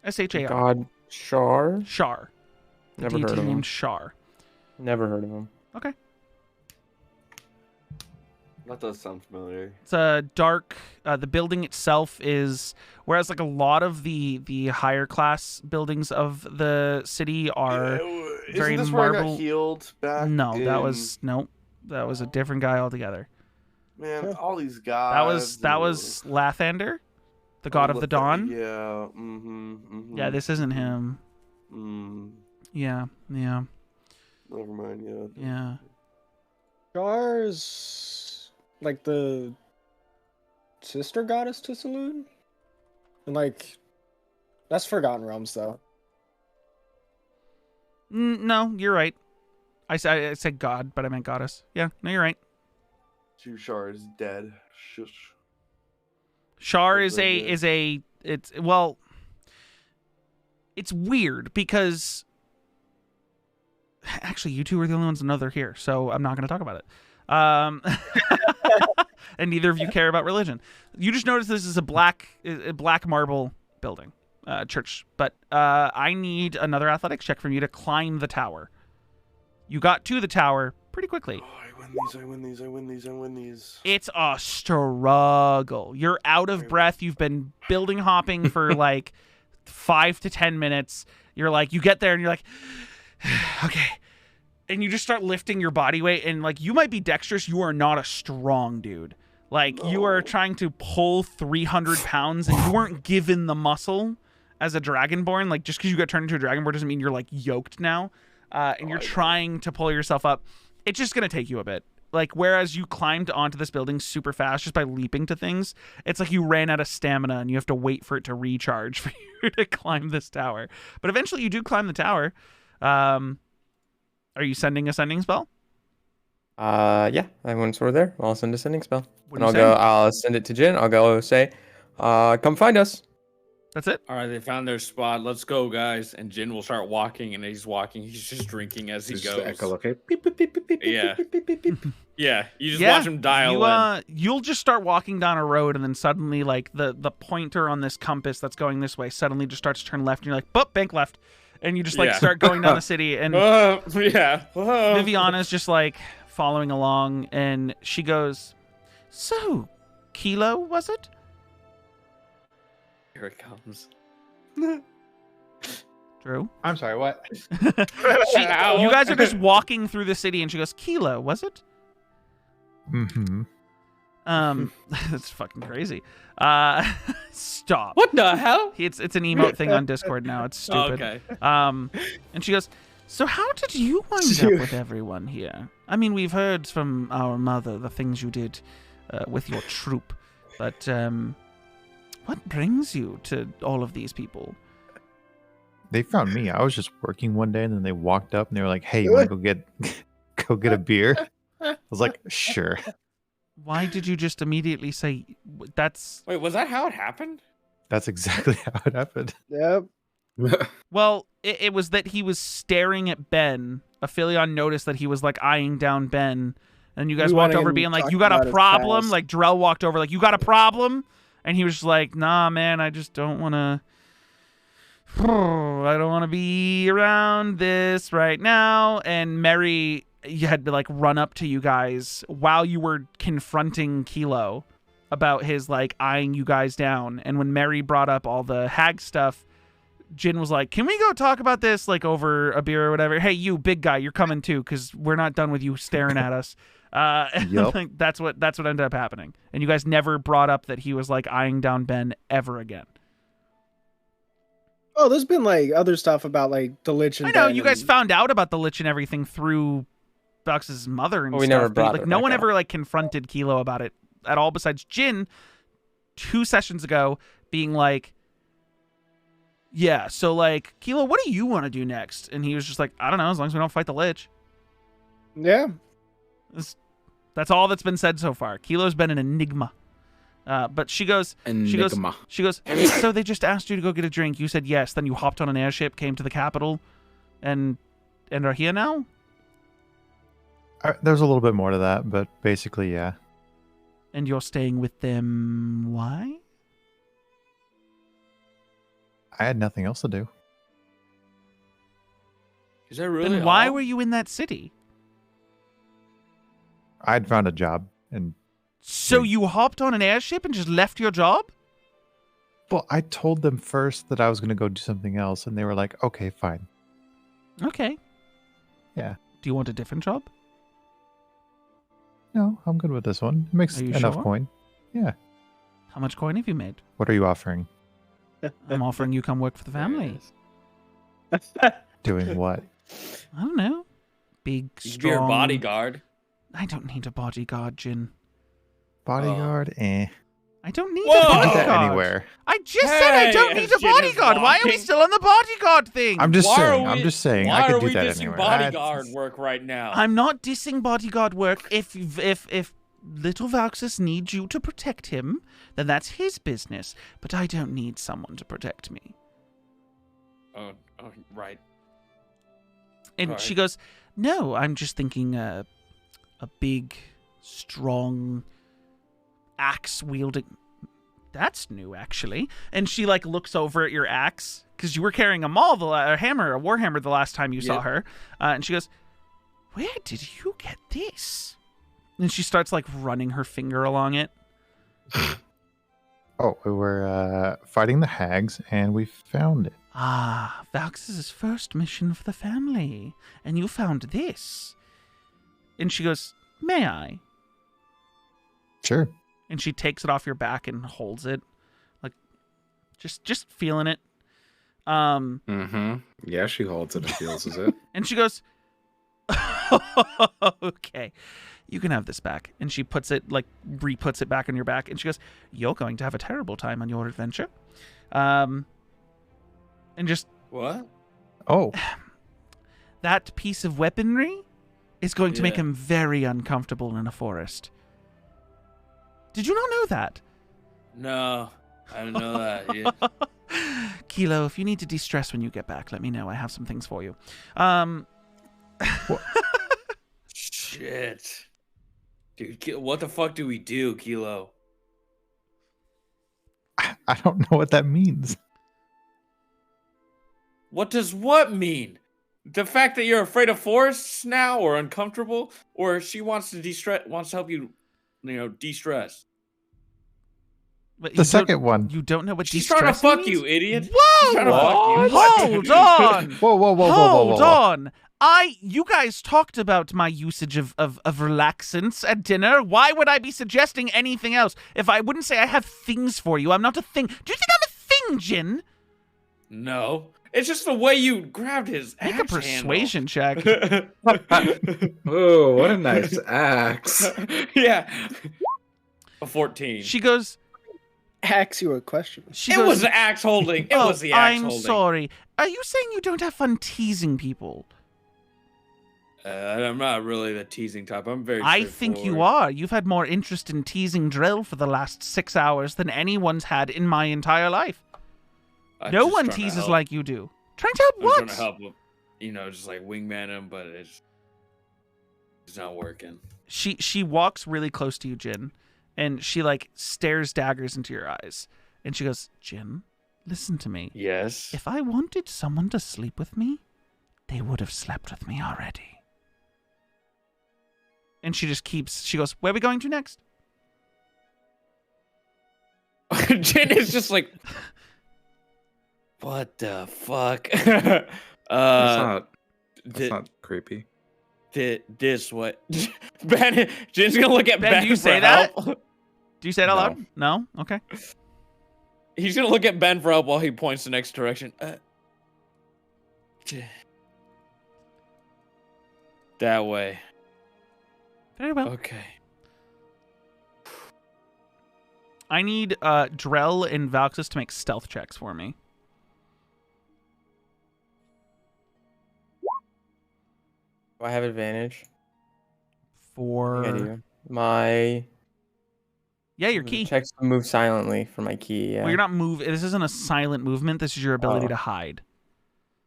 S-H-A-R. God Shar? Shar. The Never heard deity of him. named Shar. Never heard of him. Okay. That does sound familiar. It's a dark. The building itself is, whereas like a lot of the higher class buildings of the city are very Isn't this where I marble. got healed back? No, that was a different guy altogether. Man, all these guys. That was Lathander, the god of the dawn. Yeah. Mm-hmm. Yeah, this isn't him. Mm. Yeah. Never mind. Yeah. Shar's like the sister goddess to Saloon? And like that's Forgotten Realms though. No, you're right. I said god, but I meant goddess. Yeah, no, you're right. Shar is dead. Shush. Shar it's weird because actually you two are the only ones to know they're here, so I'm not going to talk about it. And neither of you care about religion. You just notice this is a black marble building, church. But I need another athletics check from you to climb the tower. You got to the tower pretty quickly. Oh, I win these. It's a struggle. You're out of breath. You've been building hopping for like 5 to 10 minutes. You're like, you get there and you're like, okay. And you just start lifting your body weight, and like, you might be dexterous. You are not a strong dude. Like, you are trying to pull 300 pounds and you weren't given the muscle as a dragonborn. Like, just because you got turned into a dragonborn doesn't mean you're like yoked now. And you're trying to pull yourself up. It's just going to take you a bit. Like, whereas you climbed onto this building super fast just by leaping to things, it's like you ran out of stamina and you have to wait for it to recharge for you to climb this tower. But eventually you do climb the tower. Are you sending a sending spell? Yeah. Once we're there, I'll send a sending spell. I'll send it to Jin. I'll go say, come find us. That's it. All right, they found their spot. Let's go, guys. And Jin will start walking, and he's walking. He's just drinking as he goes. Echolocated. Yeah. Yeah. You just watch him dial in. You'll just start walking down a road, and then suddenly, like, the pointer on this compass that's going this way suddenly just starts to turn left, and you're like, boop, bank left. And you just, like, start going down the city. And Viviana's just, like, following along, and she goes, so, Kilo, was it? Here it comes. Drew? I'm sorry, what? You guys are just walking through the city, and she goes, Kilo, was it? Mm-hmm. That's fucking crazy. Stop. What the hell? It's an emote thing on Discord now. It's stupid. Okay. And she goes, so how did you wind up with everyone here? I mean, we've heard from our mother the things you did with your troop, but what brings you to all of these people? They found me. I was just working one day, and then they walked up and they were like, "Hey, you want to go get a beer?" I was like, "Sure." Why did you just immediately say that's? Wait, was that how it happened? That's exactly how it happened. Yep. Well, it was that he was staring at Ben. Aphelion noticed that he was like eyeing down Ben, and you guys walked over being like, "You got a problem?" Like Drell walked over like, "You got a problem?" And he was just like, "Nah, man, I just don't want to. I don't want to be around this right now." And Mary had to like run up to you guys while you were confronting Kilo about his like eyeing you guys down. And when Mary brought up all the hag stuff, Jin was like, "Can we go talk about this like over a beer or whatever? Hey, you big guy, you're coming too, because we're not done with you staring at us." Yep. Like, that's what ended up happening. And you guys never brought up that he was like eyeing down Ben ever again. Oh, there's been like other stuff about like the Lich and I know Ben you guys and- found out about the Lich and everything through Bux's mother and Well, we stuff. never but, brought like it no back one up. ever like confronted Kilo about it at all, besides Jin 2 sessions ago being like, "Yeah, so like Kilo, what do you want to do next?" And he was just like, "I don't know, as long as we don't fight the Lich." Yeah. That's all that's been said so far. Kilo's been an enigma. But she goes, Enigma. she goes, "So they just asked you to go get a drink. You said yes. Then you hopped on an airship, came to the capital, and are here now?" There's a little bit more to that, but basically, yeah. "And you're staying with them, why?" I had nothing else to do. Is that really? Then why all? were you in that city? I'd found a job, and So you hopped on an airship and just left your job? well, I told them first that I was going to go do something else, and they were like, "Okay, fine." Okay. Yeah. Do you want a different job? No, I'm good with this one. It makes Are you enough sure? coin. Yeah. How much coin have you made? What are you offering? I'm offering you come work for the family. Doing what? I don't know. Big, You could be your strong... bodyguard. I don't need a bodyguard, Jin. Bodyguard? I don't need Whoa! a I bodyguard. do that anywhere. I just said I don't Hey, need a as Jin is bodyguard. Why are we walking. still on the bodyguard thing? I'm just Why are saying. we- I'm just saying. Why I could are do we that dissing anywhere. bodyguard work right now? I'm not dissing bodyguard work. If little Valxis needs you to protect him, then that's his business. But I don't need someone to protect me. Oh, right. And Alright. she goes, "No, I'm just thinking a big, strong, axe-wielding... That's new, actually." And she, like, looks over at your axe, because you were carrying a warhammer the last time you saw Yep. her. And she goes, "Where did you get this?" And she starts, like, running her finger along it. Oh, we were fighting the hags, and we found it. "Ah, Valx's first mission for the family. And you found this." And she goes, "May I?" Sure. And she takes it off your back and holds it, like just feeling it. Mm-hmm. Yeah, she holds it and feels it. And she goes, "Okay, you can have this back." And she puts it, like, re-puts it back on your back. And she goes, "You're going to have a terrible time on your adventure." And just What? Oh, that piece of weaponry is going to make Yeah. him very uncomfortable in a forest. Did you not know that? No, I didn't know that. Yeah. Kilo, if you need to de-stress when you get back, let me know. I have some things for you. Shit. Dude, what the fuck do we do, Kilo? I don't know what that means. What does what mean? The fact that you're afraid of forests now, or uncomfortable, or she wants to de-stress, wants to help you, de-stress. But you The don't- second one. You don't know what She's trying to de-stressing fuck means? you, idiot. Whoa! She's trying to fuck you. Hold on! Whoa, whoa, whoa, whoa, whoa, Hold whoa. on! You guys talked about my usage of relaxants at dinner. Why would I be suggesting anything else? If I wouldn't say I have things for you, I'm not a thing. Do you think I'm a thing, Jin? No, it's just the way you grabbed his Make a axe persuasion check. Oh, what a nice axe. handle. Yeah. A 14. She goes, Ask you a question. It was the axe holding. It "Oh, was the axe I'm holding. sorry. Are you saying you don't have fun teasing people?" I'm not really the teasing type. I'm very. I think you straightforward. are. You've had more interest in teasing Drill for the last 6 hours than anyone's had in my entire life. I'm No just one trying to teases help. like you do. Trying to help I'm what? trying to help him. Just like wingman him, but it's not working. She walks really close to you, Jin, and she, like, stares daggers into your eyes. And she goes, "Jin, listen to me. Yes. If I wanted someone to sleep with me, they would have slept with me already." And she just keeps, she goes, "Where are we going to next?" Jin is just like, what the fuck? That's not creepy. This what? Ben, Jin's gonna look at Ben. Do you say that? Do you say it out loud? No. Okay. He's gonna look at Ben for help while he points the next direction. That way. Very well. Okay. I need Drell and Valxis to make stealth checks for me. Do I have advantage? For I do. My your key. Checks to move silently for my key. Yeah. Well, you're not this isn't a silent movement. This is your ability to hide.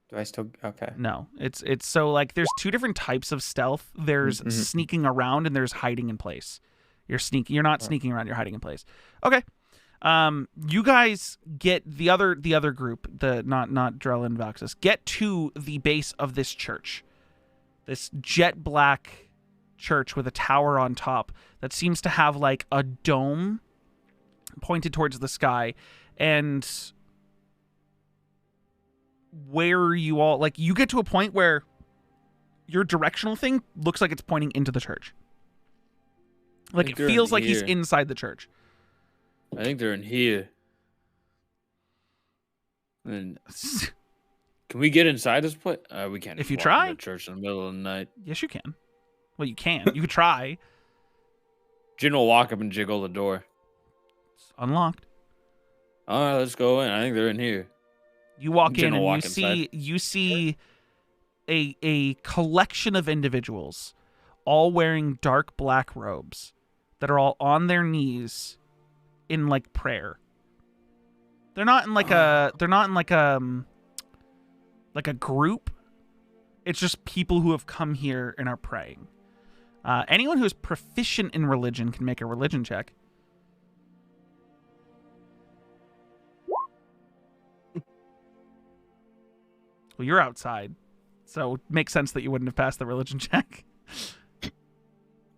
Do I still? Okay. No, it's so like there's two different types of stealth. There's sneaking around and there's hiding in place. You're not sneaking around. You're hiding in place. Okay. You guys get the other group, the not Drell and Valxis, get to the base of this church. This jet black church with a tower on top that seems to have like a dome pointed towards the sky, and where you all like you get to a point where your directional thing looks like it's pointing into the church. Like it feels like he's inside the church. I think they're in here. And can we get inside this place? We can't. If you try. Church in the middle of the night. Yes, you can. Well, you can. You could try. Jin will walk up and jiggle the door. It's unlocked. All right, let's go in. I think they're in here. You walk in and you see a collection of individuals, all wearing dark black robes, that are all on their knees in like prayer. They're not in like a group. It's just people who have come here and are praying. Anyone who is proficient in religion can make a religion check. Well, you're outside, so it makes sense that you wouldn't have passed the religion check.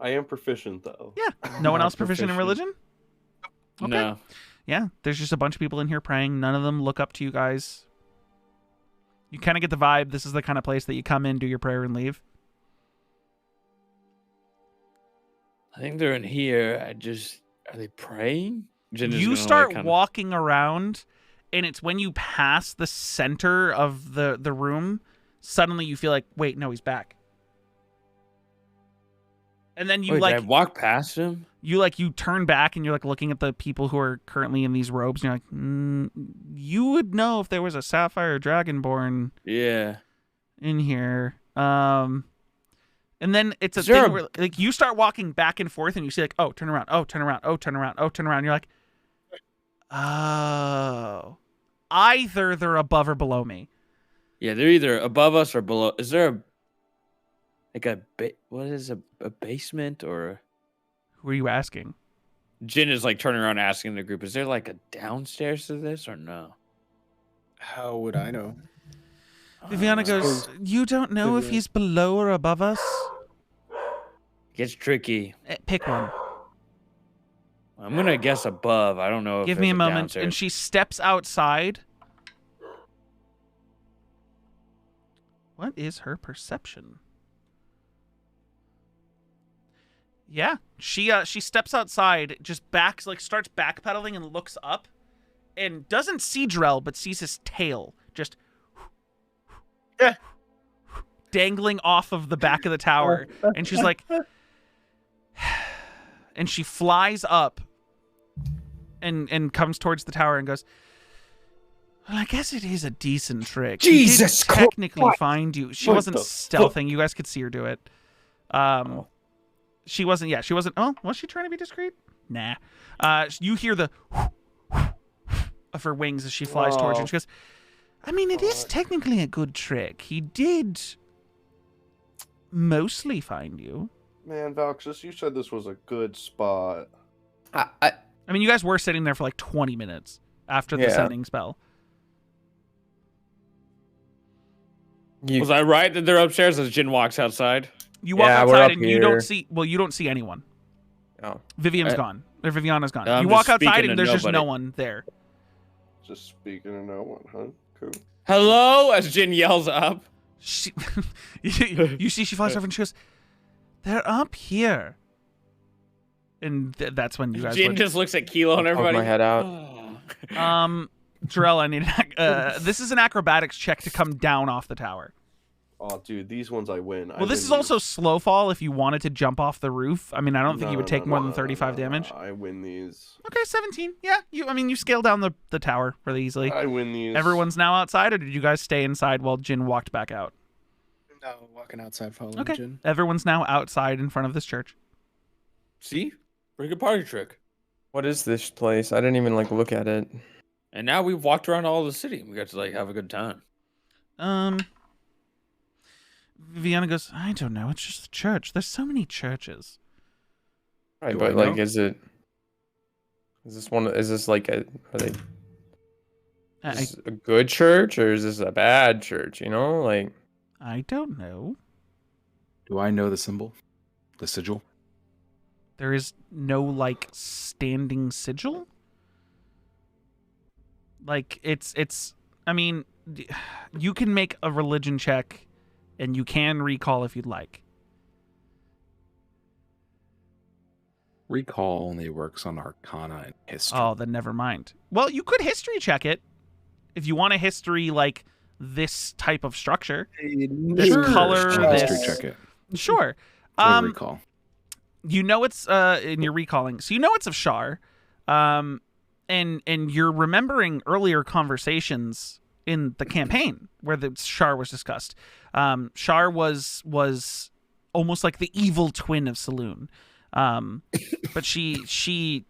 I am proficient, though. Yeah. No one else proficient in religion? Okay. No. Yeah, there's just a bunch of people in here praying. None of them look up to you guys. You kind of get the vibe this is the kind of place that you come in, do your prayer, and leave. I think they're in here. Are they praying? You start walking around, and it's when you pass the center of the room, suddenly you feel like, wait, no, he's back. And then you did I walk past him? You turn back and you're like looking at the people who are currently in these robes, and you're like, you would know if there was a Sapphire Dragonborn in here. And then it's a thing where like you start walking back and forth and you see like, oh, turn around, oh, turn around, oh, turn around, oh, turn around. You're like, oh, either they're above or below me. Yeah, they're either above us or below. Is there what is a basement or? Who are you asking? Jin is like turning around asking the group, is there like a downstairs to this or no? How would I know? Viviana goes, you don't know if he's below or above us? Gets tricky. Pick one. I'm going to guess above. I don't know if Give me a moment. Downstairs. And she steps outside. What is her perception? Yeah, she steps outside, just starts backpedaling and looks up, and doesn't see Drell, but sees his tail just dangling off of the back of the tower, and she's like, and she flies up, and comes towards the tower and goes, well, I guess it is a decent trick. Jesus Christ! Technically find you. She wasn't stealthing. You guys could see her do it. She wasn't. Yeah, she wasn't. Oh, was she trying to be discreet? Nah. You hear the of her wings as she flies towards you. And she goes, I mean, it is technically a good trick. He did mostly find you. Man, Valxis, you said this was a good spot. I mean, you guys were sitting there for like 20 minutes after the sending spell. Was I right that they're upstairs as Jin walks outside? You walk outside and you don't see. Well, you don't see anyone. Oh, Vivian's gone. Viviana's gone. I'm you just walk outside speaking and to there's just no nobody. one there. Just speaking of no one, huh? Cool. Hello, as Jin yells up. She, you see, she flies over and she goes, "They're up here." And that's when you guys. Jin just looks at Kilo and Poke everybody. my head out. Jarell, I need this is an acrobatics check to come down off the tower. Oh, dude, these ones I win. Well, this is also slow fall if you wanted to jump off the roof. I mean, I don't think you would take more than 35 damage. I win these. Okay, 17. Yeah, you scale down the tower really easily. I win these. Everyone's now outside, or did you guys stay inside while Jin walked back out? No, walking outside following Okay. Jin. Everyone's now outside in front of this church. See? Pretty good party trick. What is this place? I didn't even look at it. And now we've walked around all the city. We got to have a good time. Vienna goes, I don't know, it's just a church. There's so many churches. Right, Do but I know? is this are they I, is this a good church or is this a bad church, I don't know. Do I know the symbol? The sigil? There is no standing sigil. It's I mean, you can make a religion check and you can recall if you'd like. Recall only works on Arcana and history. Oh, then never mind. Well, you could history check it if you want a history this type of structure. This Sure. color, I'll this. history check it. Sure. Or recall. You know it's in your recalling, so you know it's of Shar, and you're remembering earlier conversations in the campaign where the Shar was discussed. Shar was almost like the evil twin of Saloon, but she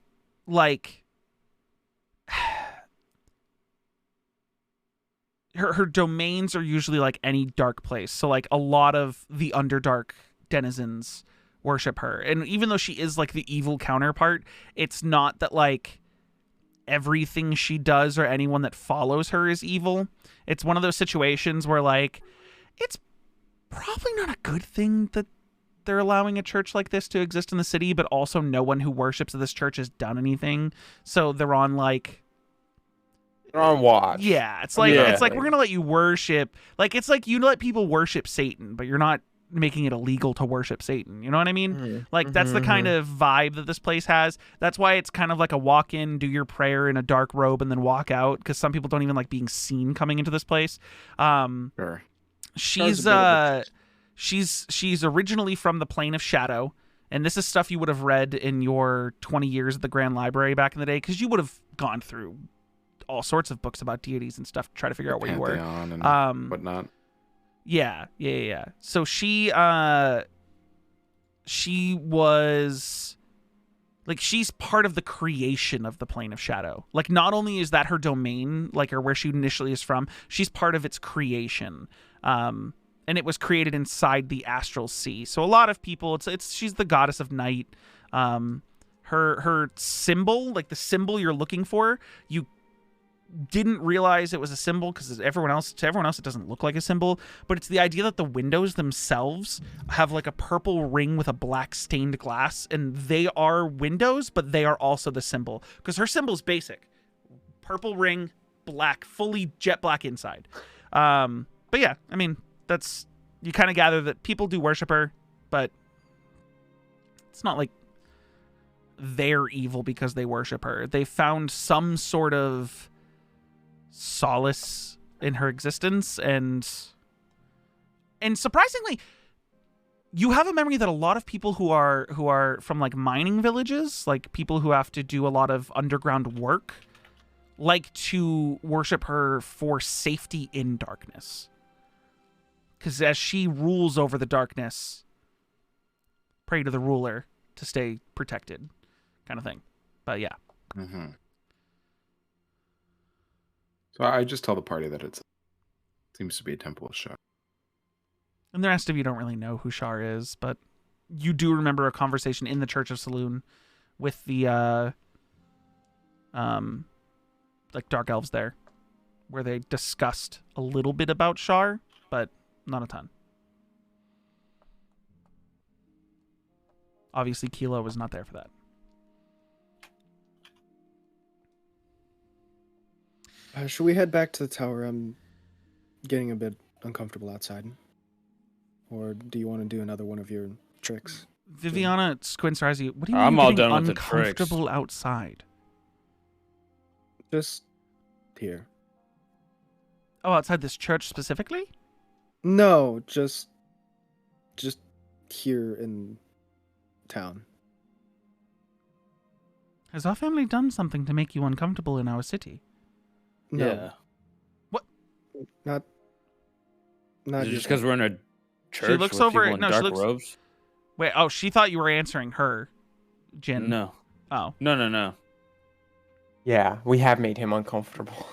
her domains are usually any dark place. So a lot of the Underdark denizens worship her, and even though she is the evil counterpart, it's not that everything she does or anyone that follows her is evil. It's one of those situations where it's probably not a good thing that they're allowing a church like this to exist in the city, but also no one who worships at this church has done anything, so they're on They're on watch. yeah, it's Yeah. it's we're gonna let you worship, it's you let people worship Satan, but you're not making it illegal to worship Satan. You know what I mean? That's the kind of vibe that this place has. That's why it's kind of like a walk in, do your prayer in a dark robe, and then walk out, because some people don't even like being seen coming into this place. Sure. She's originally from the Plane of Shadow, and this is stuff you would have read in your 20 years at the Grand Library back in the day, because you would have gone through all sorts of books about deities and stuff to try to figure out where you were. And whatnot. Yeah. So she was she's part of the creation of the Plane of Shadow. Not only is that her domain, or where she initially is from, she's part of its creation. And it was created inside the astral sea. So a lot of people, she's the goddess of night. Her symbol, the symbol you're looking for, you didn't realize it was a symbol because to everyone else it doesn't look like a symbol, but it's the idea that the windows themselves have a purple ring with a black stained glass, and they are windows, but they are also the symbol, because her symbol's basic: purple ring, black, fully jet black inside. But yeah, I mean, that's, you kind of gather that people do worship her, but it's not they're evil because they worship her. They found some sort of solace in her existence, and surprisingly, you have a memory that a lot of people who are from mining villages, people who have to do a lot of underground work, like to worship her for safety in darkness, because as she rules over the darkness, pray to the ruler to stay protected, kind of thing. But yeah. Mm-hmm. So I just tell the party that it seems to be a temple of Shar. And the rest of you don't really know who Shar is, but you do remember a conversation in the Church of Saloon with the dark elves there, where they discussed a little bit about Shar, but not a ton. Obviously, Kilo was not there for that. Should we head back to the tower? I'm getting a bit uncomfortable outside. Or do you want to do another one of your tricks? Viviana squints her eyes at you. What do you mean I'm you're all getting done with the tricks. uncomfortable outside? Just here. Oh, outside this church specifically? No, just here in town. Has our family done something to make you uncomfortable in our city? No. Yeah. Not Is it just usually. because we're in a church looks with over- people in no, she dark looks- robes? Wait, oh, she thought you were answering her, Jin. No. Oh. No. Yeah, we have made him uncomfortable.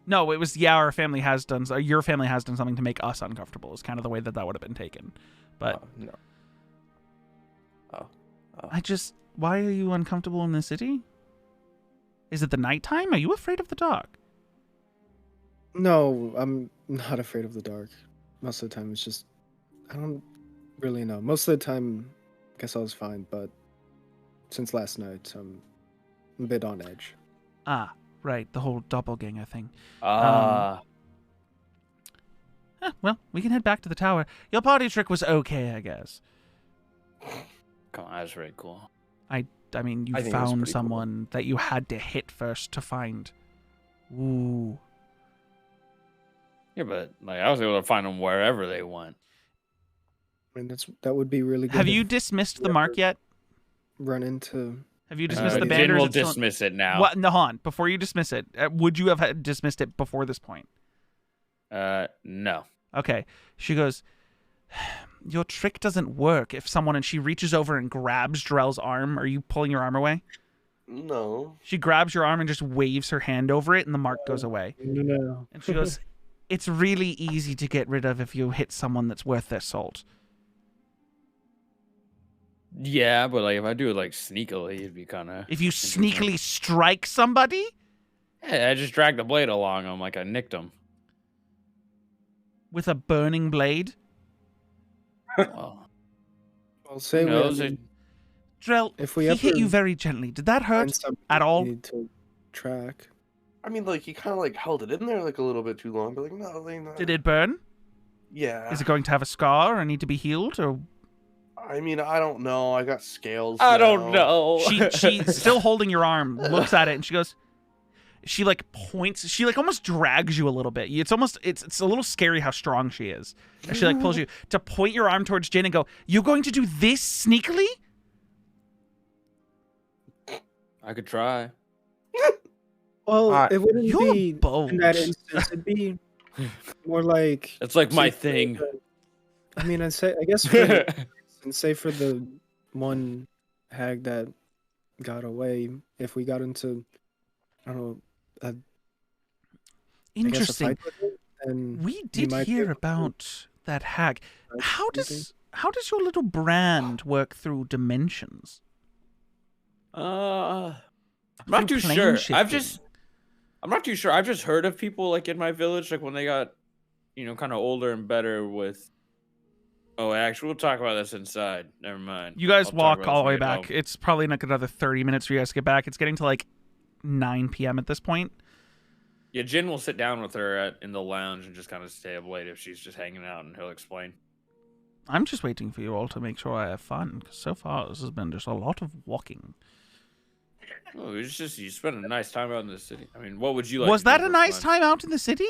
No, it was, yeah, our family has done, your family has done something to make us uncomfortable, is kind of the way that would have been taken. But no. why are you uncomfortable in the city? Is it the nighttime? Are you afraid of the dark? No, I'm not afraid of the dark. Most of the time, it's just I don't really know. Most of the time, I guess I was fine, but since last night, I'm a bit on edge. Ah, right, the whole doppelganger thing. Well, we can head back to the tower. Your party trick was okay, I guess. Come on, that's very cool. I mean, you I think it was found pretty cool. someone that you had to hit first to find. Ooh. Yeah, but like I was able to find them wherever they went. I mean, that would be really good. Have if you dismissed the mark yet? run into? Have you dismissed the Jin band? or is will it still- dismiss it now. What? No, hold on. Before you dismiss it, would you have dismissed it before this point? No. Okay. She goes, your trick doesn't work if someone, and she reaches over and grabs Drell's arm. Are you pulling your arm away? No. She grabs your arm and just waves her hand over it, and the mark goes away. No. And she goes, it's really easy to get rid of if you hit someone that's worth their salt. Yeah, but like if I do it like sneakily, it'd be kind of. If you sneakily strike somebody? Yeah, I just dragged the blade along him like I nicked him. With a burning blade? Well, I'll say who we knows? have- Drell, If we he hit ever you very gently. Did that find hurt something at all? we need to track. I mean, like, he kind of, like, held it in there, like, a little bit too long, but, like, no, like, no. Did it burn? Yeah. Is it going to have a scar or need to be healed? Or I mean, I don't know. I got scales I now. don't know. she's still holding your arm, looks at it, and she goes, she like points, she like almost drags you a little bit. It's almost, it's a little scary how strong she is. And she like pulls you to point your arm towards Jin and go, you're going to do this sneakily? I could try. Well, it wouldn't you're be bold. in that instance. It'd be more like. It's like my say for thing. I mean, I guess for, and say for the one hag that got away, if we got into, I don't know, I guess a Interesting. fight with it, then We you did might be hear able to about that hag. try How something. does your little brand work through dimensions? I'm not Through too plane sure. shifting? I'm not too sure. I've just heard of people like in my village, like when they got, kind of older and better with. Oh, actually, we'll talk about this inside. Never mind. You guys I'll talk walk about all the this way when we get back. home. It's probably like another 30 minutes for you guys to get back. It's getting to like 9 p.m. at this point. Yeah, Jin will sit down with her in the lounge and just kind of stay up late if she's just hanging out, and he'll explain. I'm just waiting for you all to make sure I have fun, because so far this has been just a lot of walking. Oh, it's just you spend a nice time out in the city. I mean, what would you like? Was to do that a for nice fun? time out in the city?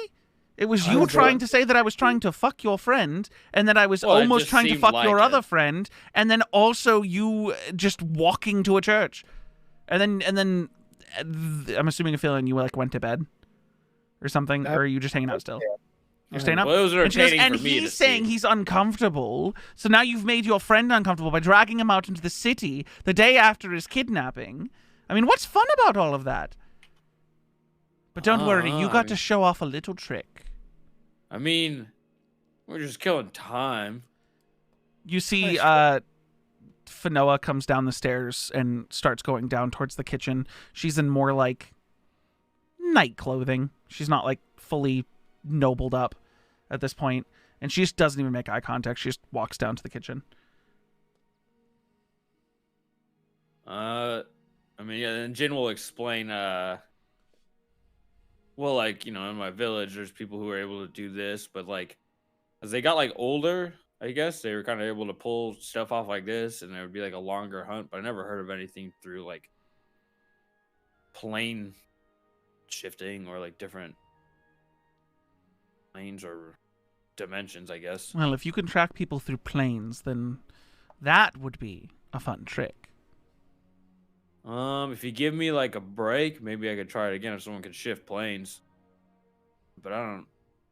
It was I you don't trying know. to say that I was trying to fuck your friend, and that I was Well, it almost just trying to seemed fuck like your other it. friend, and then also you just walking to a church, and then I'm assuming a feeling you like went to bed or something, or are you just hanging out still? You're staying up. Well, it was And she goes, entertaining and for me to he's saying see. he's uncomfortable, so now you've made your friend uncomfortable by dragging him out into the city the day after his kidnapping. I mean, what's fun about all of that? But don't worry, you got to show off a little trick. I mean, we're just killing time. You see, Fanoa comes down the stairs and starts going down towards the kitchen. She's in more like night clothing. She's not like fully nobled up at this point, and she just doesn't even make eye contact. She just walks down to the kitchen. I mean, yeah, and Jin will explain. Well, like, in my village, there's people who are able to do this, but like, as they got like older, I guess they were kind of able to pull stuff off like this, and there would be like a longer hunt. But I never heard of anything through like plane shifting or like different planes or dimensions, I guess. Well, if you can track people through planes, then that would be a fun trick. If you give me like a break, maybe I could try it again if someone could shift planes. But I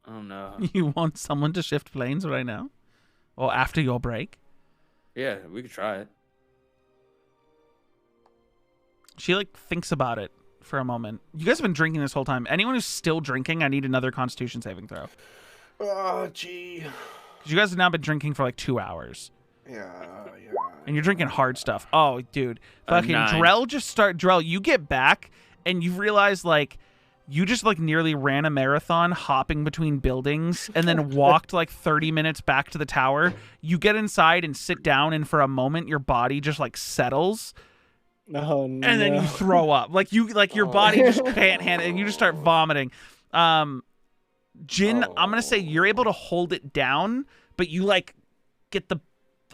don't know. You want someone to shift planes right now? Or after your break? Yeah, we could try it. She like thinks about it for a moment. You guys have been drinking this whole time. Anyone who's still drinking, I need another Constitution saving throw. Oh, gee. Because you guys have now been drinking for like 2 hours. Yeah. And you're drinking hard stuff. Oh, dude. Fucking 9. Drell, you get back and you realize like you just like nearly ran a marathon hopping between buildings and then walked like 30 minutes back to the tower. You get inside and sit down, and for a moment your body just like settles. Oh, no. And then you throw up. Like your body just can't handle it, and you just start vomiting. Jin, I'm gonna say you're able to hold it down, but you like get the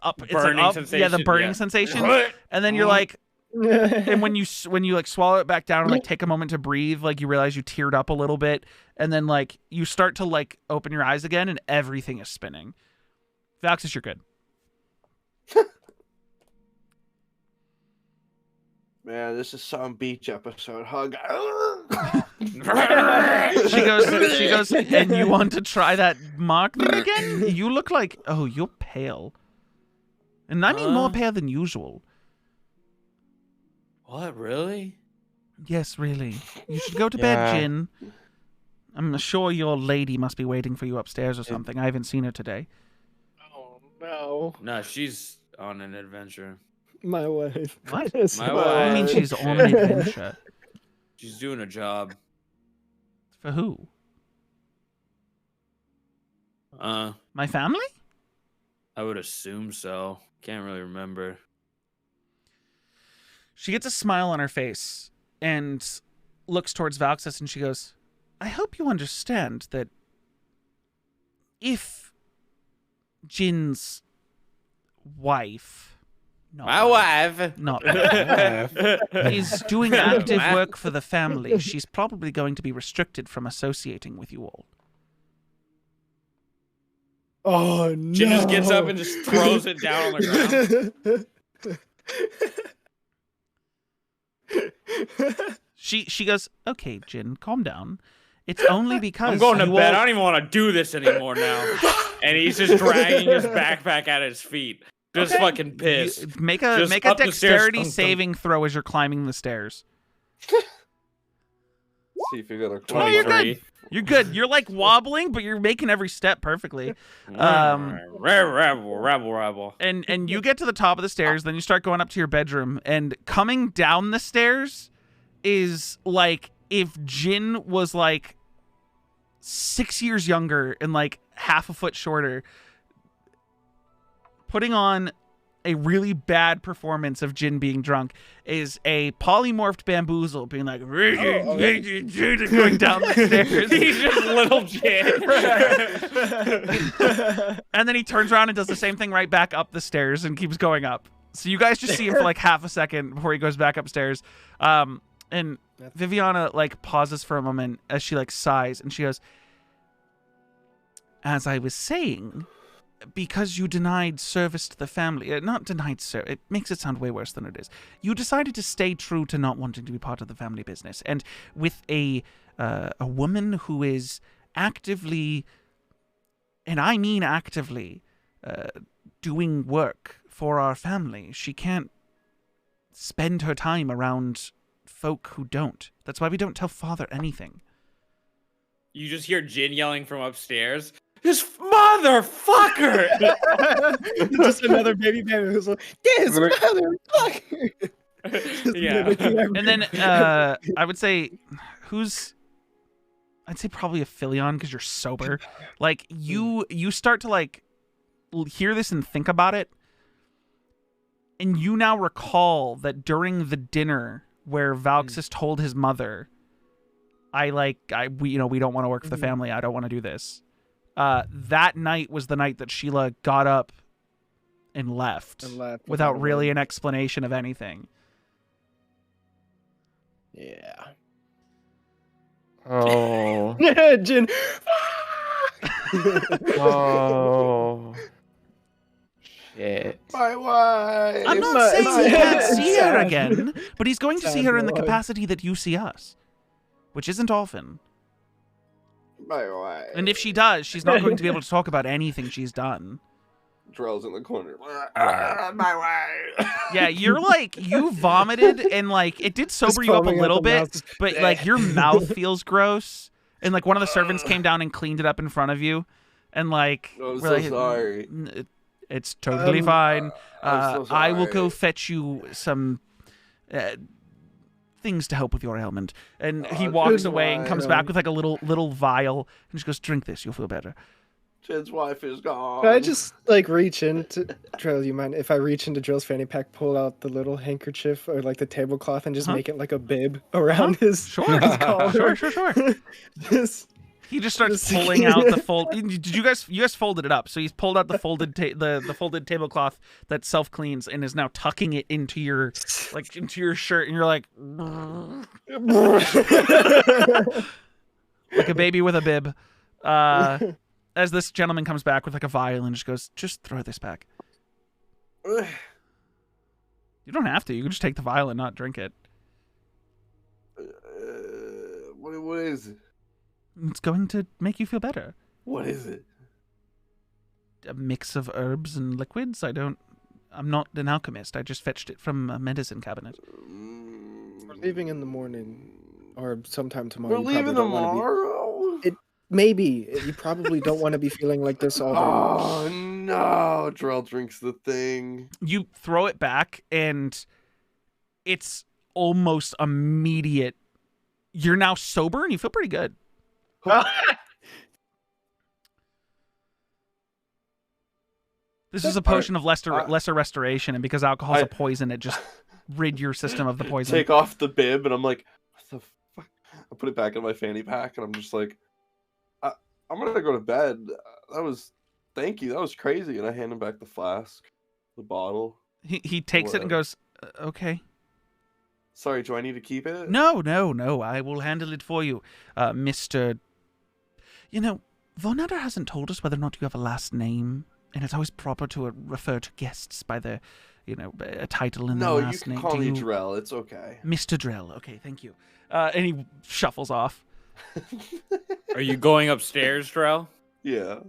up, it's burning like up, sensation, yeah, the burning sensation, and then you're like, and when you like swallow it back down and like take a moment to breathe, like you realize you teared up a little bit, and then like you start to like open your eyes again, and everything is spinning. Valxis, you're good. Man, this is some beach episode. Hug. She goes, and you want to try that mock thing again? You look like, oh, you're pale. And I mean more pale than usual. What, really? Yes, really. You should go to bed, Jin. I'm sure your lady must be waiting for you upstairs or something. I haven't seen her today. Oh, no. No, she's on an adventure. My wife. What? My What do you wife. mean she's on an adventure? She's doing a job. For who? My family? I would assume so. Can't really remember. She gets a smile on her face and looks towards Valxis, and she goes, I hope you understand that if Jin's wife, My wife. is doing active work for the family, she's probably going to be restricted from associating with you all. Oh, no. She just gets up and just throws it down on the ground. She goes, okay, Jin, calm down. It's only because I'm going to you bed. all- I don't even want to do this anymore now. And he's just dragging his backpack at his feet. Just fucking pissed. You- make a Just make a up the stairs. dexterity saving throw as you're climbing the stairs. See if you got a Oh, you're 23. good. You're good. You're like wobbling, but you're making every step perfectly. Rabble. And you get to the top of the stairs, then you start going up to your bedroom, and coming down the stairs is like if Jin was like 6 years younger and like half a foot shorter, putting on a really bad performance of Jin being drunk is a polymorphed Bamboozle being like going down the stairs. He's just little Jin. And then he turns around and does the same thing right back up the stairs and keeps going up. So you guys just see him for like half a second before he goes back upstairs. And Viviana like pauses for a moment as she like sighs, and she goes, as I was saying, because you denied service to the family, not denied service, it makes it sound way worse than it is. You decided to stay true to not wanting to be part of the family business. And with a woman who is actively, and I mean actively, doing work for our family, she can't spend her time around folk who don't. That's why we don't tell father anything. You just hear Jin yelling from upstairs. This motherfucker! Just another baby man who's like, this motherfucker! Yeah. And then I would say, I'd say probably a Philion, because you're sober. Like you start to like hear this and think about it, and you now recall that during the dinner where Valxis told his mother, we don't want to work for the family. I don't want to do this. That night was the night that Sheila got up and left without really an explanation of anything. Yeah. Oh. Jin. Oh. Shit. My wife. I'm not saying he can't see her Sad. again, but he's going to see Sad her in the boy. capacity that you see us, which isn't often. My wife. And if she does, she's not going to be able to talk about anything she's done. Drell's in the corner. My wife. Yeah, you're like, you vomited and like it did sober you up a foaming at little the bit, mouth. but like your mouth feels gross. And like one of the servants came down and cleaned it up in front of you, and like, I'm we're so like, sorry. It's totally fine. I'm so I will go sorry. fetch you some things to help with your ailment. And he Oh, walks good away and wine. comes back with like a little vial and just goes, "Drink this, you'll feel better." Jin's wife is gone. Can I just like reach into Drill? You mind if I reach into Drill's fanny pack, pull out the little handkerchief or like the tablecloth, and just make it like a bib around his collar? Sure. Just He just starts Just- pulling out the fold. Did you guys folded it up? So he's pulled out the folded the folded tablecloth that self cleans and is now tucking it into your shirt, and you're like like a baby with a bib. As this gentleman comes back with like a vial and just goes, "Just throw this back." You don't have to. You can just take the vial and not drink it. What is it? It's going to make you feel better. What is it? A mix of herbs and liquids. I'm not an alchemist. I just fetched it from a medicine cabinet. We're leaving in the morning or sometime tomorrow. We're You leaving probably don't wanna be- tomorrow? Maybe. You probably don't want to be feeling like this all day. Oh, no. Drell drinks the thing. You throw it back, and it's almost immediate. You're now sober, and you feel pretty good. This is a potion of lesser restoration, and because alcohol's a poison, it just rid your system of the poison. Take off the bib, and I'm like, what the fuck? I put it back in my fanny pack, and I'm just like, I'm gonna go to bed. Thank you. That was crazy. And I hand him back the flask, the bottle. He takes it and goes, okay. Sorry, do I need to keep it? No. I will handle it for you, Mr. You know, Vornader hasn't told us whether or not you have a last name, and it's always proper to refer to guests by their, a title in their No, last you name. can call me Drell. It's okay. Mr. Drell. Okay, thank you. And he shuffles off. Are you going upstairs, Drell? Yeah.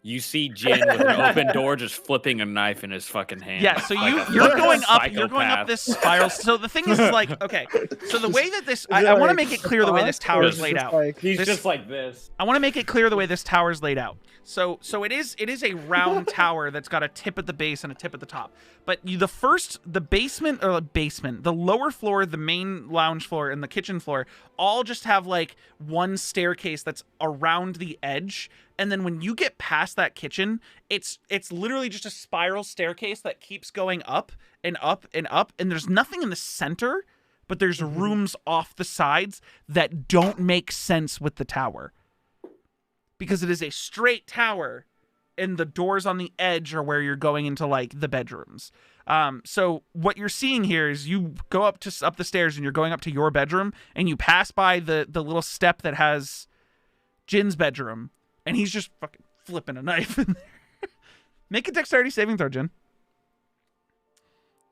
You see Jin with an open door just flipping a knife in his fucking hand. Yeah, so like you're a going up. psychopath. You're going up this spiral. So the thing is, like, okay. So the way that this, I want to make it clear the way this tower is laid out. He's just like this. I want to make it clear the way this tower is laid out. So it is a round tower that's got a tip at the base and a tip at the top. But the lower floor, the main lounge floor, and the kitchen floor all just have like one staircase that's around the edge. And then when you get past that kitchen, it's literally just a spiral staircase that keeps going up and up and up. And there's nothing in the center, but there's rooms off the sides that don't make sense with the tower. Because it is a straight tower, and the doors on the edge are where you're going into like the bedrooms. So what you're seeing here is you go up the stairs, and you're going up to your bedroom, and you pass by the little step that has Jin's bedroom, and he's just fucking flipping a knife in there. Make a dexterity saving throw, Jin.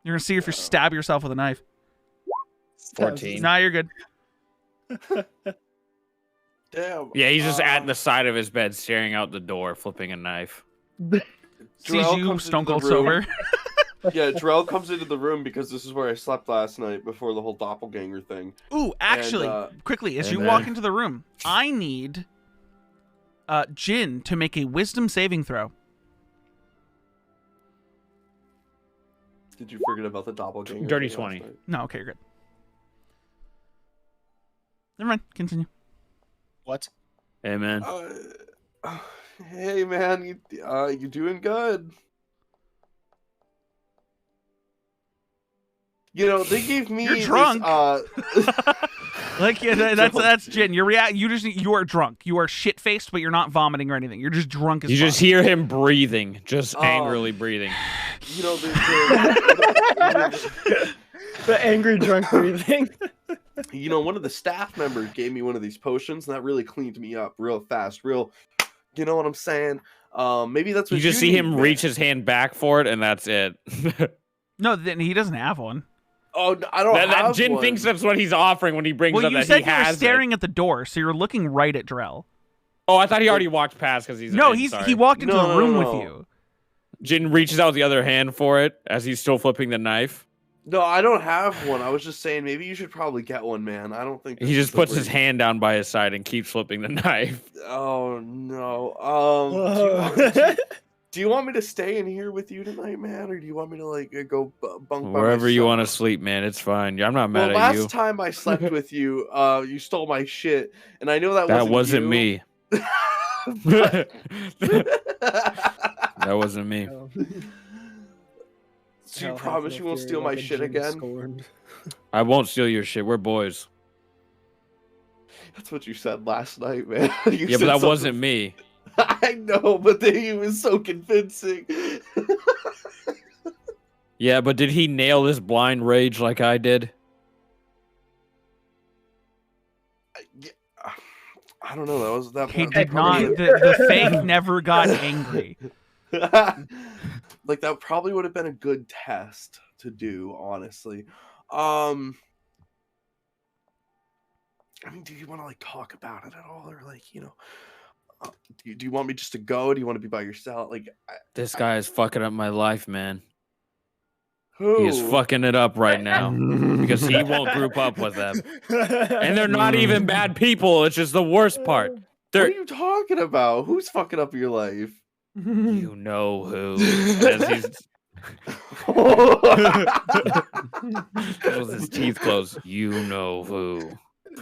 You're gonna see if you stab yourself with a knife. 14. Nah, you're good. Damn. Yeah, he's just at the side of his bed, staring out the door, flipping a knife. Sees Drell you comes stone into the cold room. sober. Yeah, Drell comes into the room because this is where I slept last night before the whole doppelganger thing. Ooh, actually, quickly, as you walk into the room, I need Jin to make a wisdom saving throw. Did you forget about the doppelganger? Dirty thing 20. last night? No, okay, you're good. Never mind, continue. What? Hey, man. Hey, man, you doing good? You know, they gave me You're drunk. Like that's Jin. You are drunk. You are shit faced, but you're not vomiting or anything. You're just drunk as You fuck. just hear him breathing, just angrily breathing. You know, the angry drunk breathing. You know, one of the staff members gave me one of these potions, and that really cleaned me up real fast. You know what I'm saying? Maybe that's what you just see him reach his hand back for it, and that's it. No, then he doesn't have one. Oh, I don't have that Jin one. thinks that's what he's offering when he brings up that he has you said you were staring at the door, so you're looking right at Drell. Oh, I thought he already walked past because he's... No, he walked into the room with you. Jin reaches out the other hand for it as he's still flipping the knife. No, I don't have one. I was just saying maybe you should probably get one, man. I don't think... He just puts his hand down by his side and keeps flipping the knife. Oh, no. Do you want me to stay in here with you tonight, man? Or do you want me to, like, go bunk by Wherever you myself? want to sleep, man. It's fine. I'm not mad at you. Last time I slept with you, you stole my shit. And I know that wasn't you. me. That wasn't me. So you promise you won't steal my shit again? I won't steal your shit. We're boys. That's what you said last night, man. Yeah, but that wasn't me. I know, but he was so convincing. Yeah, but did he nail this blind rage like I did? I don't know. He did not. The fake never got angry. Like that probably would have been a good test to do, honestly. I mean, do you want to like talk about it at all, or like, you know, do you want me just to go? Do you want to be by yourself? Like, This guy is fucking up my life, man. who? He is fucking it up right now because he won't group up with them, and they're not even bad people. It's just the worst part. What are you talking about? Who's fucking up your life? You know who? As he's with his teeth closed. You know who?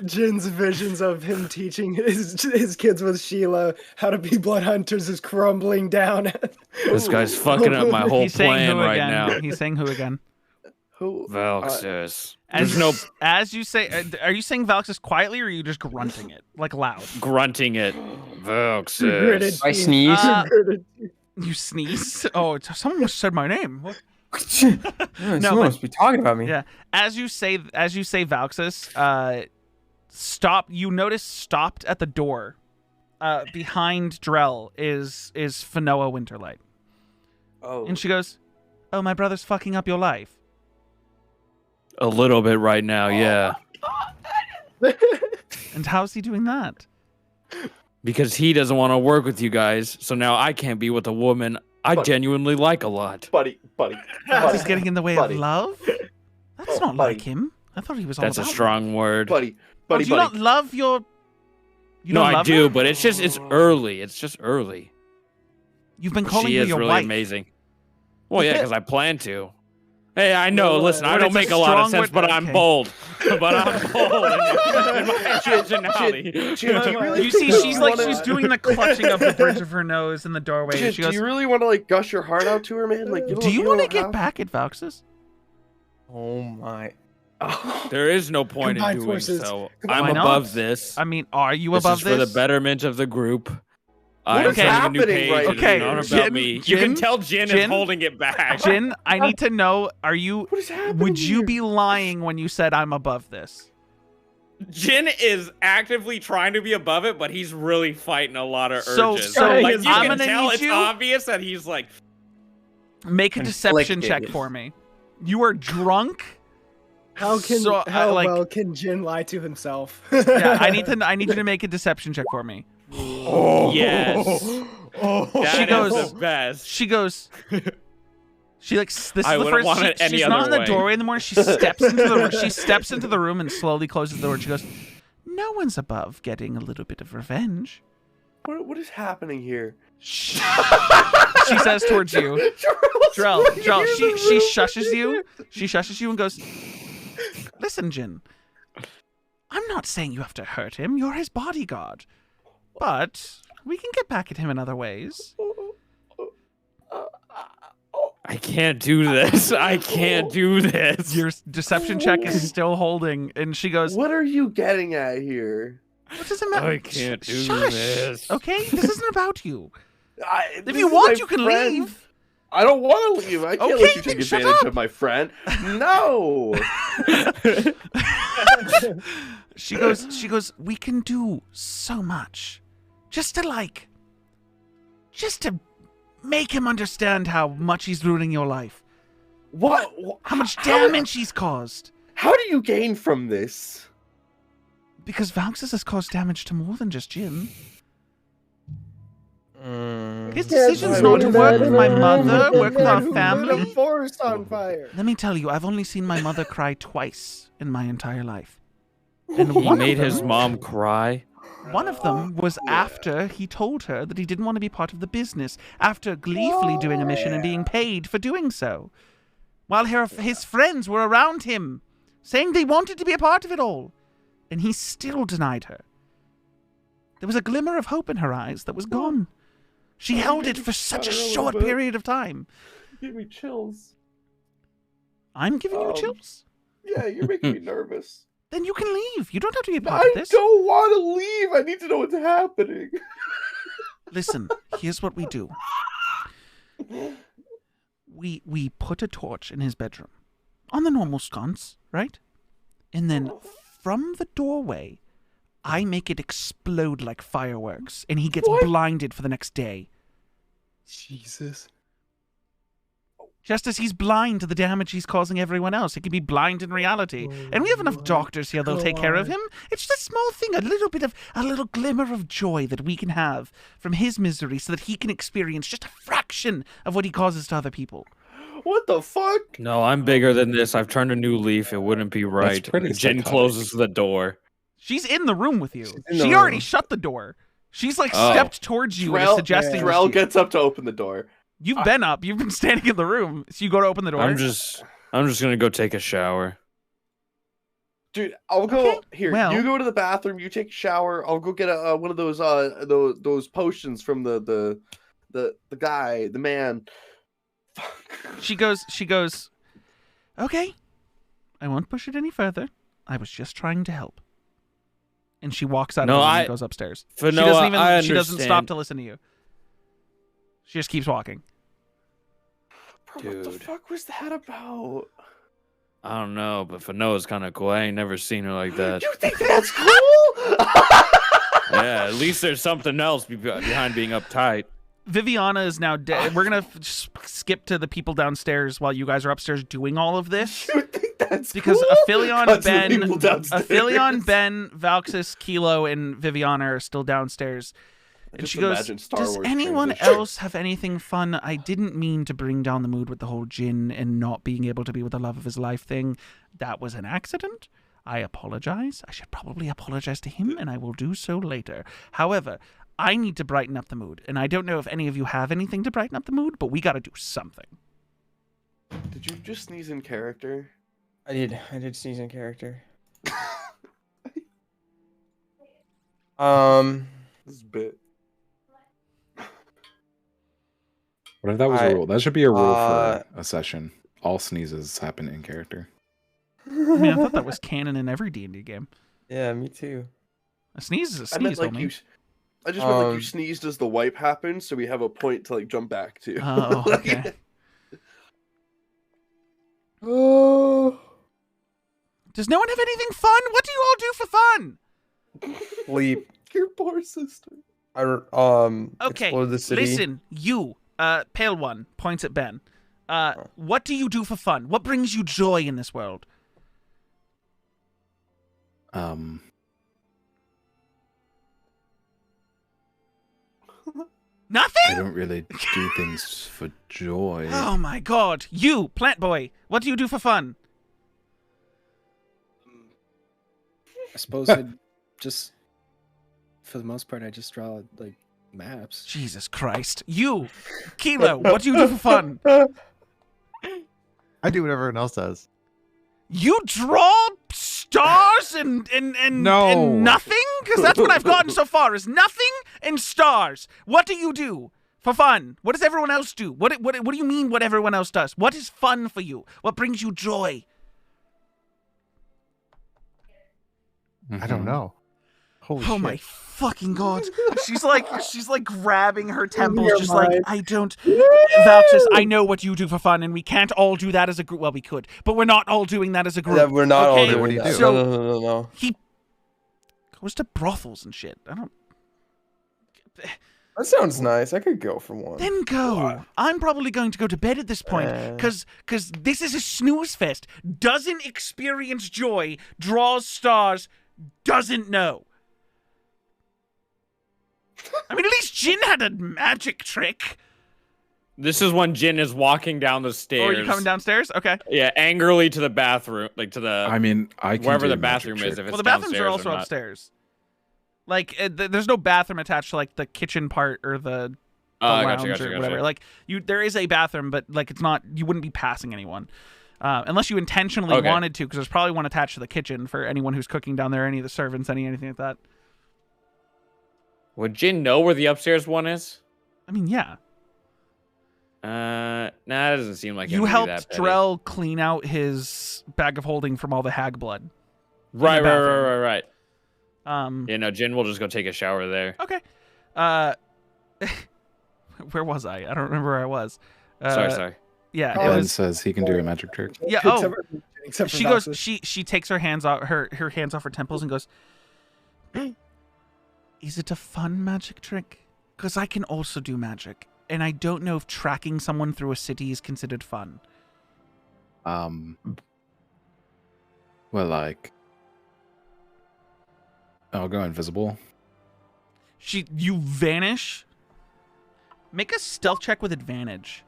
Jin's visions of him teaching his kids with Sheila how to be blood hunters is crumbling down. This guy's fucking up my whole He's saying plan who right again? now. He's saying who again? Who? Valxis. As you say, are you saying Valxis quietly, or are you just grunting it like loud? Grunting it. Valxis. I sneeze. You sneeze? Oh, someone must have said my name. What? Someone must be talking about me. Yeah. As you say Valxis, stop. You notice stopped at the door, behind Drell is Fanoa Winterlight. Oh. And she goes, "Oh, my brother's fucking up your life." A little bit right now, yeah. And how's he doing that? Because he doesn't want to work with you guys, so now I can't be with a woman I genuinely like a lot. Buddy. He's getting in the way of love? That's not like him. I thought he was all That's a about strong word. Buddy. Do you not love your... No, I do, but it's early. It's just early. You've been calling she her is your really wife. Amazing. Well, yeah, because I plan to. Hey, I know. Listen, I don't make a lot of sense, but I'm bold. But I'm bold in my personality. You see, she's doing the clutching of the bridge of her nose in the doorway. She goes, do you really want to like gush your heart out to her, man? Like, do you want to get back at Valxis? Oh my! There is no point in doing so. I'm Why not? above this. I mean, are you This above is this? for the betterment of the group. What is happening right now? Okay, Not about Jin, me. Jin, You can tell Jin is holding it back. Jin, I need to know, are you... What is happening Would you here? be lying when you said I'm above this? Jin is actively trying to be above it, but he's really fighting a lot of So urges. like, you I'm can gonna tell need it's you... obvious that he's like... Make a deception check for me. You are drunk... How well can Jin lie to himself? Yeah, I need you to make a deception check for me. Oh yes. She goes the best. She goes. She like this is I the wouldn't first. want it any She's not other in the way. doorway in the morning. She steps into the room and slowly closes the door. And she goes, "No one's above getting a little bit of revenge." What is happening here? She says towards you, Drell. She shushes you. She shushes you and goes, "Listen, Jin. I'm not saying you have to hurt him. You're his bodyguard. But we can get back at him in other ways." I can't do this. I can't do this. Your deception check is still holding, and she goes, "What are you getting at here? What does it matter? I can't do Shush, this. Okay, this isn't about you. If you want, you can leave. I don't want to leave. I can't let you take advantage of my friend. No. She goes, we can do so much. Just to make him understand how much he's ruining your life. What? How much damage he's caused. How do you gain from this? Because Valxis has caused damage to more than just Jin. His decision's not to work with my mother, work with our family. The forest on fire. Let me tell you, I've only seen my mother cry twice in my entire life. And He made his mom cry. One of them was after he told her that he didn't want to be part of the business, after gleefully doing a mission and being paid for doing so. While his friends were around him, saying they wanted to be a part of it all. And he still denied her. There was a glimmer of hope in her eyes that was gone. She held it for such a short period of time. Give me chills. I'm giving you chills? Yeah, you're making me nervous. Then you can leave. You don't have to be a part of this. I don't want to leave. I need to know what's happening. Listen, here's what we do. We put a torch in his bedroom. On the normal sconce, right? And then from the doorway, I make it explode like fireworks, and he gets blinded for the next day. Jesus. Just as he's blind to the damage he's causing everyone else. He could be blind in reality. And we have enough doctors here that'll take care of him. It's just a small thing, a little glimmer of joy that we can have from his misery so that he can experience just a fraction of what he causes to other people. What the fuck? No, I'm bigger than this. I've turned a new leaf. It wouldn't be right. Jin closes the door. She's in the room with you. She already shut the door. She's stepped towards you and is suggesting... Drell gets up to open the door. You've been up. You've been standing in the room. So you go to open the door. I'm just gonna go take a shower. Dude, I'll go here. Well, you go to the bathroom. You take a shower. I'll go get one of those potions from the guy, the man. She goes. Okay, I won't push it any further. I was just trying to help. And she walks out of the room and goes upstairs. She doesn't stop to listen to you. She just keeps walking. Dude. What the fuck was that about? I don't know, but Fanoa's kind of cool. I ain't never seen her like that. You think that's cool? Yeah, at least there's something else behind being uptight. Viviana is now dead. We're going to skip to the people downstairs while you guys are upstairs doing all of this. You think that's because cool? Aphelion, Ben, Valxis, Kilo, and Viviana are still downstairs. And she goes, does anyone else have anything fun? I didn't mean to bring down the mood with the whole Jin and not being able to be with the love of his life thing. That was an accident. I apologize. I should probably apologize to him, and I will do so later. However, I need to brighten up the mood, and I don't know if any of you have anything to brighten up the mood, but we got to do something. Did you just sneeze in character? I did sneeze in character. This bit. What if that was a rule? That should be a rule for a session. All sneezes happen in character. I mean, I thought that was canon in every D&D game. Yeah, me too. A sneeze is a sneeze, homie. I just meant you sneezed as the wipe happened, so we have a point to jump back to. Oh, okay. Does no one have anything fun? What do you all do for fun? Sleep. Your poor sister. Okay, explore the city. Listen, you, Pale One, points at Ben. What do you do for fun? What brings you joy in this world? Nothing? I don't really do things for joy. Oh my god. You, Plant Boy, what do you do for fun? I suppose I just, for the most part, I just draw, maps. Jesus Christ. You, Kilo, what do you do for fun? I do what everyone else does. You draw stars and nothing? Because that's what I've gotten so far, is nothing and stars. What do you do For fun. What does everyone else do? What do you mean what everyone else does? What is fun for you? What brings you joy? I don't know. Holy shit. My fucking god. She's like grabbing her temples, Your just mind. like, I don't Valxis, I know what you do for fun, and we can't all do that as a group. Well, we could, but we're not all doing that as a group. Yeah, we're not all okay? doing What do you that. do? So No. he goes to brothels and shit. I don't. That sounds nice. I could go for one. Then go. I'm probably going to go to bed at this point because this is a snooze fest. Doesn't experience joy, draws stars, doesn't know. I mean, at least Jin had a magic trick. This is when Jin is walking down the stairs. Oh, are you coming downstairs? Okay. Yeah, angrily to the bathroom, like to the. I mean, I can wherever do the a magic bathroom trick. is. If it's Well, the bathrooms downstairs are also or not. upstairs. Like, there's no bathroom attached to like the kitchen part or the lounge or whatever. Like, there is a bathroom, but like it's not. You wouldn't be passing anyone, unless you intentionally wanted to, because there's probably one attached to the kitchen for anyone who's cooking down there, any of the servants, anything like that. Would Jin know where the upstairs one is? I mean, yeah. Nah, that doesn't seem like You it would be that helped petty. Drell clean out his bag of holding from all the hag blood. Right. Um. Yeah, no, Jin will just go take a shower there. Okay. Where was I? I don't remember where I was. Sorry. Yeah. It Ben was. says he can do a magic trick. Yeah. Except Oh. for- except for She goes. Valsis. She takes her hands off her hands off her temples and goes. Is it a fun magic trick? Because I can also do magic, and I don't know if tracking someone through a city is considered fun. Well, like, I'll go invisible. You vanish. Make a stealth check with advantage.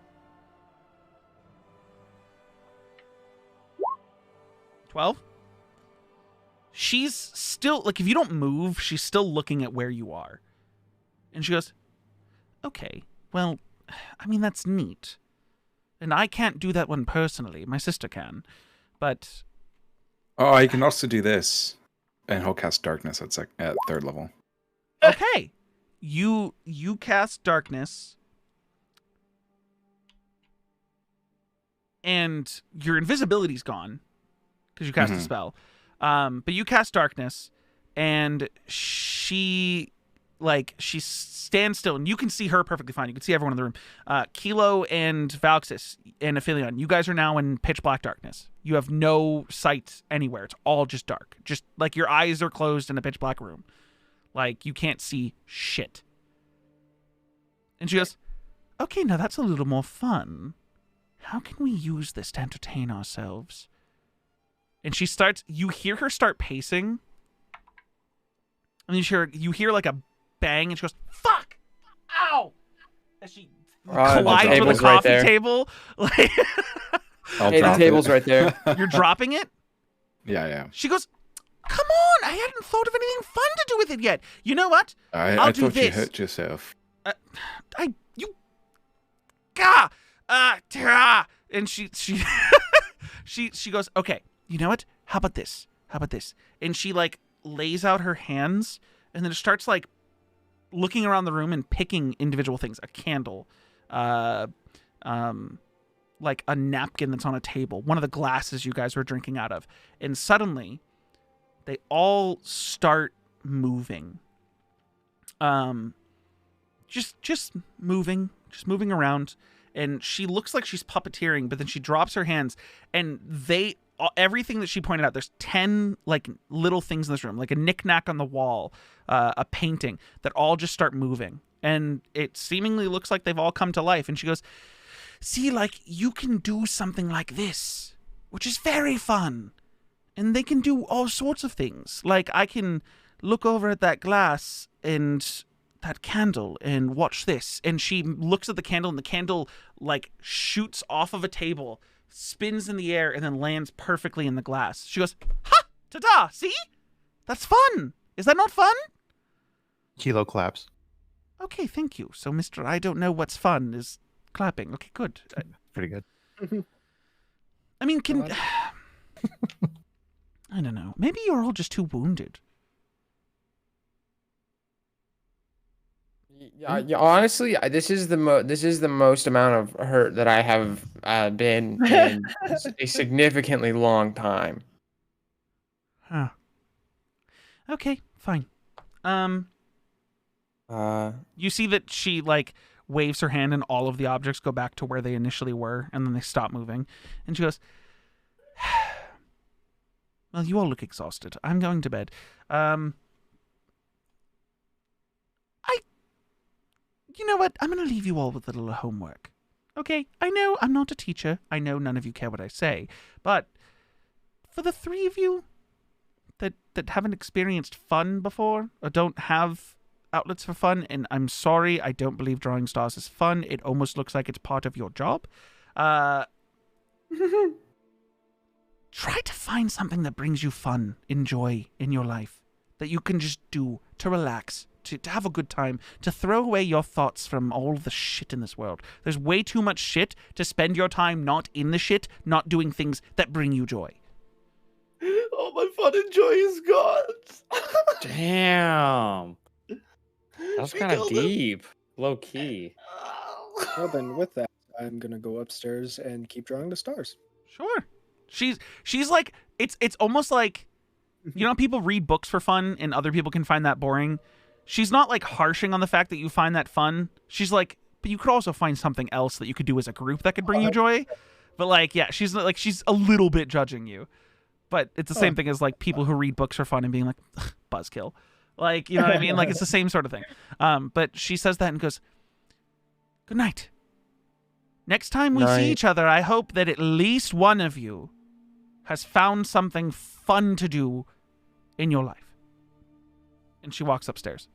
12? She's still, like, if you don't move, she's still looking at where you are. And she goes, okay, well, I mean, that's neat. And I can't do that one personally. My sister can. But, Oh, I can also do this, and he'll cast darkness at third level. okay. You cast darkness. And your invisibility's gone. Because you cast a spell. But you cast darkness, and she stands still, and you can see her perfectly fine. You can see everyone in the room. Kilo and Valxis and Aphelion, you guys are now in pitch black darkness. You have no sight anywhere. It's all just dark. Just like your eyes are closed in a pitch black room. Like, you can't see shit. And she goes, okay, now that's a little more fun. How can we use this to entertain ourselves? And she starts, you hear her start pacing. And you hear like a bang, and she goes, fuck! Ow! As she collides with a coffee table. Like, I'll Hey, the drop table's it. right there. you're dropping it? Yeah. She goes, come on! I hadn't thought of anything fun to do with it yet. You know what? I I'll do thought you this. hurt yourself. And she she goes, okay, you know what? How about this? And she like lays out her hands and then starts like looking around the room and picking individual things. A candle, like a napkin that's on a table, one of the glasses you guys were drinking out of. And suddenly they all start moving. Just moving around. And she looks like she's puppeteering, but then she drops her hands, and everything that she pointed out, there's 10 like little things in this room, like a knickknack on the wall, a painting, that all just start moving. And it seemingly looks like they've all come to life. And she goes, see, like, you can do something like this, which is very fun. And they can do all sorts of things. Like, I can look over at that glass and that candle and watch this. And she looks at the candle, and the candle like shoots off of a table, spins in the air, and then lands perfectly in the glass. She goes, ha! Ta-da! See? That's fun! Is that not fun? Kilo claps. Okay, thank you. So, Mr. I don't know what's fun is clapping. Okay, good. Pretty good. I mean, I don't know. Maybe you're all just too wounded. Yeah, honestly, this is the most amount of hurt that I have been in a significantly long time. Huh. Okay, fine. You see that she like waves her hand and all of the objects go back to where they initially were, and then they stop moving. And she goes, well, you all look exhausted. I'm going to bed. You know what? I'm going to leave you all with a little homework. Okay, I know I'm not a teacher. I know none of you care what I say. But for the three of you that haven't experienced fun before, or don't have outlets for fun, and I'm sorry, I don't believe drawing stars is fun. It almost looks like it's part of your job. Try to find something that brings you fun and joy in your life, that you can just do to relax, to have a good time, to throw away your thoughts from all the shit in this world. There's way too much shit to spend your time not in the shit, not doing things that bring you joy. All my fun and joy is gone. Damn. That's kind of deep. Low key. Well, then with that, I'm going to go upstairs and keep drawing the stars. Sure. She's like, it's almost like, you know, people read books for fun and other people can find that boring. She's not like harshing on the fact that you find that fun. She's like, but you could also find something else that you could do as a group that could bring you joy. But like, yeah, she's a little bit judging you. But it's the same thing as like people who read books for fun and being like, buzzkill. Like, you know what I mean? Like, it's the same sort of thing. But she says that and goes, good night. Next time we see each other, I hope that at least one of you has found something fun to do in your life. And she walks upstairs.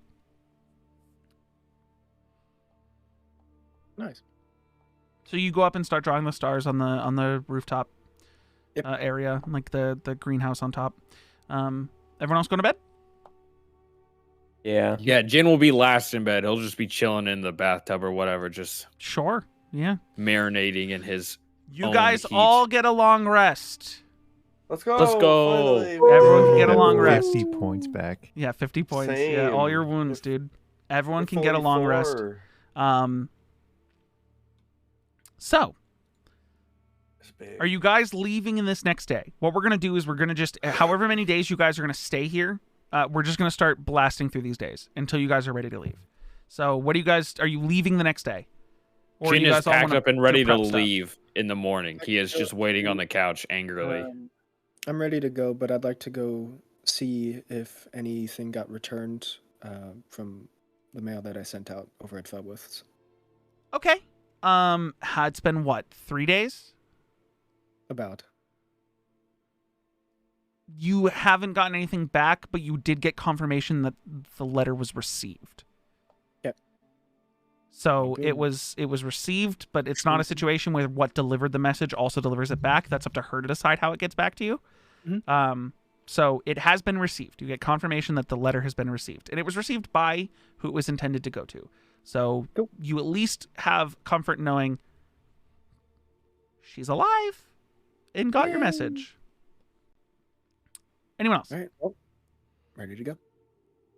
Nice. So you go up and start drawing the stars on the rooftop area, like the greenhouse on top. Everyone else going to bed? Yeah. Yeah, Jin will be last in bed. He'll just be chilling in the bathtub or whatever, just Sure. Yeah. marinating in his You own guys heat. all get a long rest. Let's go. Let's go. Finally. Everyone can get a That long rest. 50 points back. Yeah, 50 points. Yeah, Same. all your wounds, dude. Everyone We're can get a long rest. 44. So, It's big. are you guys leaving in this next day? What we're going to do is we're going to just, however many days you guys are going to stay here, we're just going to start blasting through these days until you guys are ready to leave. So, what do you guys, are you leaving the next day? Or Jin you is guys all packed wanna up and ready do to prep stuff? leave in the morning. He is just waiting on the couch angrily. I'm ready to go, but I'd like to go see if anything got returned from the mail that I sent out over at Felwith's. Okay. It's been what, 3 days? About. You haven't gotten anything back, but you did get confirmation that the letter was received. Yep. So Good. it was received, but it's not a situation where what delivered the message also delivers it back. That's up to her to decide how it gets back to you. Mm-hmm. So it has been received. You get confirmation that the letter has been received, and it was received by who it was intended to go to. So Cool. you at least have comfort knowing she's alive and got your message. Anyone else? All right. Well, ready to go.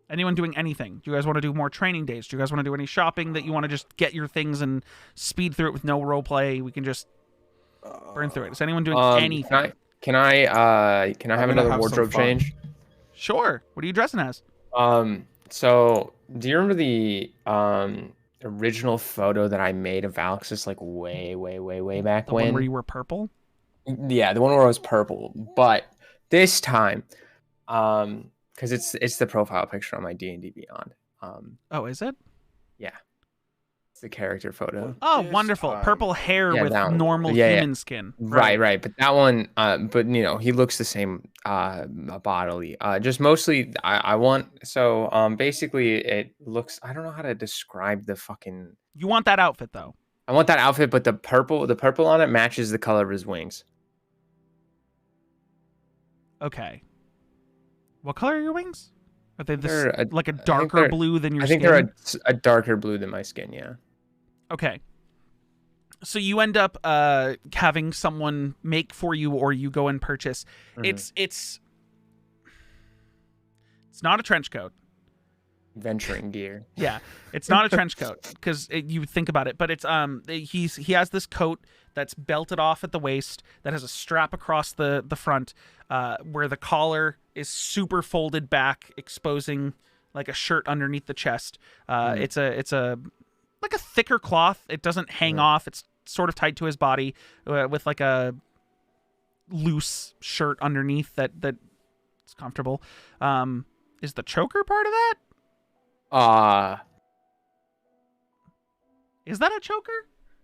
Anyone doing anything? Do you guys want to do more training days? Do you guys want to do any shopping that you want to just get your things and speed through it with no role play? We can just burn through it. Is anyone doing anything? Can I have another have some wardrobe fun. change? Sure. What are you dressing as? So do you remember the original photo that I made of Alexis like way back The when? one where you were purple? Yeah, the one where I was purple. But this time, because it's the profile picture on my D&D Beyond. Oh, is it? Yeah, it's the character photo. Oh, This wonderful. time. Purple hair Yeah, with that one. normal Yeah, yeah. human skin. Right. But that one, but you know, he looks the same bodily. Just mostly, I want. So basically, it looks. I don't know how to describe the fucking. You want that outfit, though. I want that outfit, but the purple on it matches the color of his wings. Okay. What color are your wings? Are they They're like a I think darker they're- blue than your I think skin? they're a darker blue than my skin. Yeah. Okay. So you end up having someone make for you, or you go and purchase. Mhm. It's not a trench coat. Venturing gear. Yeah, it's not a trench coat because you think about it, but it's he has this coat that's belted off at the waist that has a strap across the front, where the collar is super folded back, exposing like a shirt underneath the chest. It's a like a thicker cloth. It doesn't hang off. It's sort of tied to his body with like a loose shirt underneath that's comfortable. Is the choker part of that? Is that a choker?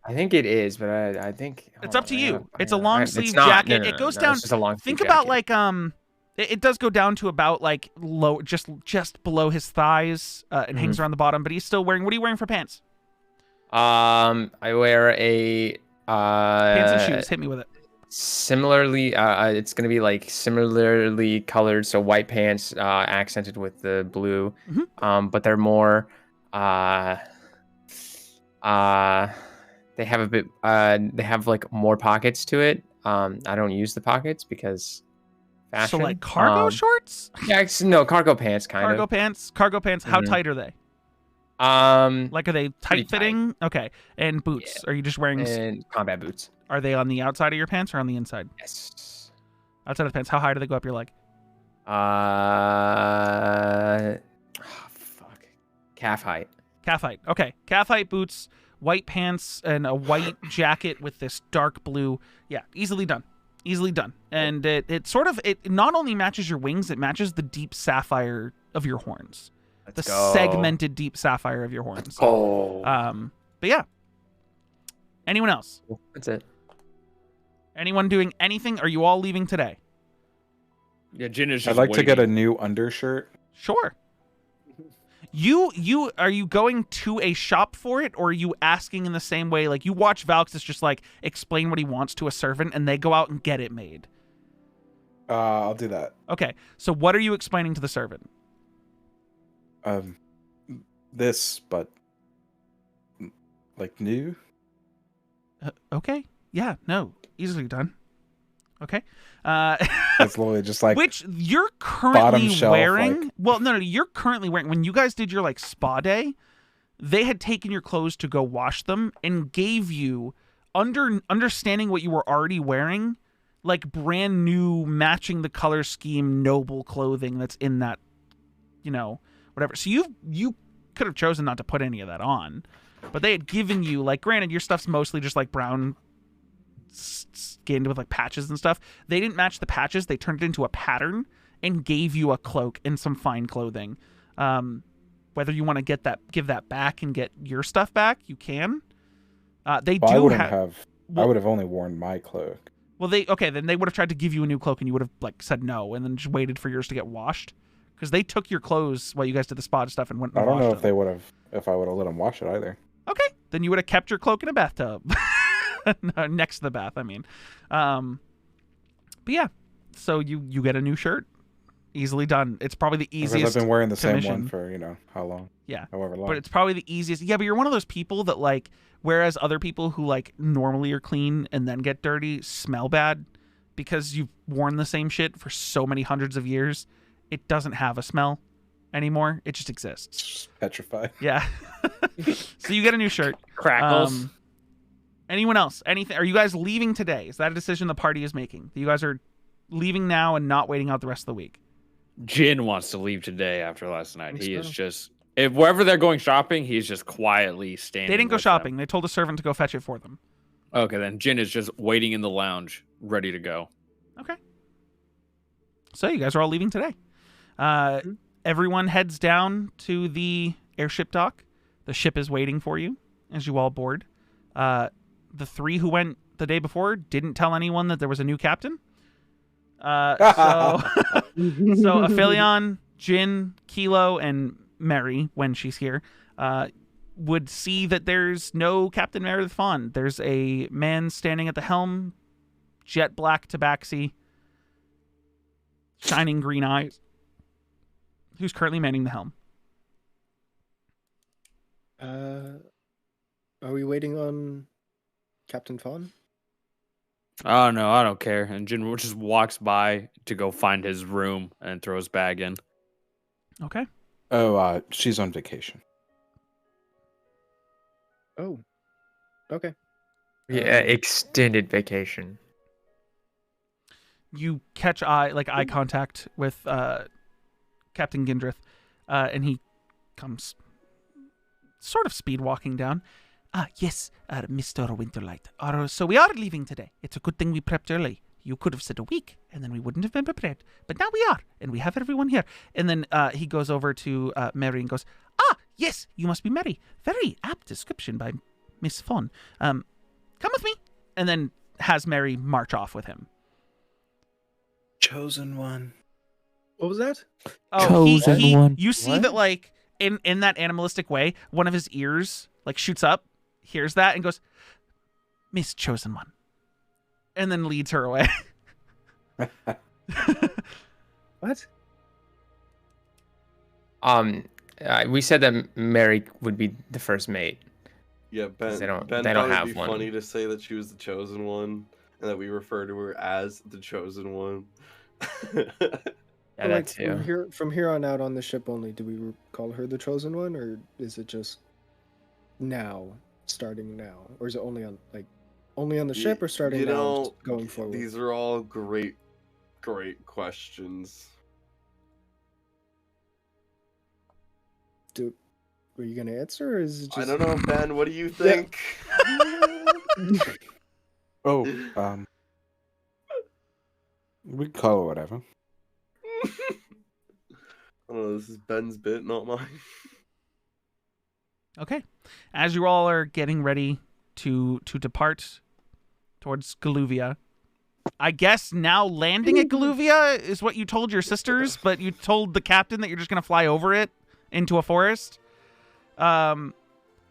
I think it is, but I think it's up to you. It's a long sleeve jacket. It goes down. Think about like it does go down to about like low, just below his thighs. It hangs around the bottom, but he's still wearing. What are you wearing for pants? I wear a pants and shoes. Hit me with it. Similarly, it's gonna be like similarly colored, so white pants accented with the blue. But they're more they have a bit they have like more pockets to it. I don't use the pockets because fashion. So like cargo shorts? Yeah, no, cargo pants kind of. Cargo pants. How tight are they? Like, are they tight fitting? Okay. And boots? Yeah. Are you just wearing combat boots? Are they on the outside of your pants or on the inside? Yes. Outside of the pants. How high do they go up your leg? Fuck. Calf height. Calf height. Okay. Calf height boots, white pants, and a white jacket with this dark blue. Yeah, easily done. Easily done. And it sort of, it not only matches your wings, it matches the deep sapphire of your horns. Let's go. Segmented deep sapphire of your horns. Oh. But yeah. Anyone else? That's it. Anyone doing anything? Are you all leaving today? Yeah, Jin is just I'd like waiting. to get a new undershirt. Sure. You are you going to a shop for it, or are you asking in the same way? Like you watch Valxis just like explain what he wants to a servant, and they go out and get it made. I'll do that. Okay. So what are you explaining to the servant? This, but like new. Okay. Yeah. No. Easily done. Okay. That's literally just like which you're currently shelf, wearing. like... Well, no, you're currently wearing. When you guys did your like spa day, they had taken your clothes to go wash them and gave you understanding what you were already wearing, like brand new, matching the color scheme, noble clothing that's in that, whatever. So you could have chosen not to put any of that on, but they had given you like. Granted, your stuff's mostly just like brown. Skinned with like patches and stuff. They didn't match the patches. They turned it into a pattern and gave you a cloak and some fine clothing. Whether you want to give that back and get your stuff back, you can. I would have only worn my cloak. Well, then they would have tried to give you a new cloak and you would have like said no and then just waited for yours to get washed because they took your clothes while you guys did the spa stuff and went. And I don't know if they would have if I would have let them wash it either. Okay, then you would have kept your cloak in a bathtub. Next to the bath, I mean. But yeah, so you get a new shirt. Easily done. It's probably the easiest. Because I've been wearing the commission. same one for, how long? Yeah. However long. But it's probably the easiest. Yeah, but you're one of those people that like, whereas other people who like normally are clean and then get dirty smell bad because you've worn the same shit for so many hundreds of years, it doesn't have a smell anymore. It just exists. It's just petrified. Yeah. So you get a new shirt. Crackles. Anyone else? Anything? Are you guys leaving today? Is that a decision the party is making? You guys are leaving now and not waiting out the rest of the week? Jin wants to leave today after last night. He is just, if wherever they're going shopping, he's just quietly standing. They didn't go shopping. They told a servant to go fetch it for them. Okay, then Jin is just waiting in the lounge, ready to go. Okay. So you guys are all leaving today. Everyone heads down to the airship dock. The ship is waiting for you as you all board. The three who went the day before didn't tell anyone that there was a new captain. So Aphelion, Jin, Kilo, and Mary, when she's here, would see that there's no Captain Meredith Fawn. There's a man standing at the helm, jet black tabaxi, shining green eyes, who's currently manning the helm. Are we waiting on Captain Fawn? Oh, no, I don't care. And Jin just walks by to go find his room and throw his bag in. Okay. Oh, she's on vacation. Oh, okay. Yeah, extended vacation. You catch eye contact with Captain Gindrith, and he comes sort of speed walking down. Yes, Mr. Winterlight. So we are leaving today. It's a good thing we prepped early. You could have said a week, and then we wouldn't have been prepared. But now we are, and we have everyone here. And then he goes over to Mary and goes, yes, you must be Mary. Very apt description by Miss Fawn. Come with me. And then has Mary march off with him. Chosen one. What was that? Oh, one. You see that, like, in that animalistic way, one of his ears, like, shoots up, hears that, and goes, Miss Chosen One. And then leads her away. What? We said that Mary would be the first mate. Yeah, Ben. They don't thought have it'd be one. funny to say that she was the chosen one, and that we refer to her as the chosen one. Yeah, that too. From here on out on the ship only, do we call her the chosen one, or is it just starting now, or is it only on the ship, or starting now, just going forward? These are all great questions. Were you gonna answer, or is it just... I don't know, Ben. What do you think? We can call her whatever. I don't know. This is Ben's bit, not mine. Okay. As you all are getting ready to depart towards Galuvia, I guess now landing at Galuvia is what you told your sisters, but you told the captain that you're just going to fly over it into a forest. So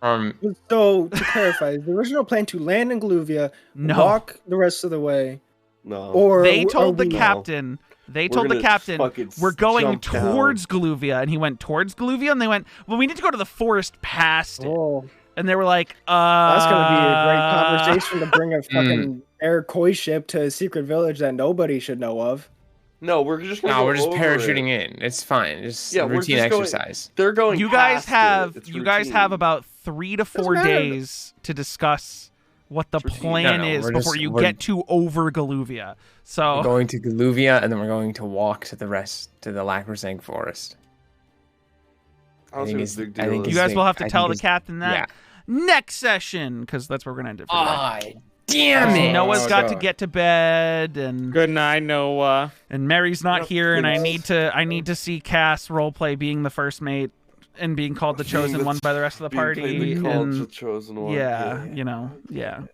to clarify, is the original plan to land in Galuvia, walk the rest of the way? No. Or they told the captain. They told the captain, we're going towards Galuvia. And he went towards Galuvia, and they went, well, we need to go to the forest past it. Oh. And they were like, That's going to be a great conversation to bring a fucking air koi ship to a secret village that nobody should know of. No, we're just parachuting in. It's fine. It's routine exercise. They're going. You guys have about 3 to 4 days to discuss what the plan is before you get to over Galuvia. So we're going to Galuvia, and then we're going to walk to the Lacrosang forest. I think you guys will have to tell the captain that next session, because that's where we're gonna end it. Damn it! Noah's got to get to bed, and good night, Noah. And Mary's not here, and I need to see Cass roleplay being the first mate and being called the chosen one by the rest of the party. Called the chosen one. Yeah, you know, yeah.